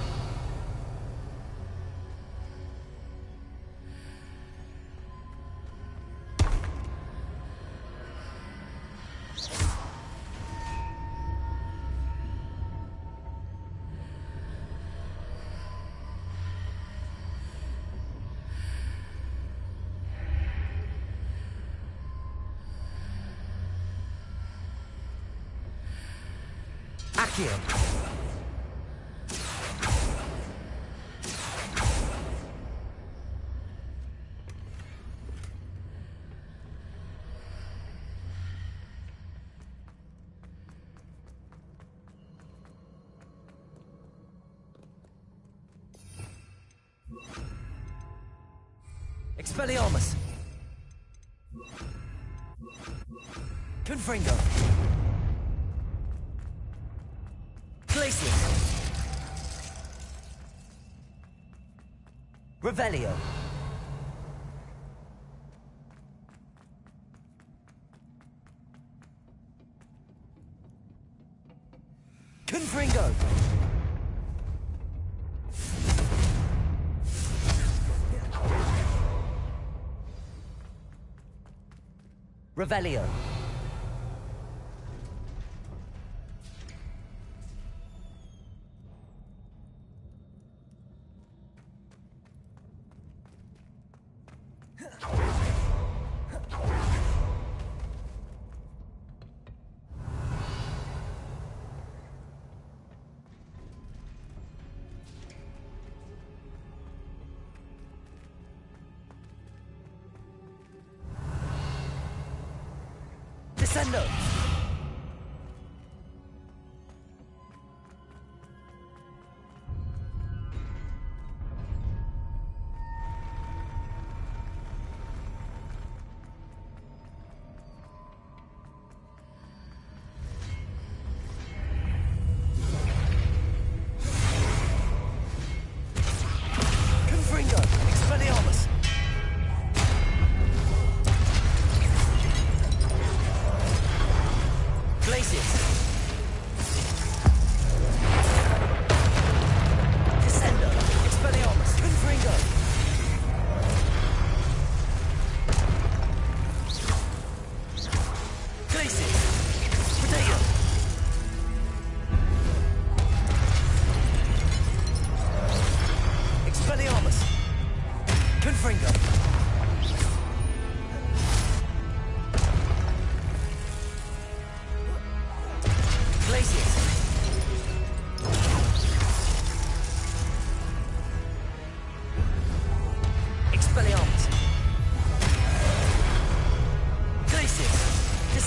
Accio. Expelliarmus. Confringo. Glacius. Revelio. Confringo. Revelio. Descendo.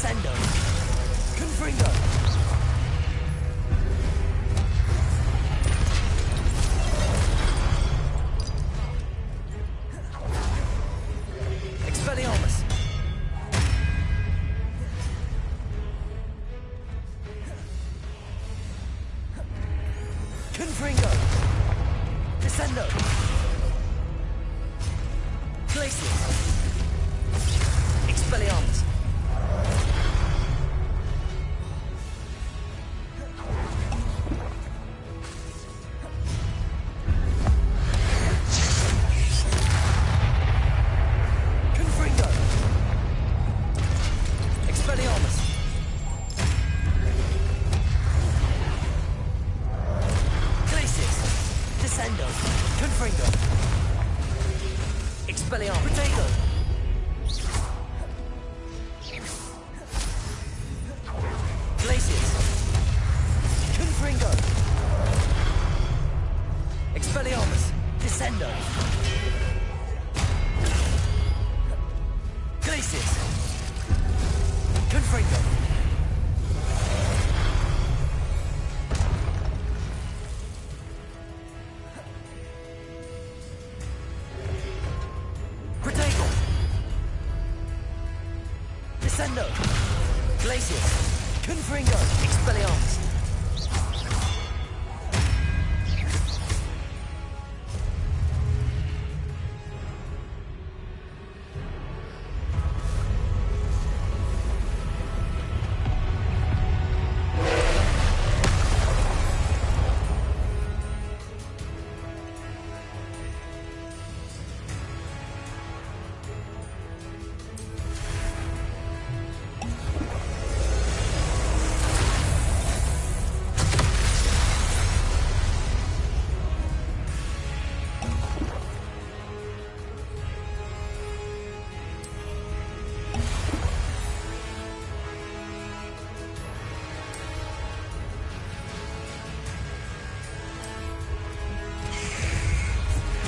Descendo. Confringo. Expelliarmus. Confringo. Descendo. Glacius. Expelliarmus. Confringo. Expelliarmus. Glacius. Descendo. Confringo. Expelliarmus. Protego. Glacius. Confringo. Expelliarmus. Descendo. Glacius. Confringo. Protego. Descendo. Glacius. Confringo. Expelliarmus.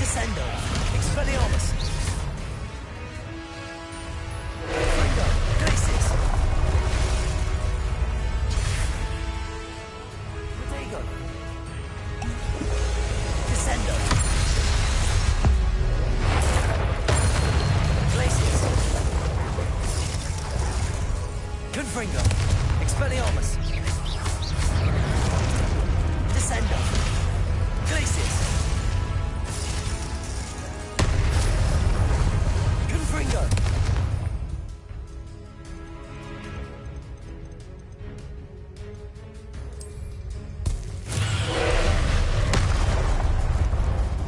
Descendo. Expelliarmus. Confringo. Glacius. Protego. Descendo. Glacius. Confringo. Expelliarmus. Descendo. Glacius. Confringo.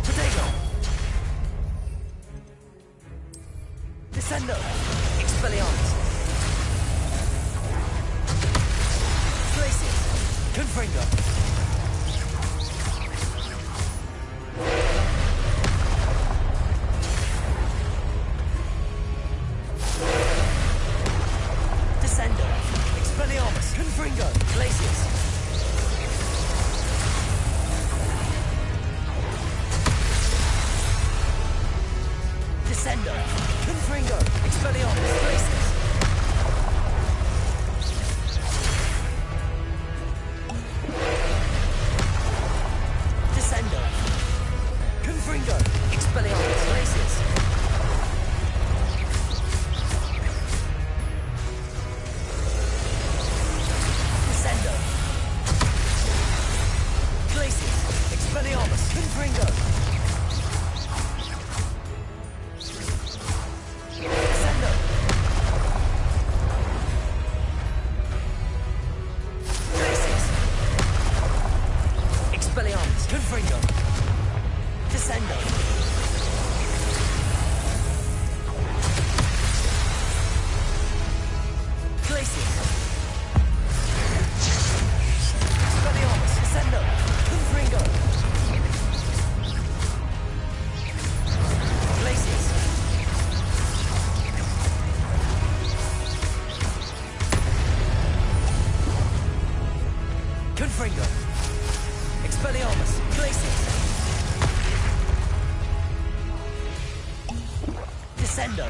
Protego. Descendo. Expelliarmus. Glacius. Confringo. Descendo. Expelliarmus. Confringo. Glacius. Descendo. Confringo. Expelliarmus. Glacius. Descendo. Confringo. Expelliarmus. Glacius. Descendo. Glacius. Expelliarmus. Confringo. Descendo. Glacius. Expelliarmus. Confringo. Descendo. Glacius. Expelliarmus. Descendo. Confringo. Glacius. Confringo. Expelliarmus. Glacius. Descendo.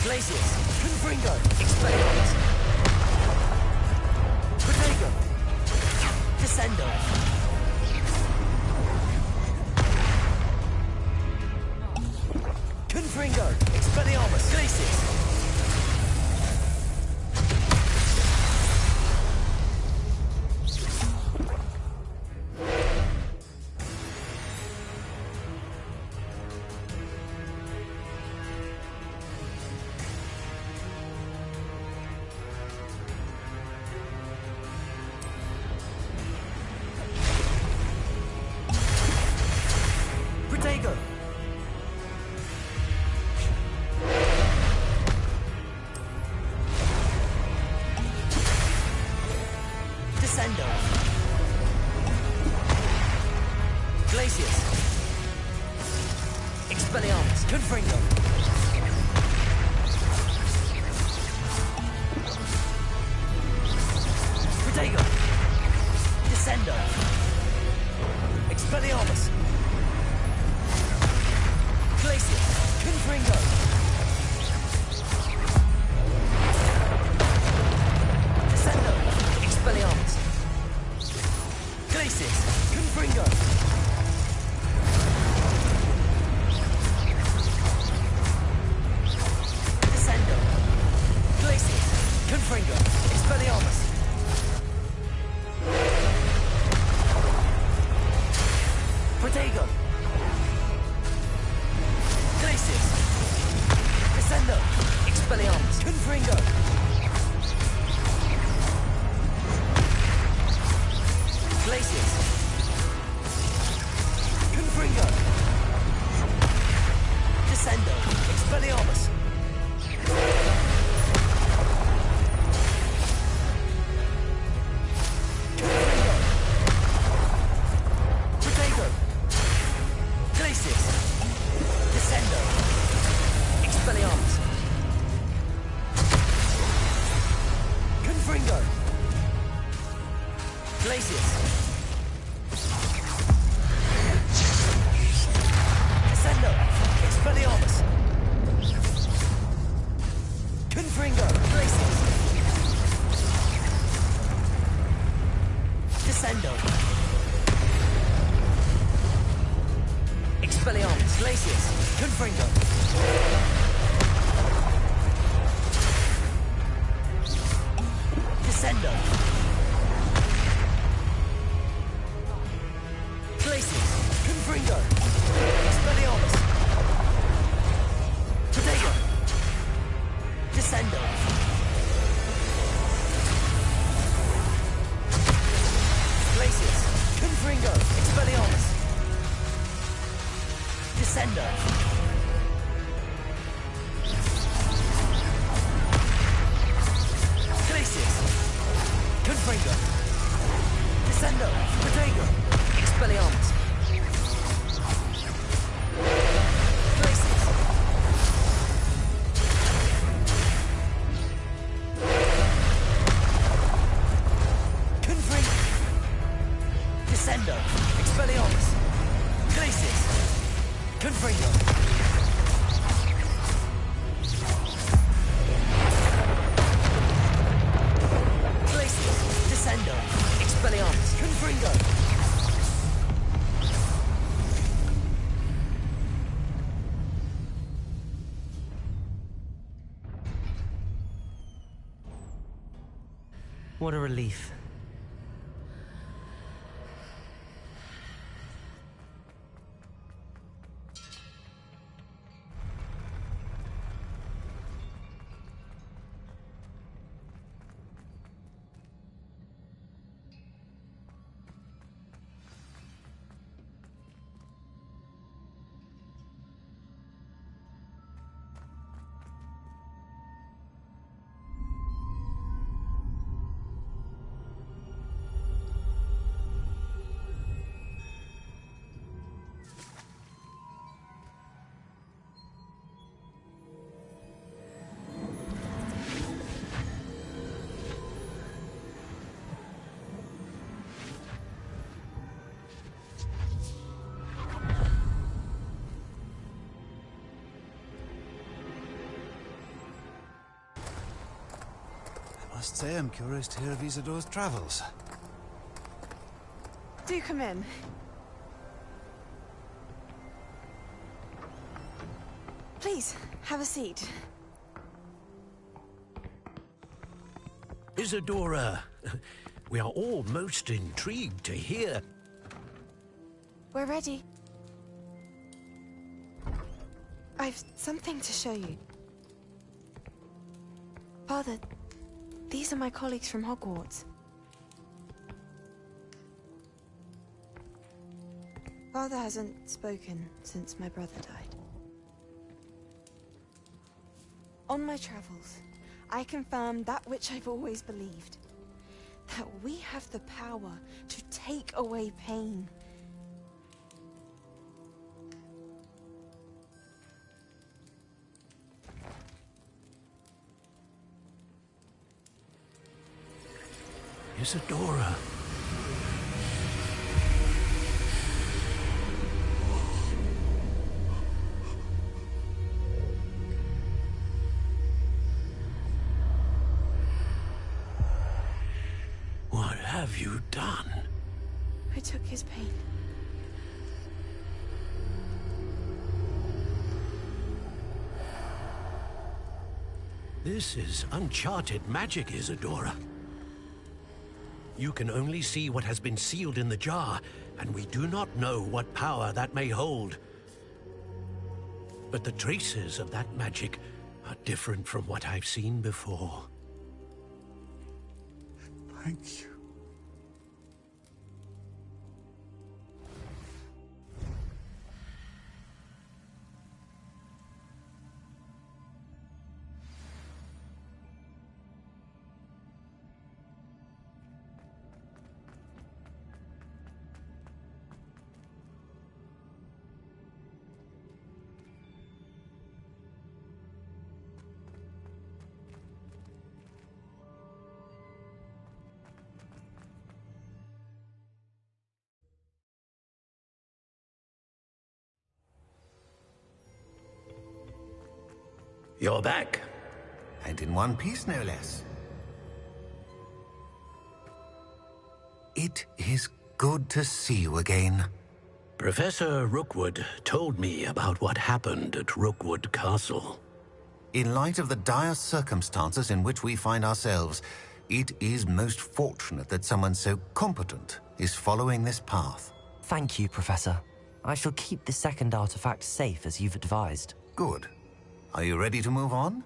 Glacius. Confringo. Expelliarmus. Protego. Descendo. Confringo. Expelliarmus. Glacius. Protego. Descendo. Glacius. Expelliarmus. Confringo. Protego. Descendo. Expelliarmus. Glacius. Confringo. Descendo. Expelliarmus. Glacius. Confringo. Descendo. Glacius. Confringo. Expelliarmus. Protego. Glacius. Descendo. Expelliarmus. Confringo. Glacius. Confringo. Descendo. Expelliarmus. Confringo. Protego. Glacius. Descendo. Expelliarmus. Confringo. Glacius. Descendo. Expelliarmus. Confringo. Glacius. Descendo. Expelliarmus. Glacius. Confringo. Descendo. Glacius. Confringo. Expelliarmus. Protego. Descendo. Glacius. Confringo. Expelliarmus. Descendo. Glacius. Confringo. Descendo. Protego. Expelliarmus. Glacius. Confringo. Descendo. Expelliarmus. Glacius. Confringo. Glacius. Descendo. Expelliarmus. Confringo. What a relief. Must say I'm curious to hear of Isidore's travels. Do come in. Please, have a seat. Isadora, we are all most intrigued to hear. We're ready. I've something to show you. Father, these are my colleagues from Hogwarts. Father hasn't spoken since my brother died. On my travels, I confirmed that which I've always believed. That we have the power to take away pain. Isadora. What have you done? I took his pain. This is uncharted magic, Isadora. You can only see what has been sealed in the jar, and we do not know what power that may hold. But the traces of that magic are different from what I've seen before. Thank you. You're back. And in one piece, no less. It is good to see you again. Professor Rookwood told me about what happened at Rookwood Castle. In light of the dire circumstances in which we find ourselves, it is most fortunate that someone so competent is following this path. Thank you, Professor. I shall keep the second artifact safe as you've advised. Good. Are you ready to move on?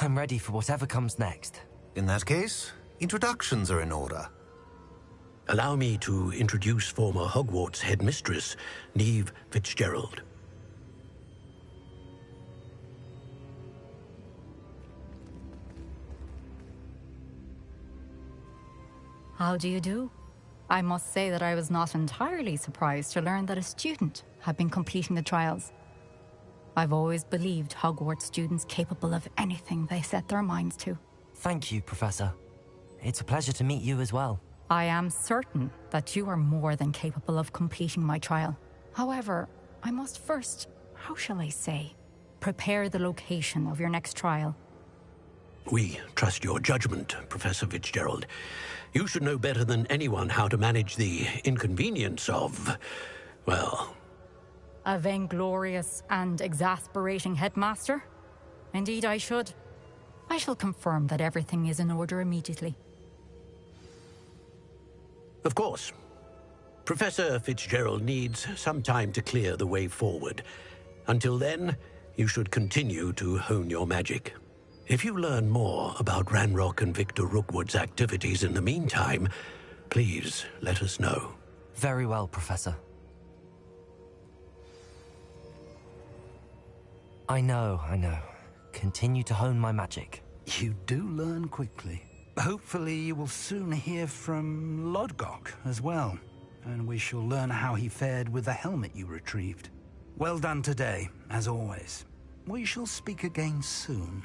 I'm ready for whatever comes next. In that case, introductions are in order. Allow me to introduce former Hogwarts headmistress, Neve Fitzgerald. How do you do? I must say that I was not entirely surprised to learn that a student had been completing the trials. I've always believed Hogwarts students capable of anything they set their minds to. Thank you, Professor. It's a pleasure to meet you as well. I am certain that you are more than capable of completing my trial. However, I must first, how shall I say, prepare the location of your next trial. We trust your judgment, Professor Fitzgerald. You should know better than anyone how to manage the inconvenience of, well... A vainglorious and exasperating headmaster? Indeed I should. I shall confirm that everything is in order immediately. Of course. Professor Fitzgerald needs some time to clear the way forward. Until then, you should continue to hone your magic. If you learn more about Ranrock and Victor Rookwood's activities in the meantime, please let us know. Very well, Professor. I know. Continue to hone my magic. You do learn quickly. Hopefully you will soon hear from Lodgok as well, and we shall learn how he fared with the helmet you retrieved. Well done today, as always. We shall speak again soon.